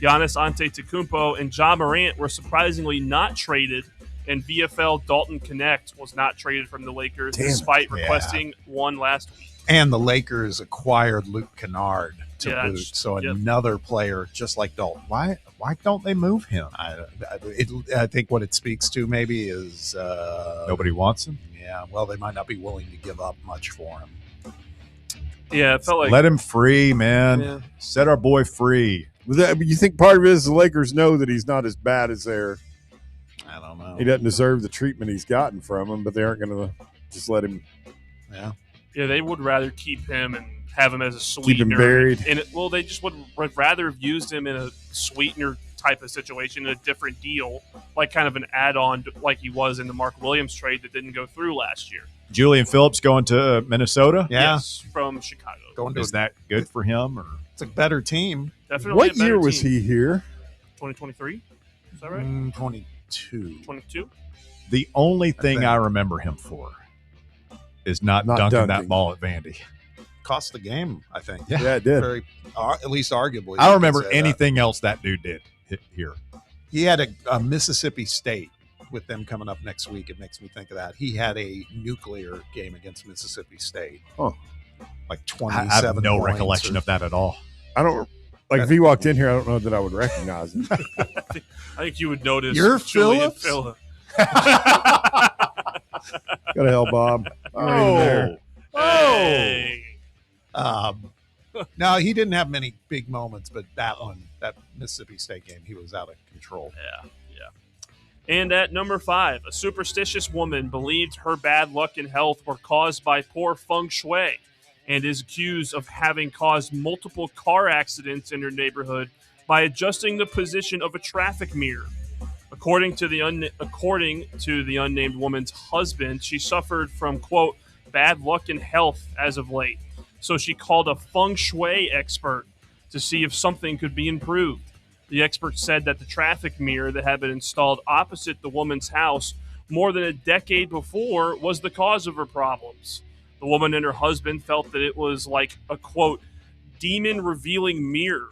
Giannis Antetokounmpo and Ja Morant were surprisingly not traded, and VFL Dalton Connect was not traded from the Lakers despite requesting one last week. And the Lakers acquired Luke Kennard to Yeah, boot. So yep. another player just like Dalton. Why don't they move him? I think what it speaks to maybe is Nobody wants him? yeah, well, they might not be willing to give up much for him. Yeah, it felt like Let him free, man. Yeah. Set our boy free. You think part of it is the Lakers know that he's not as bad as they're. I don't know. He doesn't deserve the treatment he's gotten from him, but they aren't going to just let him. Yeah. Yeah, they would rather keep him and have him as a sweetener. Keep him buried. And they just would rather have used him in a sweetener type of situation, in a different deal, like kind of an add-on, like he was in the Mark Williams trade that didn't go through last year. Julian Phillips going to Minnesota? Yeah. Yes, from Chicago. Is that good for him? Or It's a better team. Definitely What a better year was team. he here? 2023? Is that right? 22. 22? the only thing I remember him for is not dunking that ball at Vandy. Cost the game, I think. Yeah, it did. At least arguably. I don't remember anything else that dude did here. He had a Mississippi State with them coming up next week. It makes me think of that. He had a nuclear game against Mississippi State. Oh, like I 27 have no points recollection of that at all. I don't like if he walked in here. I don't know that I would recognize him. I think you would notice. You're Julian Phillips? Got a hell, Bob. Oh. Hey. No, he didn't have many big moments, but that Mississippi State game, he was out of control. Yeah. And at number 5, a superstitious woman believed her bad luck and health were caused by poor feng shui and is accused of having caused multiple car accidents in her neighborhood by adjusting the position of a traffic mirror. According to the unnamed woman's husband, she suffered from, quote, bad luck and health as of late. So she called a feng shui expert to see if something could be improved. The expert said that the traffic mirror that had been installed opposite the woman's house more than a decade before was the cause of her problems. The woman and her husband felt that it was like a, quote, demon-revealing mirror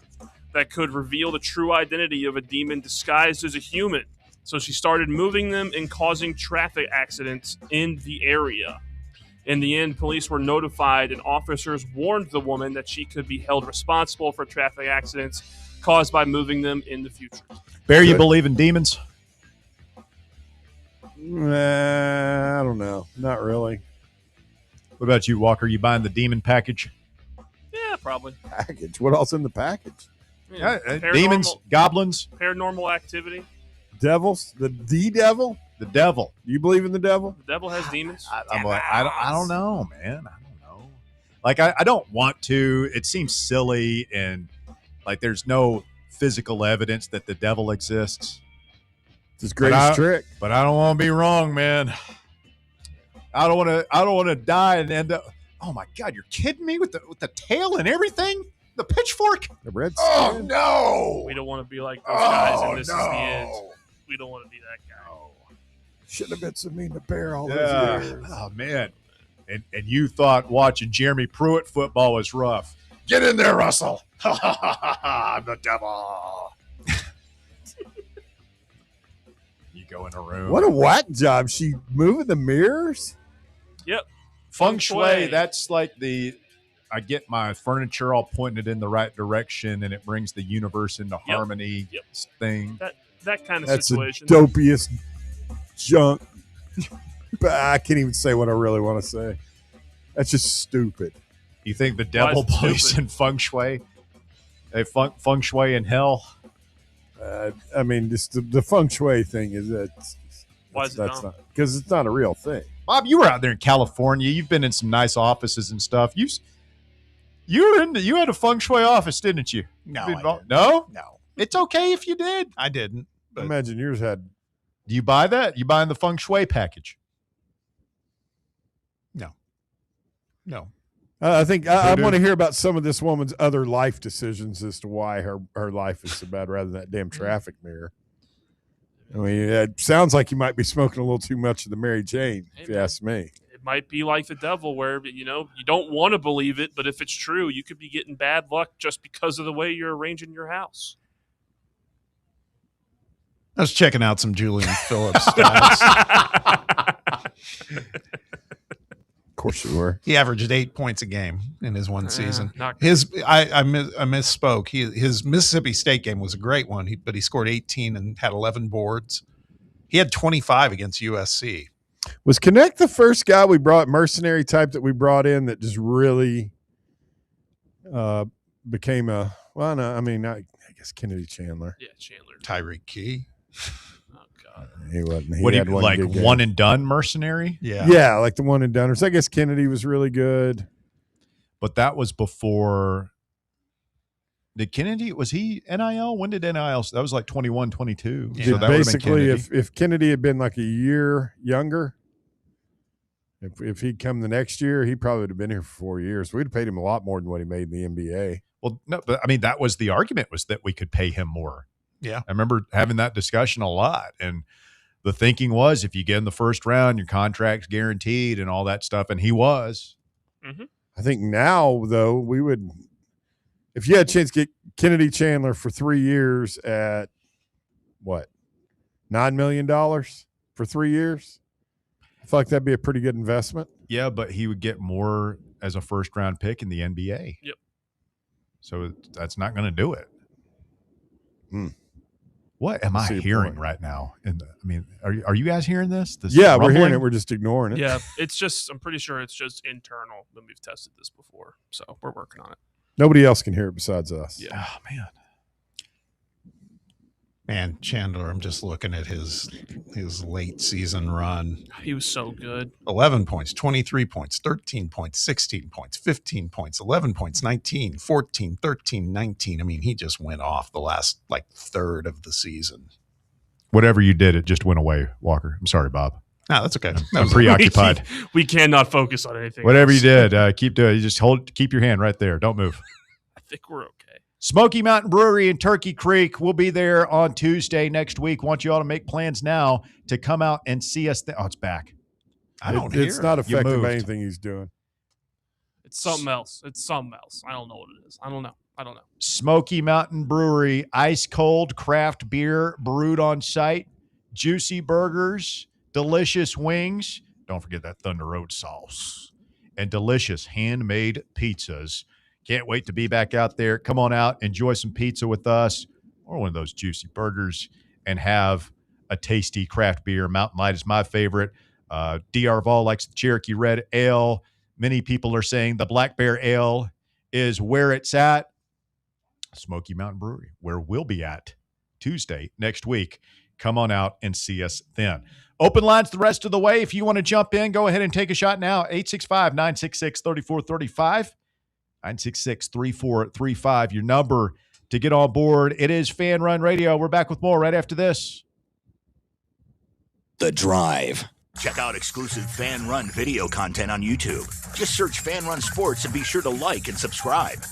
that could reveal the true identity of a demon disguised as a human. So she started moving them and causing traffic accidents in the area. In the end, police were notified and officers warned the woman that she could be held responsible for traffic accidents caused by moving them in the future. Bear, you believe in demons? I don't know. Not really. What about you, Walker? You buying the demon package? Yeah, probably. Package? What else in the package? Yeah. Demons, goblins, paranormal activity. Devils? The devil? The devil. You believe in the devil? The devil has demons. I don't know, man. I don't know. Like, I don't want to. It seems silly, and like there's no physical evidence that the devil exists. It's his greatest trick. But I don't want to be wrong, man. I don't want to die and end up. Oh my God, you're kidding me with the tail and everything? The pitchfork? The red Oh skin? no. We don't want to be like those guys, and this is the end. We don't want to be that guy. Shouldn't have been so mean to Bear all those years. Oh man. And you thought watching Jeremy Pruitt football was rough. Get in there, Russell. I'm the devil. You go in a room. What a whack job. She moving the mirrors? Yep. Feng Shui, that's like I get my furniture all pointed in the right direction, and it brings the universe into harmony thing. That kind of That's situation. the dopiest junk. I can't even say what I really want to say. That's just stupid. You think the devil plays in Feng Shui? Feng Shui in hell? I mean, just the Feng Shui thing is Why is it that's dumb? not because it's not a real thing. Bob, you were out there in California. You've been in some nice offices and stuff. You had a Feng Shui office, didn't you? No, No? No. It's okay if you did. I didn't. But Imagine yours had. Do you buy that? You buying the Feng Shui package? No. I think I want to hear about some of this woman's other life decisions as to why her life is so bad rather than that damn traffic mirror. I mean, it sounds like you might be smoking a little too much of the Mary Jane, if you ask me. It might be like the devil where, you don't want to believe it, but if it's true, you could be getting bad luck just because of the way you're arranging your house. I was checking out some Julian Phillips stats. Of course you were. He averaged 8 points a game in his one season. Not I misspoke. His Mississippi State game was a great one, but he scored 18 and had 11 boards. He had 25 against USC. Was Connect the first guy we brought, mercenary type that we brought in that just really became a – well, no, I mean, I guess Kennedy Chandler. Yeah, Chandler. Tyreek Key. Oh, God. He wasn't. What do had you like, good game. one and done mercenary? Yeah, like the one and doners. I guess Kennedy was really good. But that was before – did Kennedy – was he NIL? When did NIL – that was like 21, 22. Yeah. So that basically, Kennedy. if Kennedy had been like a year younger, if he'd come the next year, he probably would have been here for 4 years. We'd have paid him a lot more than what he made in the NBA. Well, no, but I mean, that was the argument, was that we could pay him more. Yeah. I remember having that discussion a lot. And the thinking was, if you get in the first round, your contract's guaranteed and all that stuff. And he was. Mm-hmm. I think now, though, we would, if you had a chance to get Kennedy Chandler for 3 years at what, $9 million for 3 years? I feel like that'd be a pretty good investment. Yeah, but he would get more as a first round pick in the NBA. Yep. So that's not going to do it. What am I I see your hearing point. right now? Are you guys hearing this? Yeah, we're hearing rumbling? it. We're just ignoring it. Yeah, I'm pretty sure it's just internal when we've tested this before. So we're working on it. Nobody else can hear it besides us. Yeah. Oh, man. Man, Chandler, I'm just looking at his late season run. He was so good. 11 points, 23 points, 13 points, 16 points, 15 points, 11 points, 19, 14, 13, 19. I mean, he just went off the last third of the season. Whatever you did, it just went away, Walker. I'm sorry, Bob. No, that's okay. I'm preoccupied. We cannot focus on anything. Whatever else. you did, keep doing it. You just keep your hand right there. Don't move. I think we're okay. Smoky Mountain Brewery in Turkey Creek. We'll be there on Tuesday next week. Want you all to make plans now to come out and see us. It's back. It's not You affected by moved. anything he's doing. It's something else. I don't know what it is. I don't know. Smoky Mountain Brewery, ice cold craft beer brewed on site, juicy burgers, delicious wings. Don't forget that Thunder Road sauce and delicious handmade pizzas. Can't wait to be back out there. Come on out, enjoy some pizza with us or one of those juicy burgers and have a tasty craft beer. Mountain Light is my favorite. DR Vol likes the Cherokee Red Ale. Many people are saying the Black Bear Ale is where it's at. Smoky Mountain Brewery, where we'll be at Tuesday next week. Come on out and see us then. Open lines the rest of the way. If you want to jump in, go ahead and take a shot now. 865-966-3435. 966-3435, your number to get on board. It is Fan Run Radio. We're back with more right after this. The Drive. Check out exclusive Fan Run video content on YouTube. Just search Fan Run Sports and be sure to like and subscribe.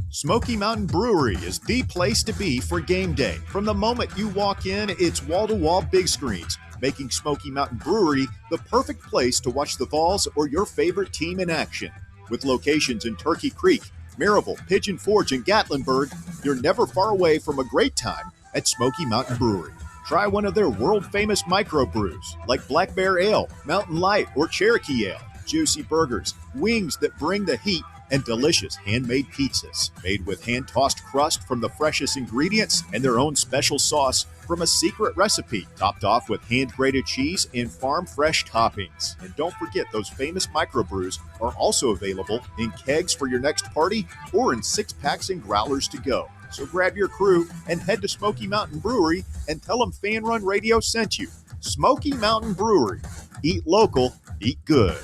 Smoky Mountain Brewery is the place to be for game day. From the moment you walk in, it's wall-to-wall big screens, making Smoky Mountain Brewery the perfect place to watch the Vols or your favorite team in action. With locations in Turkey Creek, Maryville, Pigeon Forge, and Gatlinburg, you're never far away from a great time at Smoky Mountain Brewery. Try one of their world-famous microbrews like Black Bear Ale, Mountain Light, or Cherokee Ale. Juicy burgers, wings that bring the heat, and delicious handmade pizzas made with hand-tossed crust from the freshest ingredients and their own special sauce from a secret recipe, topped off with hand-grated cheese and farm-fresh toppings. And don't forget, those famous microbrews are also available in kegs for your next party or in 6-packs and growlers to go. So grab your crew and head to Smoky Mountain Brewery and tell them Fan Run Radio sent you. Smoky Mountain Brewery. Eat local, eat good.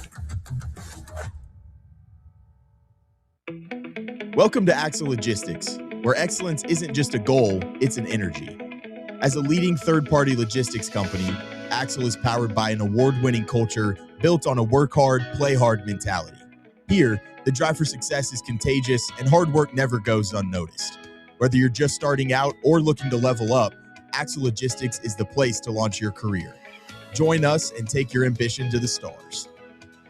Welcome to Axle Logistics, where excellence isn't just a goal, it's an energy. As a leading third-party logistics company, Axle is powered by an award-winning culture built on a work hard, play hard mentality. Here, the drive for success is contagious and hard work never goes unnoticed. Whether you're just starting out or looking to level up, Axle Logistics is the place to launch your career. Join us and take your ambition to the stars.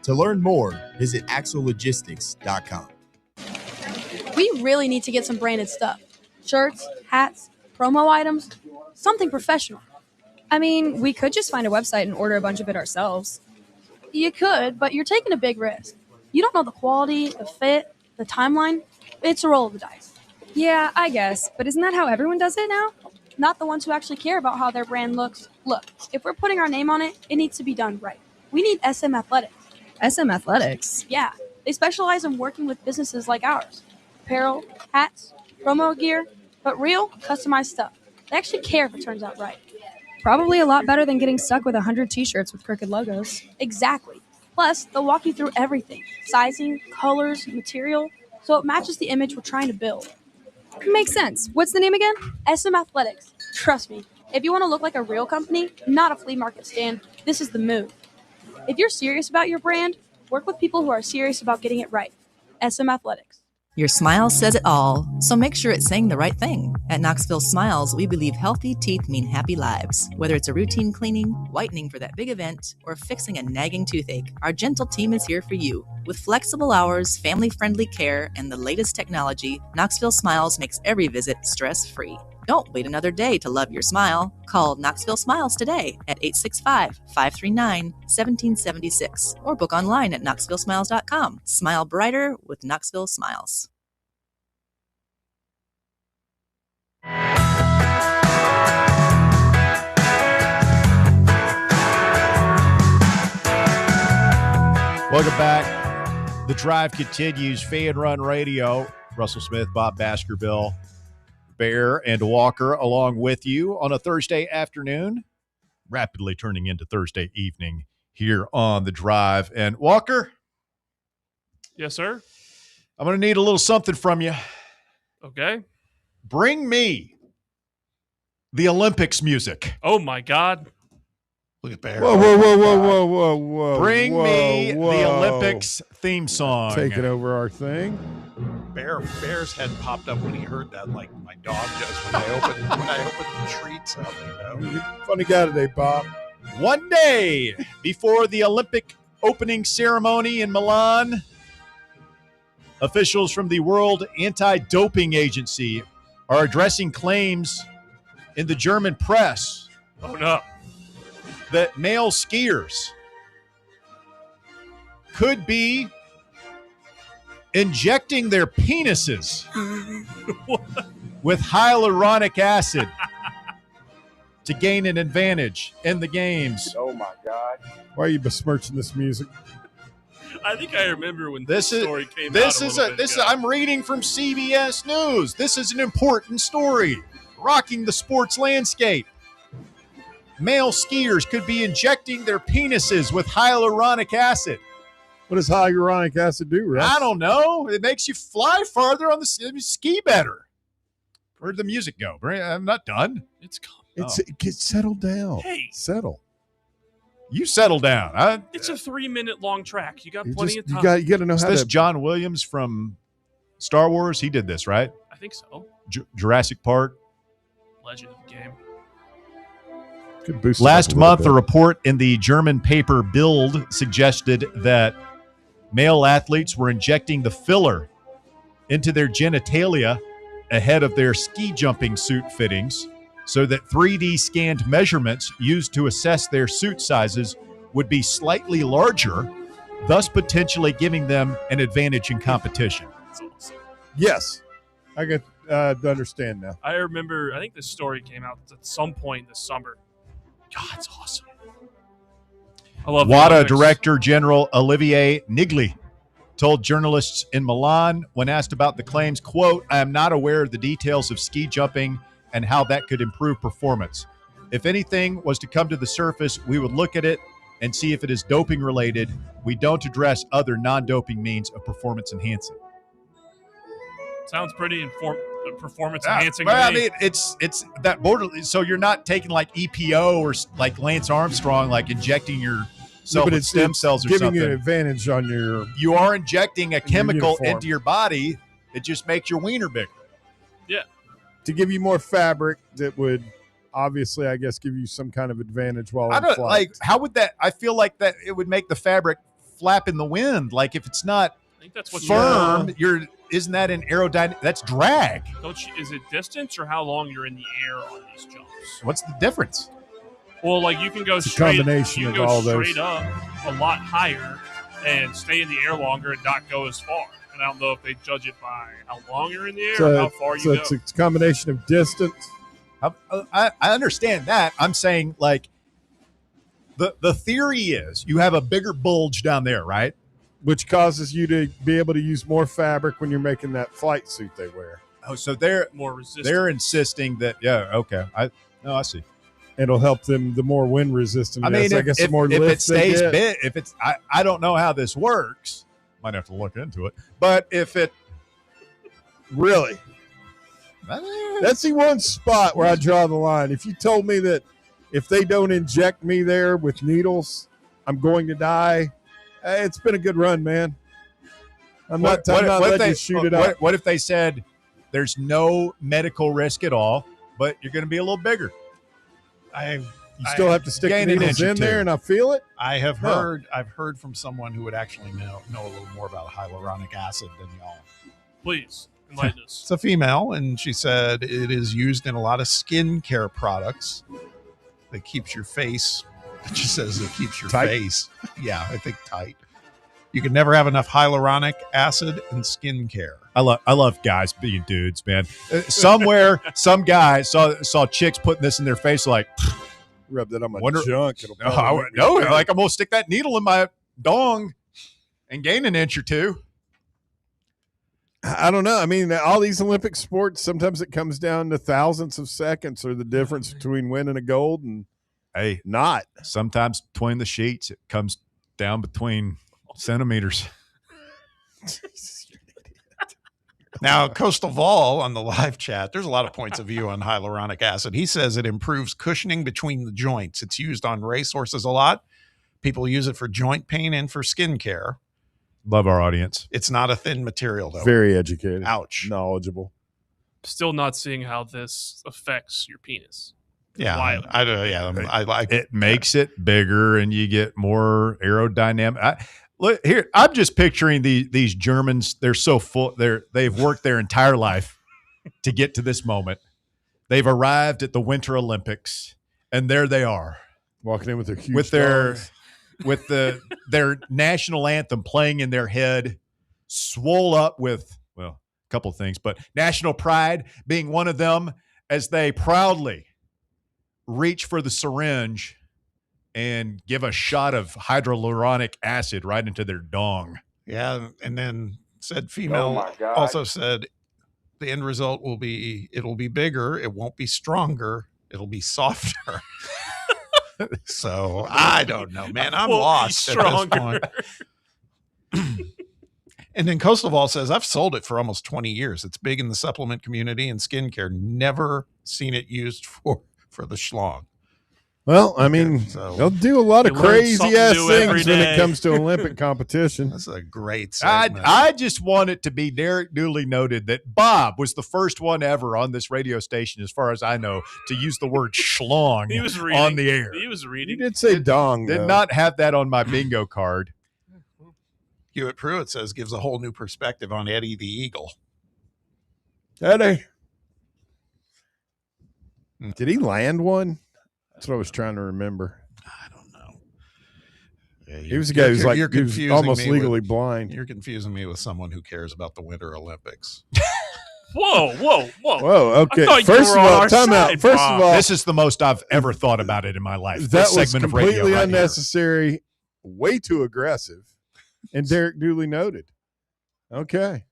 To learn more, visit axlelogistics.com. We really need to get some branded stuff. Shirts, hats, promo items, something professional. I mean, we could just find a website and order a bunch of it ourselves. You could, but you're taking a big risk. You don't know the quality, the fit, the timeline. It's a roll of the dice. Yeah, I guess, but isn't that how everyone does it now? Not the ones who actually care about how their brand looks. Look, if we're putting our name on it, it needs to be done right. We need SM Athletics. SM Athletics? Yeah, they specialize in working with businesses like ours. Apparel, hats, promo gear, but real, customized stuff. They actually care if it turns out right. Probably a lot better than getting stuck with 100 t-shirts with crooked logos. Exactly. Plus, they'll walk you through everything. Sizing, colors, material, so it matches the image we're trying to build. Makes sense. What's the name again? SM Athletics. Trust me, if you want to look like a real company, not a flea market stand, this is the move. If you're serious about your brand, work with people who are serious about getting it right. SM Athletics. Your smile says it all, so make sure it's saying the right thing. At Knoxville Smiles, we believe healthy teeth mean happy lives. Whether it's a routine cleaning, whitening for that big event, or fixing a nagging toothache, our gentle team is here for you. With flexible hours, family-friendly care, and the latest technology, Knoxville Smiles makes every visit stress-free. Don't wait another day to love your smile. Call Knoxville Smiles today at 865-539-1776 or book online at knoxvillesmiles.com. Smile brighter with Knoxville Smiles. Welcome back. The drive continues. Fan Run Radio. Russell Smith, Bob Baskerville, Bear, and Walker along with you on a Thursday afternoon, rapidly turning into Thursday evening here on the drive. And Walker? Yes, sir? I'm going to need a little something from you. Okay. Bring me the Olympics music. Oh, my God. Look at Bear. Whoa. Bring me the Olympics theme song. Taking over our thing. Bear's head popped up when he heard that, like my dog does when I open the treats up. You know? Funny guy today, Bob. One day before the Olympic opening ceremony in Milan, officials from the World Anti-Doping Agency are addressing claims in the German press. Oh, no. That male skiers could be injecting their penises with hyaluronic acid to gain an advantage in the games. Oh, my God. Why are you besmirching this music? I think I remember when this story came out. I'm reading from CBS News. This is an important story rocking the sports landscape. Male skiers could be injecting their penises with hyaluronic acid. What does hyaluronic acid do, Russ? I don't know. It makes you fly farther on the ski better. Where'd the music go? I'm not done. Settle down. Hey. Settle. You settle down. It's a 3-minute long track. You got plenty of time. You got to know how this to. John Williams from Star Wars? He did this, right? I think so. Jurassic Park. Legend of the game. Last month, a report in the German paper Bild suggested that male athletes were injecting the filler into their genitalia ahead of their ski jumping suit fittings so that 3D scanned measurements used to assess their suit sizes would be slightly larger, thus potentially giving them an advantage in competition. Yes, I get to understand now. I remember, I think this story came out at some point this summer. God, it's awesome. I love WADA Director General Olivier Nigli told journalists in Milan when asked about the claims, quote, "I am not aware of the details of ski jumping and how that could improve performance. If anything was to come to the surface, we would look at it and see if it is doping related. We don't address other non-doping means of performance enhancing." Sounds pretty performance enhancing. Well, to me. I mean, it's that border. So you're not taking like EPO or like Lance Armstrong, like injecting yourself with stem cells or giving something. you an advantage on your. You are injecting a chemical uniform. into your body. It just makes your wiener bigger. Yeah. To give you more fabric that would obviously, I guess, give you some kind of advantage while I on don't flight. like. How would that? I feel like that it would make the fabric flap in the wind. Like if it's not I think that's what firm, isn't that an aerodynamic? That's drag. Is it distance or how long you're in the air on these jumps? What's the difference? Well, like you can go It's a straight. combination You can of go all those. straight up a lot higher and stay in the air longer and not go as far. And I don't know if they judge it by how long you're in the air or how far you go. It's a combination of distance. I understand that. I'm saying like the theory is you have a bigger bulge down there, right? Which causes you to be able to use more fabric when you're making that flight suit they wear. Oh, so they're more resistant. They're insisting that okay. I see. It'll help them the more wind resistant. I mean, I guess the more if lift it stays they get. big, if it's I don't know how this works. Might have to look into it. But if it really, that's the one spot where I draw the line. If you told me that if they don't inject me there with needles, I'm going to die. Hey, it's been a good run, man. I'm not letting you shoot it up. What if they said there's no medical risk at all, but you're going to be a little bigger? You still have to stick the needles in there, and I feel it. I've heard from someone who would actually know a little more about hyaluronic acid than y'all. Please enlighten us. It's a female, and she said it is used in a lot of skincare products that keeps your face. She says it keeps your tight. face. Yeah, I think tight. You can never have enough hyaluronic acid in skincare. I love guys being dudes, man. Somewhere, some guy saw chicks putting this in their face, like rub that on my junk. It'll like I'm gonna stick that needle in my dong and gain an inch or two. I don't know. I mean, all these Olympic sports, sometimes it comes down to thousandths of seconds or the difference between winning a gold and not. Sometimes between the sheets, it comes down between centimeters. Now, Coastal Vol on the live chat, there's a lot of points of view on hyaluronic acid. He says it improves cushioning between the joints. It's used on racehorses a lot. People use it for joint pain and for skin care. Love our audience. It's not a thin material, though. Very educated. Ouch. Knowledgeable. Still not seeing how this affects your penis. Yeah, I like it. Makes it bigger, and you get more aerodynamic. Look here. I'm just picturing these Germans. They're so full. They've worked their entire life to get to this moment. They've arrived at the Winter Olympics, and there they are, walking in with their huge dogs. with their national anthem playing in their head, swole up with a couple of things, but national pride being one of them, as they proudly reach for the syringe and give a shot of hyaluronic acid right into their dong. Yeah, and then said female also said the end result will be it'll be bigger, it won't be stronger, it'll be softer. So I don't know, man. I'm lost at this point. And then Coastal Vol says, I've sold it for almost 20 years. It's big in the supplement community and skincare. Never seen it used for the schlong. Well, I mean, they'll do a lot of crazy ass things when it comes to Olympic competition. That's a great segment. I just want it to be duly noted that Bob was the first one ever on this radio station, as far as I know, to use the word schlong on the air. He was reading. He did say dong. Did not have that on my bingo card. Hewitt Pruitt says gives a whole new perspective on Eddie the Eagle. Eddie. Did he land one? That's what I was trying to remember. Yeah, He was the guy who's like he was confusing almost me legally with- blind. You're confusing me with someone who cares about the Winter Olympics. Whoa. Whoa, okay. I thought you First were of on all, our time out. side, First Bob. of all, This is the most I've ever thought about it in my life. that This was segment of radio completely right here. unnecessary, way too aggressive, and Derek duly noted. Okay.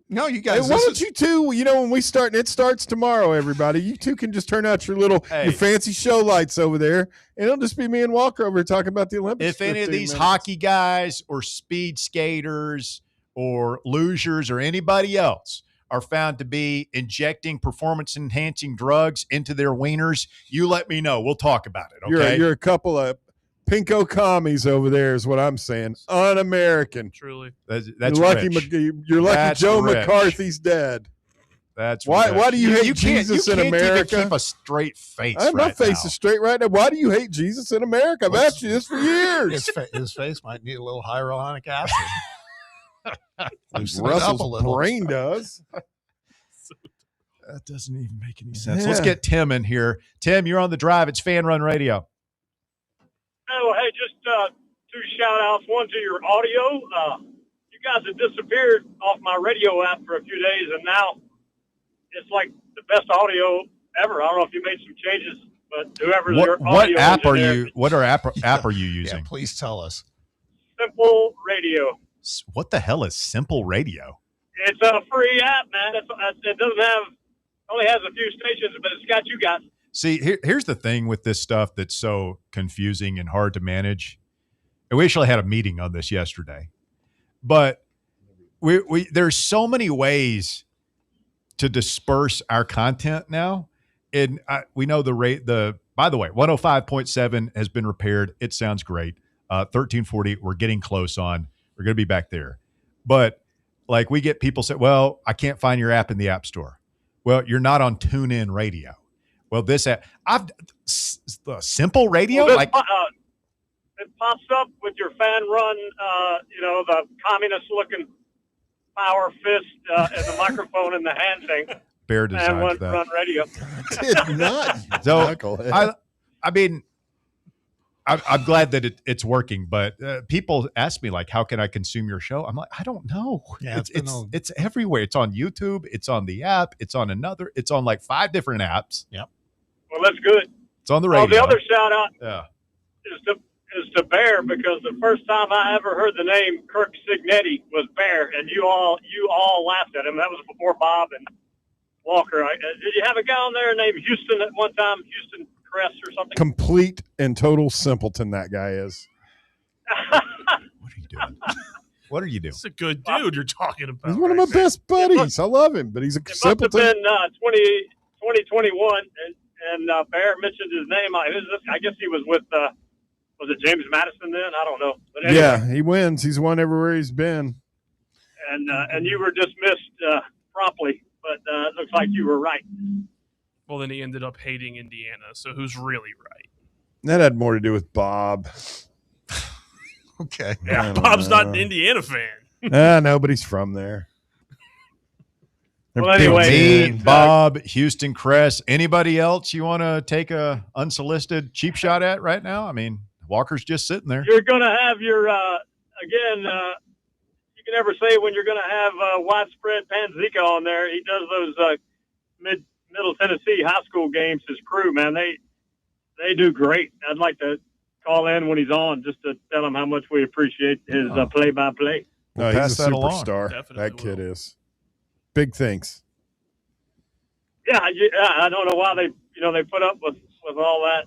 No, you Hey, guys. why don't you two, when we start, and it starts tomorrow, everybody, you two can just turn out your your fancy show lights over there, and it'll just be me and Walker over here talking about the Olympics. If any of 15 these minutes. hockey guys or speed skaters or losers or anybody else are found to be injecting performance-enhancing drugs into their wieners, you let me know. We'll talk about it, okay? You're a couple of pinko commies over there is what I'm saying. Un-American. Truly. That's you're lucky, rich. you're lucky That's Joe rich. McCarthy's dead. That's Why rich. do you hate Jesus in you can't America? even keep a straight face My right face now. is straight right now. Why do you hate Jesus in America? I've asked you this for years. His face might need a little hyaluronic acid. Loosen it up a Russell's little. brain does. That doesn't even make any sense. Yeah. Let's get Tim in here. Tim, you're on the drive. It's Fan Run Radio. Oh, hey, just two shout-outs. One to your audio. You guys have disappeared off my radio app for a few days, and now it's like the best audio ever. I don't know if you made some changes, but whoever's your What audio app are engineer, you? What app are you using? Please tell us. Simple Radio. What the hell is Simple Radio? It's a free app, man. It doesn't have, only has a few stations, but it's got you guys. See, here's the thing with this stuff that's so confusing and hard to manage. And we actually had a meeting on this yesterday, but there's so many ways to disperse our content now. And we know by the way, 105.7 has been repaired. It sounds great. 1340, we're getting close on. We're going to be back there. But like we get people say, well, I can't find your app in the App Store. Well, you're not on TuneIn Radio. Well, this app, Simple Radio, Well, like it pops up with your fan run, the communist-looking power fist and the microphone in the hand thing. Bear designed Fan that. Run Radio. Did not. So I mean, I'm glad that it's working, but people ask me like, how can I consume your show? I'm like, I don't know. Yeah, it's everywhere. It's on YouTube. It's on the app. It's on it's on like 5 different apps. Yep. Well, that's good. It's on the radio. The other shout-out Yeah. is to Bear, because the first time I ever heard the name Kirk Signetti was Bear, and you all laughed at him. That was before Bob and Walker. Did you have a guy on there named Houston at one time? Houston Crest or something? Complete and total simpleton that guy is. What are you doing? It's a good dude you're talking about. He's one of my best buddies. I love him, but he's a It must have simpleton. been 2021, and Bear mentioned his name. I guess he was with, was it James Madison then? I don't know. But anyway, Yeah, he wins. He's won everywhere he's been. and you were dismissed promptly, but it looks like you were right. Well, then he ended up hating Indiana, so who's really right? That had more to do with Bob. Okay. Yeah, Bob's not an Indiana fan. No, but he's from there. Well, anyway, Me, Bob, Houston Crest, anybody else you want to take a unsolicited cheap shot at right now? I mean, Walker's just sitting there. you're going to have your, again, you can never say when you're going to have widespread Panzica on there. He does those Middle Tennessee high school games, his crew, man. They do great. I'd like to call in when he's on just to tell him how much we appreciate his play-by-play. No, pass he's a that along. superstar. That kid is. Big things. Yeah, I don't know why they put up with all that.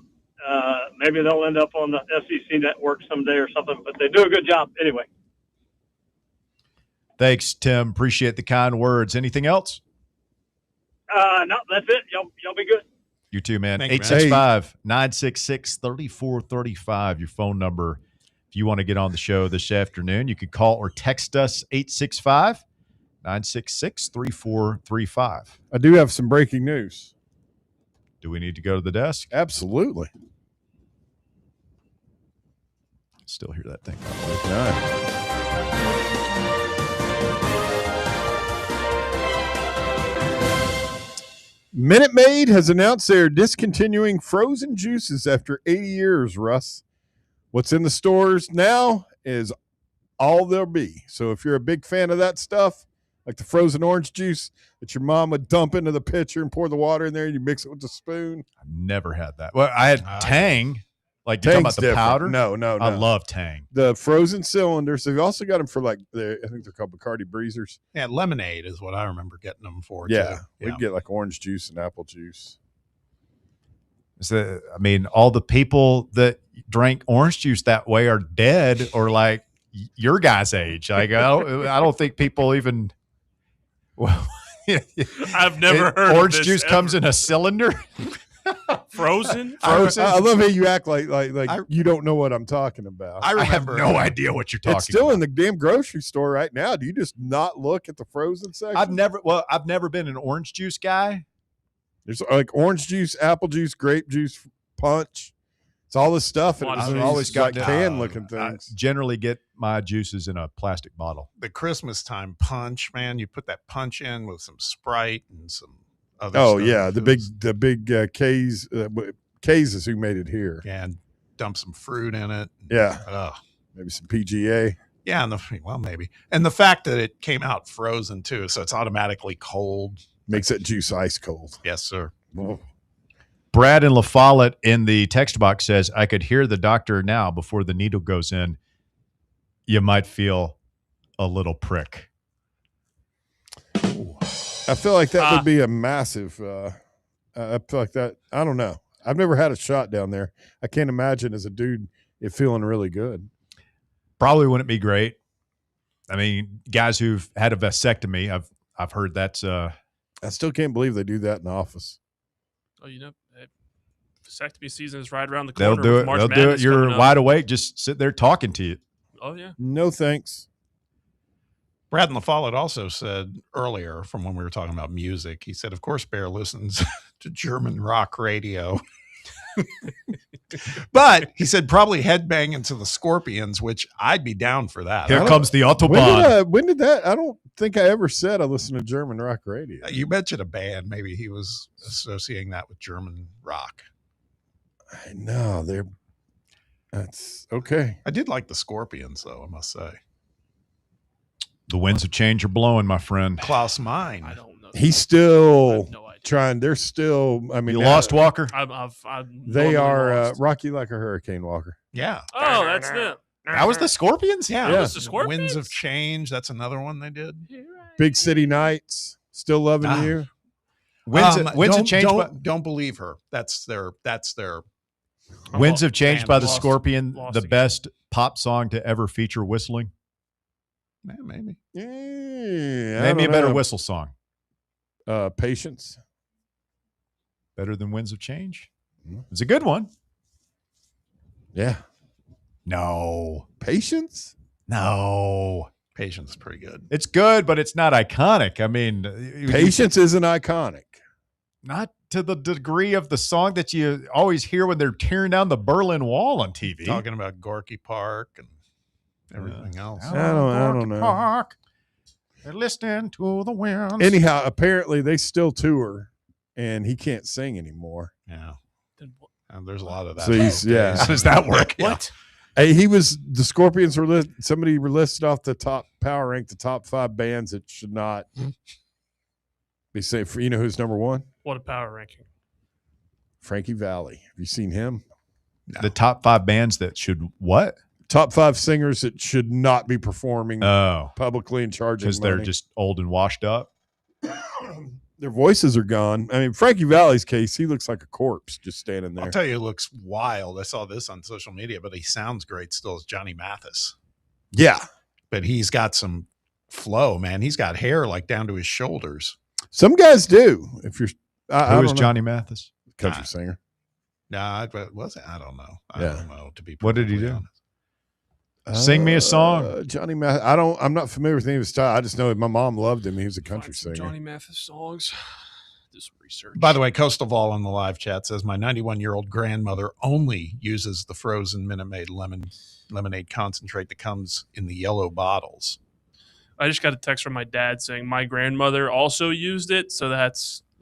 Maybe they'll end up on the SEC network someday or something, but they do a good job anyway. Thanks, Tim. Appreciate the kind words. Anything else? No, that's it. Y'all be good. You too, man. Thank you, man. 865-966-3435, your phone number. If you want to get on the show this afternoon, you could call or text us 865-966-3435. I do have some breaking news. Do we need to go to the desk? Absolutely. Still hear that thing. Minute Maid has announced they're discontinuing frozen juices after 80 years, Russ. What's in the stores now is all there'll be. So if you're a big fan of that stuff, like the frozen orange juice that your mom would dump into the pitcher and pour the water in there and you mix it with the spoon. I've never had that. Well, I had Tang. Like, you talking about the different. powder? No. I love Tang. The frozen cylinders. They've also got them for I think they're called Bacardi Breezers. Yeah, lemonade is what I remember getting them for. Yeah, too. we'd get like orange juice and apple juice. So, I mean, all the people that drank orange juice that way are dead or like your guys' age. Like, I don't think people even. Well, I've never heard orange of this juice ever. comes in a cylinder. Frozen. I love how you act like you don't know what I'm talking about. I have no idea what you're talking It's still about. in the damn grocery store right now. Do you just not look at the frozen section? I've never been an orange juice guy. There's like orange juice, apple juice, grape juice, punch. It's all this stuff. And I've it's always got can-looking I things. generally get my juices in a plastic bottle. The Christmas time punch, man. You put that punch in with some Sprite and some other Oh stuff. yeah, the big K's. K's is who made it here. Yeah, and dump some fruit in it. Yeah, maybe some PGA. Yeah, maybe. And the fact that it came out frozen too, so it's automatically cold. Makes that juice ice cold. Yes, sir. Whoa. Brad in La Follette in the text box says, I could hear the doctor now before the needle goes in. You might feel a little prick. I feel like that would be a massive. I feel like that. I don't know. I've never had a shot down there. I can't imagine as a dude it feeling really good. Probably wouldn't be great. I mean, guys who've had a vasectomy, I've heard that's. I still can't believe they do that in the office. Oh, vasectomy season is right around the They'll corner. do with it. March They'll do Madness it. You're coming up. wide awake, just sit there talking to you. Oh yeah. No thanks. Brad in La Follette also said earlier, from when we were talking about music, he said, of course, Bear listens to German rock radio. But he said probably headbanging to the Scorpions, which I'd be down for that. Here comes the Autobahn. When did that? I don't think I ever said I listened to German rock radio. You mentioned a band. Maybe he was associating that with German rock. I know. That's okay. I did like the Scorpions, though, I must say. The winds of change are blowing, my friend. Klaus Meine. I don't know. He's still trying. They're still. I mean, You lost Walker? They are Rocky Like a Hurricane, Walker. Yeah. Oh, that's it. That was the Scorpions? Yeah. Yeah. Was the Scorpions? Winds of Change. That's another one they did. Big City Nights. Still loving you. Winds of Change. Don't believe her. That's their. Winds of Change by the Lost Scorpion, the again. best pop song to ever feature whistling. Yeah, maybe. Name me a better whistle song. Patience. Better than Winds of Change? It's a good one. Yeah. No. Patience? No. Patience is pretty good. It's good, but it's not iconic. I mean, Patience isn't iconic. Not to the degree of the song that you always hear when they're tearing down the Berlin Wall on TV. Talking about Gorky Park and everything else. I don't know. Park. They're listening to the winds. Anyhow, apparently they still tour, and he can't sing anymore. Yeah. And there's a lot of that. So he's, yeah. How does that work? What? Hey, the Scorpions were somebody listed off the top power rank, the top 5 bands that should not be safe. You know who's number 1? What a power ranking. Frankie Valli. Have you seen him? No. The top 5 bands that should what? Top 5 singers that should not be performing publicly and charging because they're just old and washed up. Their voices are gone. I mean, Frankie Valli's case, he looks like a corpse just standing there. I'll tell you, it looks wild. I saw this on social media, but he sounds great still as Johnny Mathis. Yeah. But he's got some flow, man. He's got hair like down to his shoulders. Some guys do. If you're, Who is Johnny Mathis? Country singer. No, was it? I don't know. I don't know. To be what did he do? Honest. Sing me a song. Johnny Mathis. I'm not familiar with any of his style. I just know my mom loved him. He was a country singer. Johnny Mathis songs. Just research. By the way, Coastal Vol on the live chat says my 91-year-old grandmother only uses the frozen Minute Maid lemonade concentrate that comes in the yellow bottles. I just got a text from my dad saying my grandmother also used it, so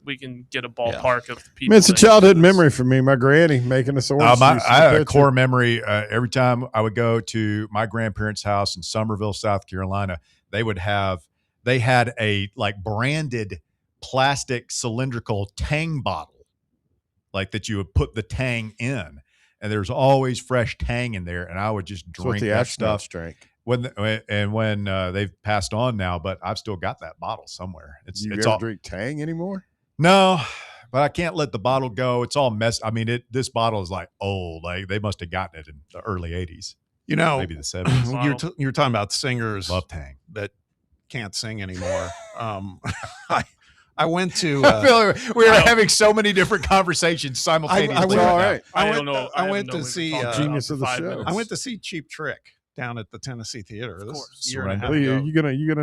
we can get a ballpark of I people. mean, it's a childhood memory for me. My granny making us orange juice. I had a core memory. Every time I would go to my grandparents' house in Summerville, South Carolina, they had a like branded plastic cylindrical Tang bottle, like that you would put the Tang in, and there's always fresh Tang in there, and I would just drink that stuff. When they've passed on now, but I've still got that bottle somewhere. It's ever drink Tang anymore? No, but I can't let the bottle go. It's all messed. I mean, this bottle is like old. Like they must have gotten it in the early '80s. You know, maybe the '70s. You're talking about singers Love Tang that can't sing anymore. I went to. I feel like we were having so many different conversations simultaneously. I went to see Genius of the show. I went to see Cheap Trick down at the Tennessee Theater. This year and a half ago. You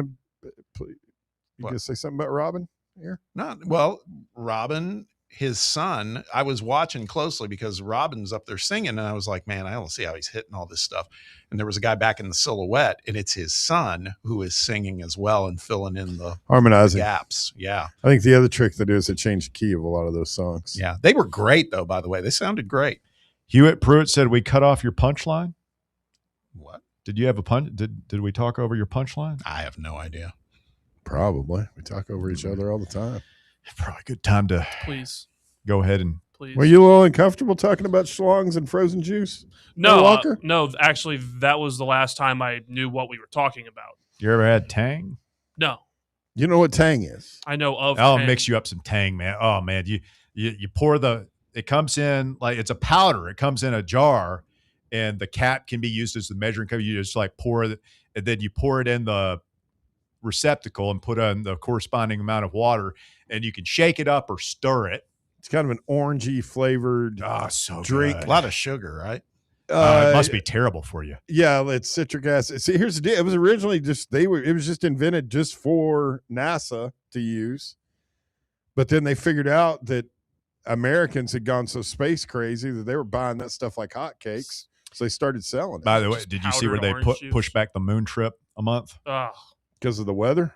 gonna say something about Robin here? No, well, Robin, his son. I was watching closely because Robin's up there singing, and I was like, man, I don't see how he's hitting all this stuff. And there was a guy back in the silhouette, and it's his son who is singing as well and filling in the harmonizing gaps. Yeah, I think the other trick they do is they change the key of a lot of those songs. Yeah, they were great though. By the way, they sounded great. Hewitt Pruitt said, "We cut off your punchline." What? Did you have a punch? Did we talk over your punchline? I have no idea. Probably. We talk over each other all the time. Probably a good time to go ahead and. Were you a little uncomfortable talking about schlongs and frozen juice? No, Walker? no. Actually, that was the last time I knew what we were talking about. You ever had Tang? No. You know what Tang is? I know of. I'll Tang. mix you up some Tang, man. Oh man, you pour it comes in like it's a powder. It comes in a jar, and the cap can be used as the measuring cup. You just like pour it, and then you pour it in the receptacle and put on the corresponding amount of water, and you can shake it up or stir it. It's kind of an orangey flavored drink. A lot of sugar, right? It must be terrible for you. Yeah, it's citric acid. See, here's the deal. It was originally it was just invented just for NASA to use. But then they figured out that Americans had gone so space crazy that they were buying that stuff like hotcakes. So they started selling it. By the way, did you see where they pushed back the moon trip a month? Because of the weather?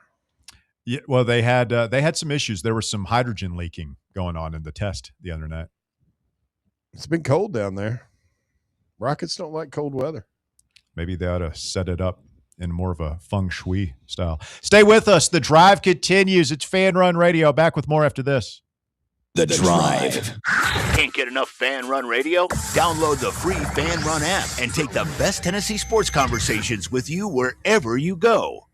Yeah, well, they had some issues. There was some hydrogen leaking going on in the test the other night. It's been cold down there. Rockets don't like cold weather. Maybe they ought to set it up in more of a feng shui style. Stay with us. The Drive continues. It's Fan Run Radio. Back with more after this. The Drive. Can't get enough Fan Run Radio? Download the free Fan Run app and take the best Tennessee sports conversations with you wherever you go.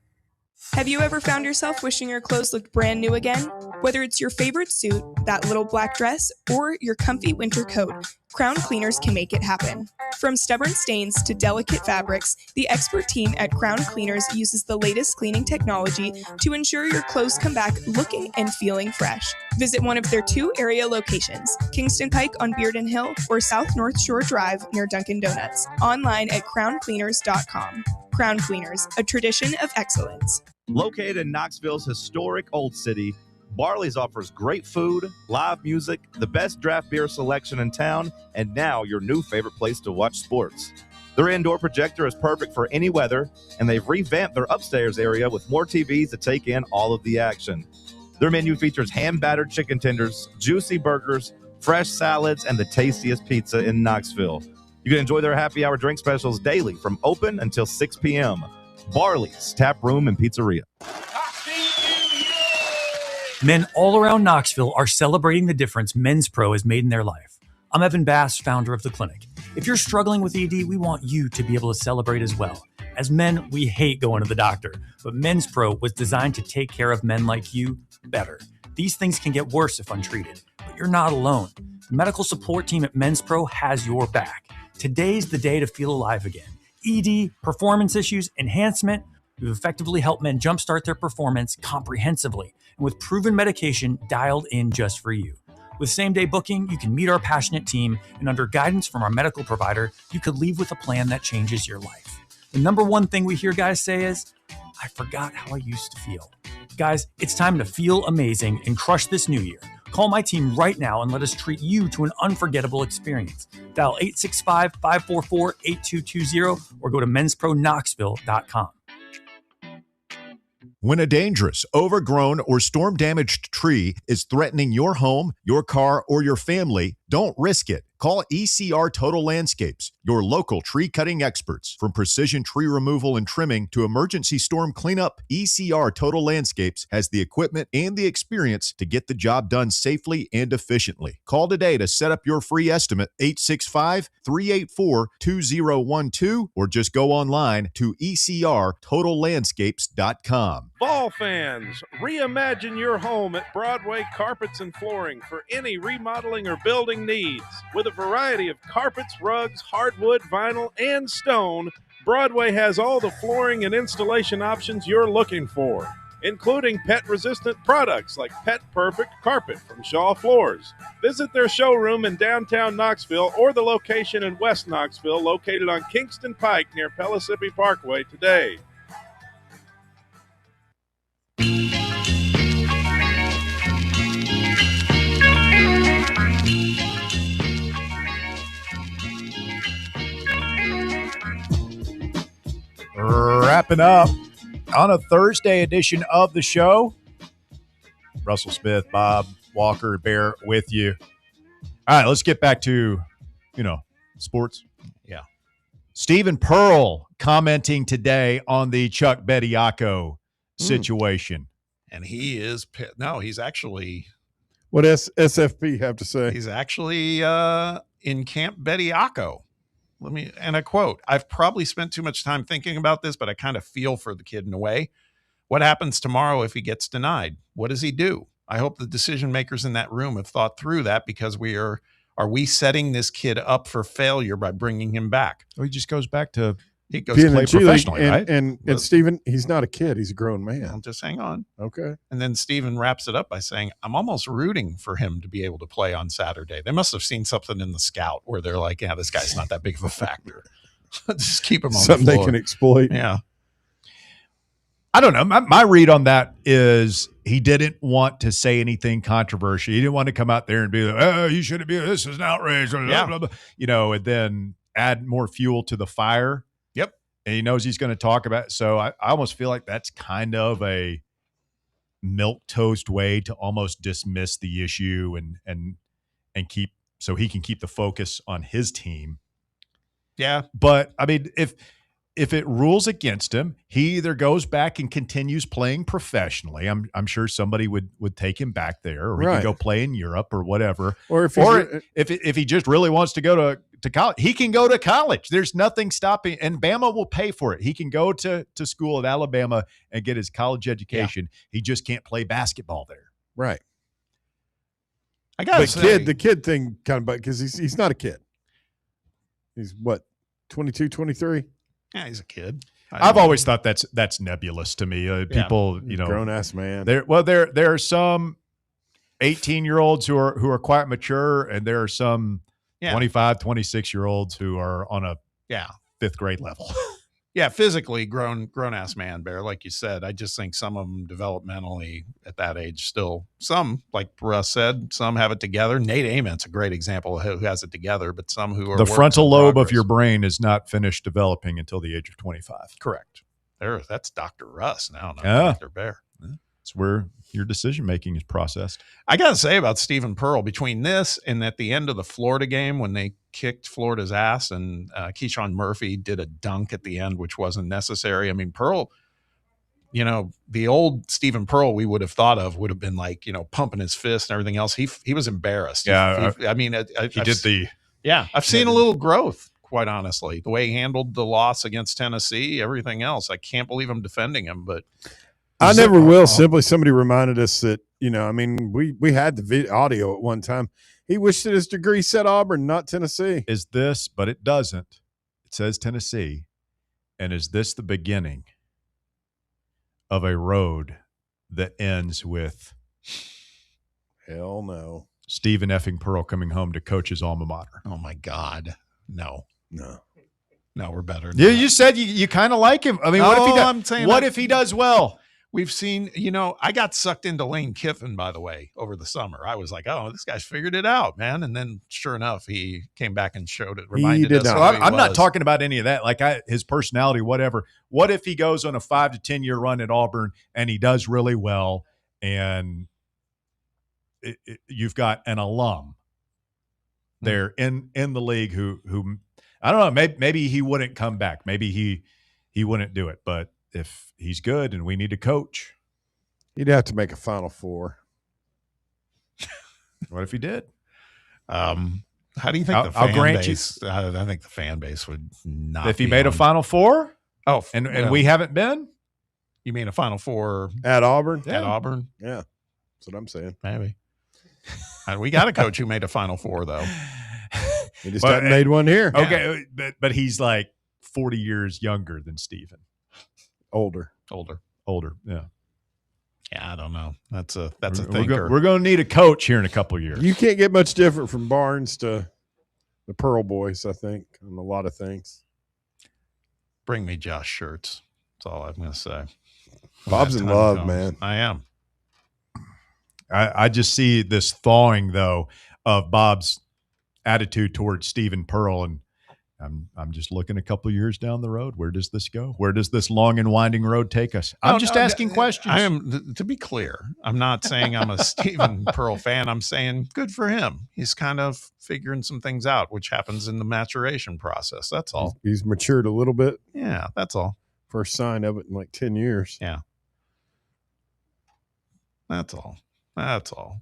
Have you ever found yourself wishing your clothes looked brand new again? Whether it's your favorite suit, that little black dress, or your comfy winter coat, Crown Cleaners can make it happen. From stubborn stains to delicate fabrics, the expert team at Crown Cleaners uses the latest cleaning technology to ensure your clothes come back looking and feeling fresh. Visit one of their 2 area locations, Kingston Pike on Bearden Hill or South North Shore Drive near Dunkin' Donuts. Online at crowncleaners.com. Crown Cleaners, a tradition of excellence. Located in Knoxville's historic Old City, Barley's offers great food, live music, the best draft beer selection in town, and now your new favorite place to watch sports. Their indoor projector is perfect for any weather, and they've revamped their upstairs area with more TVs to take in all of the action. Their menu features hand-battered chicken tenders, juicy burgers, fresh salads, and the tastiest pizza in Knoxville. You can enjoy their happy hour drink specials daily from open until 6 p.m. Barley's Tap Room and Pizzeria. Men all around Knoxville are celebrating the difference Men's Pro has made in their life. I'm Evan Bass, founder of the clinic. If you're struggling with ED, we want you to be able to celebrate as well. As men, we hate going to the doctor, but Men's Pro was designed to take care of men like you better. These things can get worse if untreated, but you're not alone. The medical support team at Men's Pro has your back. Today's the day to feel alive again. ED, performance issues, enhancement, we've effectively helped men jumpstart their performance comprehensively and with proven medication dialed in just for you. With same-day booking, you can meet our passionate team, and under guidance from our medical provider, you could leave with a plan that changes your life. The number one thing we hear guys say is, I forgot how I used to feel. Guys, it's time to feel amazing and crush this new year. Call my team right now and let us treat you to an unforgettable experience. Dial 865-544-8220 or go to menspronknoxville.com. When a dangerous, overgrown, or storm-damaged tree is threatening your home, your car, or your family, don't risk it. Call ECR Total Landscapes, your local tree cutting experts. From precision tree removal and trimming to emergency storm cleanup, ECR Total Landscapes has the equipment and the experience to get the job done safely and efficiently. Call today to set up your free estimate, 865-384-2012, or just go online to ecrtotallandscapes.com. Vol fans, reimagine your home at Broadway Carpets and Flooring for any remodeling or building needs. With a variety of carpets, rugs, hardwood, vinyl, and stone, Broadway has all the flooring and installation options you're looking for, including pet-resistant products like Pet Perfect Carpet from Shaw Floors. Visit their showroom in downtown Knoxville or the location in West Knoxville located on Kingston Pike near Pellissippi Parkway today. Wrapping up on a Thursday edition of the show. Russell Smith, Bob Walker, Bear with you. All right, let's get back to, sports. Yeah. Stephen Pearl commenting today on the Chuck Bediako situation. And he is – no, he's actually – what does SFP have to say? He's actually in Camp Bediako. And I quote, "I've probably spent too much time thinking about this, but I kind of feel for the kid in a way. What happens tomorrow if he gets denied? What does he do? I hope the decision makers in that room have thought through that, because are we setting this kid up for failure by bringing him back?" Well, he just goes back to he goes to play professionally, right? And Stephen, he's not a kid; he's a grown man. I'll just hang on. Okay. And then Stephen wraps it up by saying, "I'm almost rooting for him to be able to play on Saturday." They must have seen something in the scout where they're like, "Yeah, this guy's not that big of a factor. Just keep him on something the floor." They can exploit. Yeah. I don't know. My read on that is he didn't want to say anything controversial. He didn't want to come out there and be like, "Oh, you shouldn't be. This is an outrage." Blah, blah, blah. And then add more fuel to the fire. Yep. And he knows he's going to talk about it. So I almost feel like that's kind of a milquetoast way to almost dismiss the issue and keep so he can keep the focus on his team. Yeah. But I mean, if it rules against him, he either goes back and continues playing professionally. I'm sure somebody would take him back there, or he can go play in Europe or whatever. Or if he just really wants to go to college, he can go to college. There's nothing stopping, and Bama will pay for it. He can go to school at Alabama and get his college education. Yeah. He just can't play basketball there. Right. I gotta say, the kid thing kind of, because he's not a kid. He's what, 22, 23? Yeah, he's a kid. I've always thought that's nebulous to me. People, grown ass man. There are some 18-year-olds who are quite mature, and there are some 25, 26-year-olds who are on a fifth grade level. Yeah, physically grown ass man, Bear, like you said. I just think some of them developmentally at that age still, some, like Russ said, some have it together. Nate Ament's a great example of who has it together, but some who are the frontal lobe of your brain is not finished developing until the age of 25. Correct. That's Dr. Russ now, not Dr. Bear. It's where your decision making is processed. I got to say about Stephen Pearl, between this and at the end of the Florida game when they kicked Florida's ass and Keyshawn Murphy did a dunk at the end, which wasn't necessary. I mean, Pearl, the old Stephen Pearl we would have thought of would have been like, pumping his fist and everything else. He was embarrassed. Yeah. I've seen a little growth, quite honestly, the way he handled the loss against Tennessee, everything else. I can't believe I'm defending him, but I never will. Simply, somebody reminded us that, we had the audio at one time. He wished that his degree said Auburn, not Tennessee. But it doesn't. It says Tennessee. And is this the beginning of a road that ends with hell no, Stephen effing Pearl coming home to coach his alma mater? Oh my God. No, we're better. Yeah, you said you kind of like him. I mean, what if he does well? We've seen, I got sucked into Lane Kiffin, by the way, over the summer. I was like, oh, this guy's figured it out, man. And then sure enough, he came back and showed it, reminded us. So I'm not talking about any of that. Like his personality, whatever. What if he goes on a 5 to 10 year run at Auburn and he does really well, and you've got an alum there in the league who I don't know, maybe he wouldn't come back. Maybe he wouldn't do it. But if he's good and we need a coach, he'd have to make a Final Four. What if he did? How do you think the fan base? I think the fan base would not. If he made a Final Four? Oh, and we haven't been? You mean a Final Four at Auburn? At Auburn? Yeah. That's what I'm saying. Maybe. We got a coach who made a Final Four, though. He just hasn't made one here. Okay, but he's like 40 years younger than Steven. Older. Yeah. Yeah, I don't know. That's a thinker. We're going to need a coach here in a couple of years. You can't get much different from Barnes to the Pearl Boys, I think, on a lot of things. Bring me Josh Shirts. That's all I'm going to say. Bob's in love, man. I am. I just see this thawing, though, of Bob's attitude towards Stephen Pearl, and I'm just looking a couple of years down the road. Where does this go? Where does this long and winding road take us? I'm just asking questions. I am, to be clear, I'm not saying I'm a Stephen Pearl fan. I'm saying good for him. He's kind of figuring some things out, which happens in the maturation process. That's all. He's matured a little bit. Yeah, that's all. First sign of it in like 10 years. Yeah. That's all. That's all.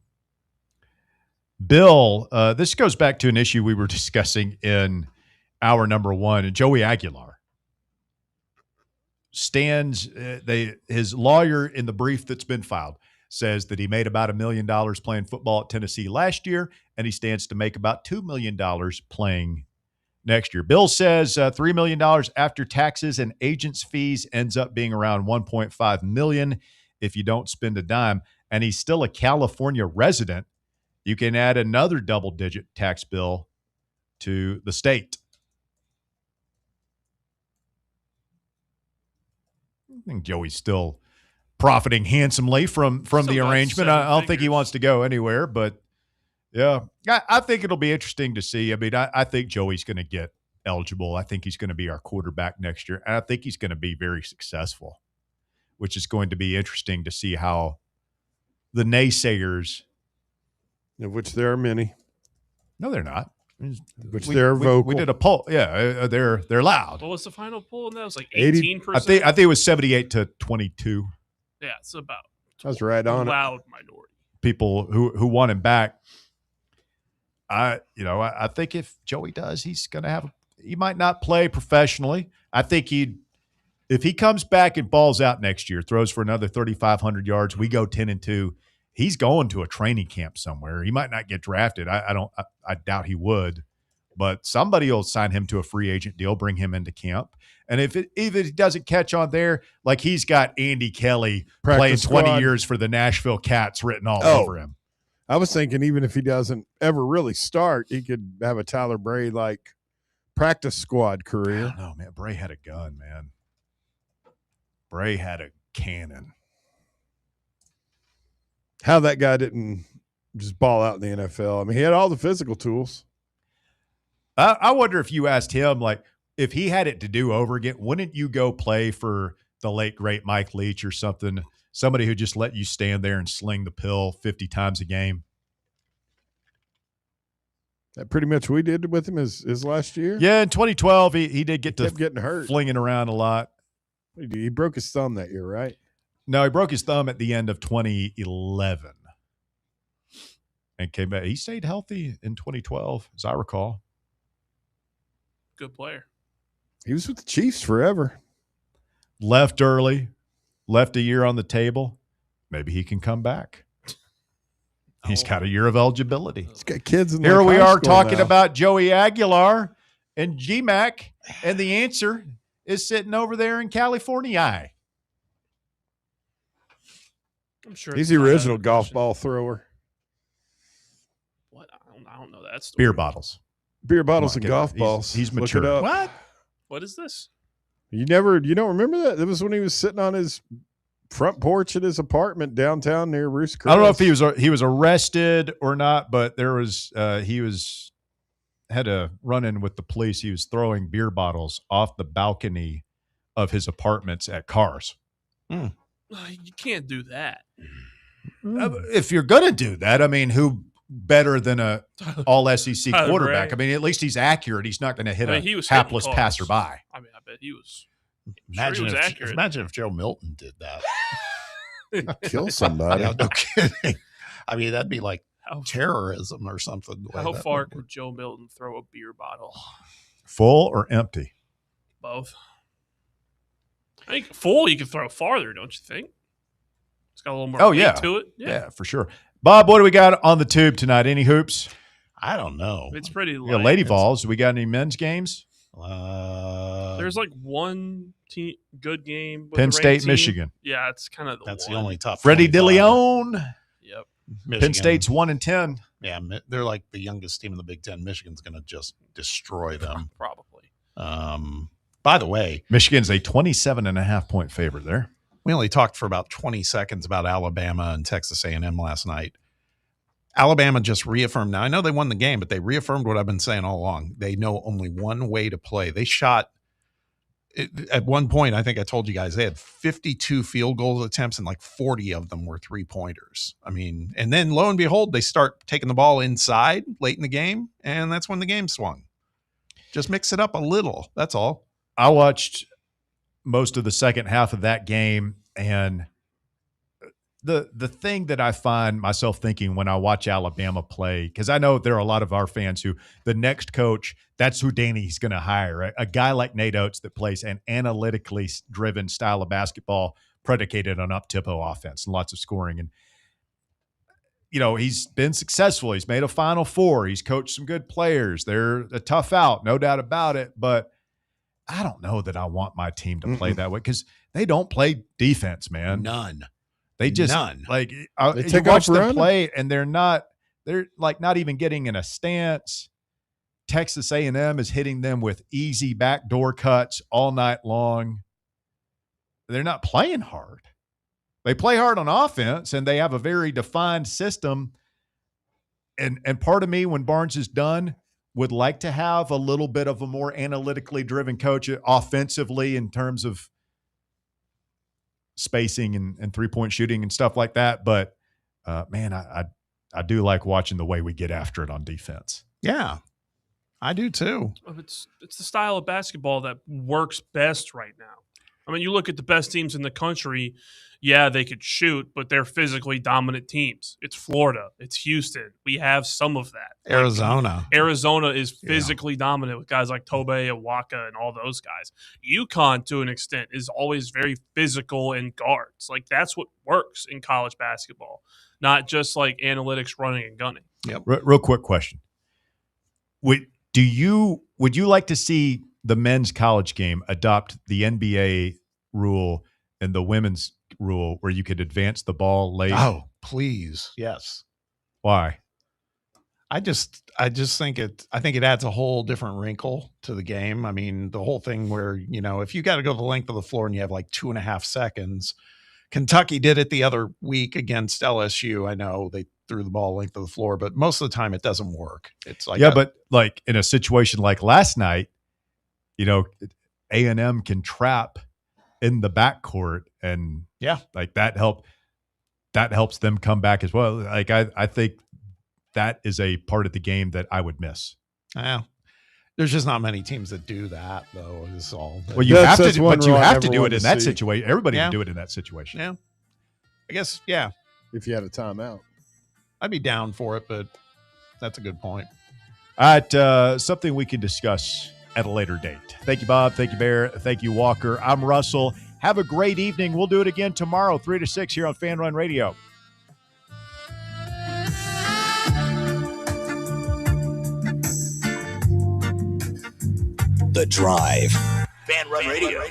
Bill, this goes back to an issue we were discussing in hour number one. Joey Aguilar stands, his lawyer in the brief that's been filed says that he made about $1 million playing football at Tennessee last year, and he stands to make about $2 million playing next year. Bill says $3 million after taxes and agents' fees ends up being around $1.5 million if you don't spend a dime, and he's still a California resident. You can add another double-digit tax bill to the state. I think Joey's still profiting handsomely from the arrangement. I don't think he wants to go anywhere, but yeah, I think it'll be interesting to see. I mean, I think Joey's going to get eligible. I think he's going to be our quarterback next year, and I think he's going to be very successful, which is going to be interesting to see how the naysayers, of which there are many. No, they're not. Which they're vocal. We did a poll. Yeah, they're loud. What was the final poll? And that was like 18%. I think it was 78 to 22. Yeah, it's about. That's right on. Loud minority. People who want him back. I think if Joey does, he's going to he might not play professionally. I think if he comes back and balls out next year, throws for another 3,500 yards, we go 10-2. He's going to a training camp somewhere. He might not get drafted. I doubt he would, but somebody will sign him to a free agent deal, bring him into camp. And if he doesn't catch on there, like he's got Andy Kelly playing 20 years for the Nashville Cats written all over him. I was thinking even if he doesn't ever really start, he could have a Tyler Bray like practice squad career. I don't know, man. Bray had a gun, man. Bray had a cannon. How that guy didn't just ball out in the NFL. I mean, he had all the physical tools. I wonder if you asked him, like, if he had it to do over again, wouldn't you go play for the late, great Mike Leach or something? Somebody who just let you stand there and sling the pill 50 times a game. That pretty much we did with him his last year. Yeah, in 2012, he did kept getting hurt, flinging around a lot. He broke his thumb that year, right? No, he broke his thumb at the end of 2011 and came back. He stayed healthy in 2012, as I recall. Good player. He was with the Chiefs forever. Left early, left a year on the table. Maybe he can come back. He's got a year of eligibility. He's got kids in Here we are talking about Joey Aguilar and GMAC, and the answer is sitting over there in California. I'm sure he's the original golf ball thrower. What? I don't know that story. Beer bottles and golf balls. He's mature. What? What is this? You don't remember that? It was when he was sitting on his front porch at his apartment downtown near Roost Chris. I don't know if he was arrested or not, but there was had a run-in with the police. He was throwing beer bottles off the balcony of his apartments at cars. You can't do that. If you're going to do that, I mean, who better than a all-SEC quarterback? I mean, at least he's accurate. He's not going to hit a hapless passerby. I mean, I bet he was. Imagine accurate. if Joe Milton did that. Kill somebody. No kidding. I mean, that'd be like terrorism or something. How far could Joe Milton throw a beer bottle? Full or empty? Both. I think full you can throw farther, don't you think? It's got a little more weight to it. Yeah, for sure. Bob, what do we got on the tube tonight? Any hoops? I don't know. It's pretty light. Yeah, Lady Vols. Do we got any men's games? There's like one good game. With Penn the State, team. Michigan. Yeah, it's kind of the only tough. Freddie DeLeon. Yep. Michigan. Penn State's 1-10. Yeah, they're like the youngest team in the Big Ten. Michigan's going to just destroy them. Probably. By the way, Michigan's a 27.5-point favorite there. We only talked for about 20 seconds about Alabama and Texas A&M last night. Alabama just reaffirmed. Now, I know they won the game, but they reaffirmed what I've been saying all along. They know only one way to play. They shot, at one point, I think I told you guys, they had 52 field goal attempts and like 40 of them were three-pointers. I mean, and then lo and behold, they start taking the ball inside late in the game, and that's when the game swung. Just mix it up a little. That's all. I watched most of the second half of that game, and the thing that I find myself thinking when I watch Alabama play, because I know there are a lot of our fans who the next coach, that's who Danny's going to hire, a guy like Nate Oates that plays an analytically driven style of basketball predicated on up-tempo offense and lots of scoring. And, you know, he's been successful. He's made a Final Four. He's coached some good players. They're a tough out, no doubt about it. But I don't know that I want my team to play that way because they don't play defense, man. None. They just like They you watch them play, and they're like not even getting in a stance. Texas A&M is hitting them with easy backdoor cuts all night long. They're not playing hard. They play hard on offense, and they have a very defined system. And part of me, when Barnes is done, would like to have a little bit of a more analytically driven coach offensively in terms of spacing and three-point shooting and stuff like that. But, man, I do like watching the way we get after it on defense. Yeah, I do too. It's the style of basketball that works best right now. I mean, you look at the best teams in the country, yeah, they could shoot, but they're physically dominant teams. It's Florida. It's Houston. We have some of that. Arizona. Arizona is physically dominant with guys like Tobey, Awaka, and all those guys. UConn, to an extent, is always very physical in guards. Like, that's what works in college basketball, not just like analytics, running, and gunning. Yep. Real quick question. Would you like to see the men's college game adopt the NBA rule and the women's rule where you could advance the ball late? Oh, please. Yes. Why? I just think it adds a whole different wrinkle to the game. I mean, the whole thing where, you know, if you got to go the length of the floor and you have like 2.5 seconds, Kentucky did it the other week against LSU. I know they threw the ball length of the floor, but most of the time it doesn't work. It's like, but like in a situation like last night, you know, A&M can trap in the backcourt, and like that helps them come back as well. Like I think that is a part of the game that I would miss. Yeah. There's just not many teams that do that, though. Is all. Well, you have to, but you have to do it in that situation. Everybody can do it in that situation. Yeah, I guess. Yeah, if you had a timeout, I'd be down for it. But that's a good point. All right, something we can discuss at a later date. Thank you, Bob. Thank you, Bear. Thank you, Walker. I'm Russell. Have a great evening. We'll do it again tomorrow, 3 to 6 here on Fan Run Radio. The Drive. Fan Run Radio,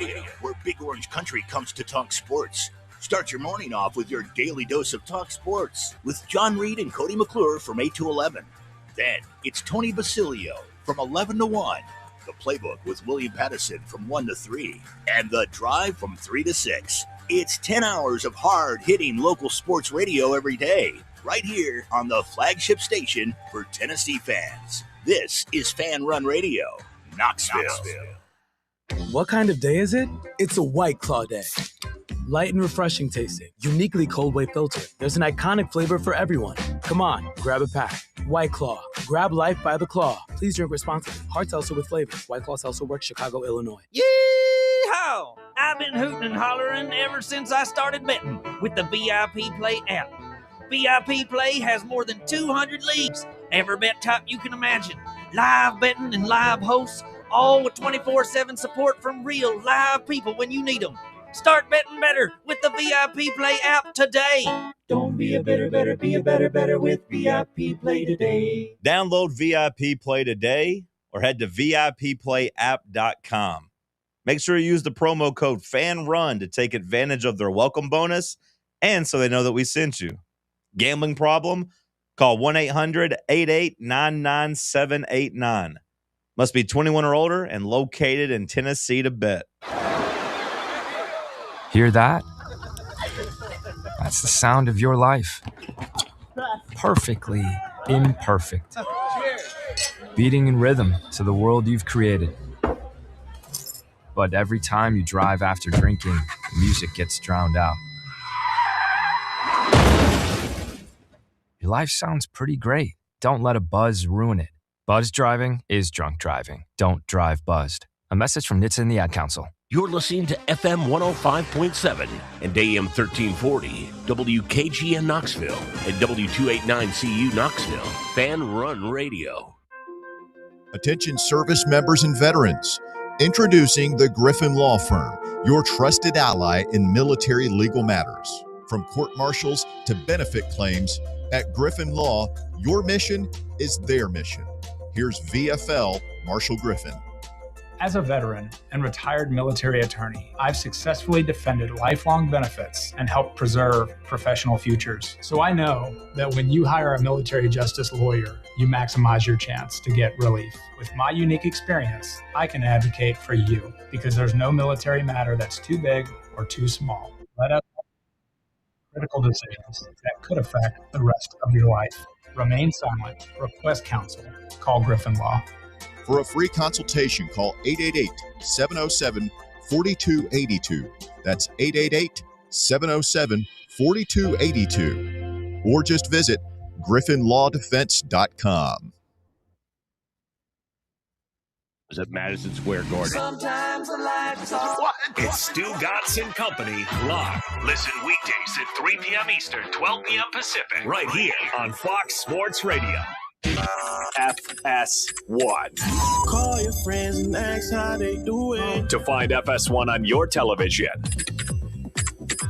where Big Orange Country comes to talk sports. Start your morning off with your daily dose of talk sports with John Reed and Cody McClure from 8 to 11. Then it's Tony Basilio from 11 to 1. The Playbook with William Pattison from 1 to 3. And The Drive from 3 to 6. It's 10 hours of hard-hitting local sports radio every day, right here on the flagship station for Tennessee fans. This is Fan Run Radio, Knoxville. What kind of day is it? It's a White Claw day. Light and refreshing tasting, uniquely cold way filtered. There's an iconic flavor for everyone. Come on, grab a pack. White Claw. Grab life by the claw. Please drink responsibly. Hard seltzer with flavor. White Claw Seltzer Works, Chicago, Illinois. Yeehaw! I've been hooting and hollering ever since I started betting with the VIP Play app. VIP Play has more than 200 leagues. Every bet type you can imagine. Live betting and live hosts, all with 24/7 support from real live people when you need them. Start betting better with the VIP Play app today. Don't be a better, be a better with VIP Play today. Download VIP Play today or head to VIPPlayApp.com. Make sure you use the promo code FANRUN to take advantage of their welcome bonus and so they know that we sent you. Gambling problem? Call 1-800-8899-789. Must be 21 or older and located in Tennessee to bet. Hear that? That's the sound of your life. Perfectly imperfect. Beating in rhythm to the world you've created. But every time you drive after drinking, the music gets drowned out. Your life sounds pretty great. Don't let a buzz ruin it. Buzz driving is drunk driving. Don't drive buzzed. A message from NHTSA and the Ad Council. You're listening to FM 105.7 and AM 1340, WKGN Knoxville, and W289CU Knoxville, Fan Run Radio. Attention service members and veterans. Introducing the Griffin Law Firm, your trusted ally in military legal matters. From court-martials to benefit claims, at Griffin Law, your mission is their mission. Here's VFL Marshall Griffin. As a veteran and retired military attorney, I've successfully defended lifelong benefits and helped preserve professional futures. So I know that when you hire a military justice lawyer, you maximize your chance to get relief. With my unique experience, I can advocate for you because there's no military matter that's too big or too small. Let us make critical decisions that could affect the rest of your life. Remain silent. Request counsel. Call Griffin Law. For a free consultation, call 888-707-4282. That's 888-707-4282. Or just visit griffinlawdefense.com. At Madison Square Garden. Sometimes the lights off. What? It's Stu Gatz and Company live. Listen weekdays at 3 p.m. Eastern, 12 p.m. Pacific. Right here on Fox Sports Radio. FS1. Call your friends and ask how they doing. To find FS1 on your television,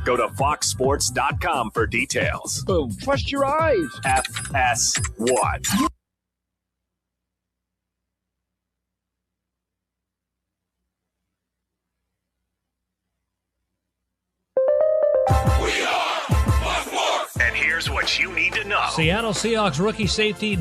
go to foxsports.com for details. Boom. Trust your eyes. FS1. And here's what you need to know. Seattle Seahawks rookie safety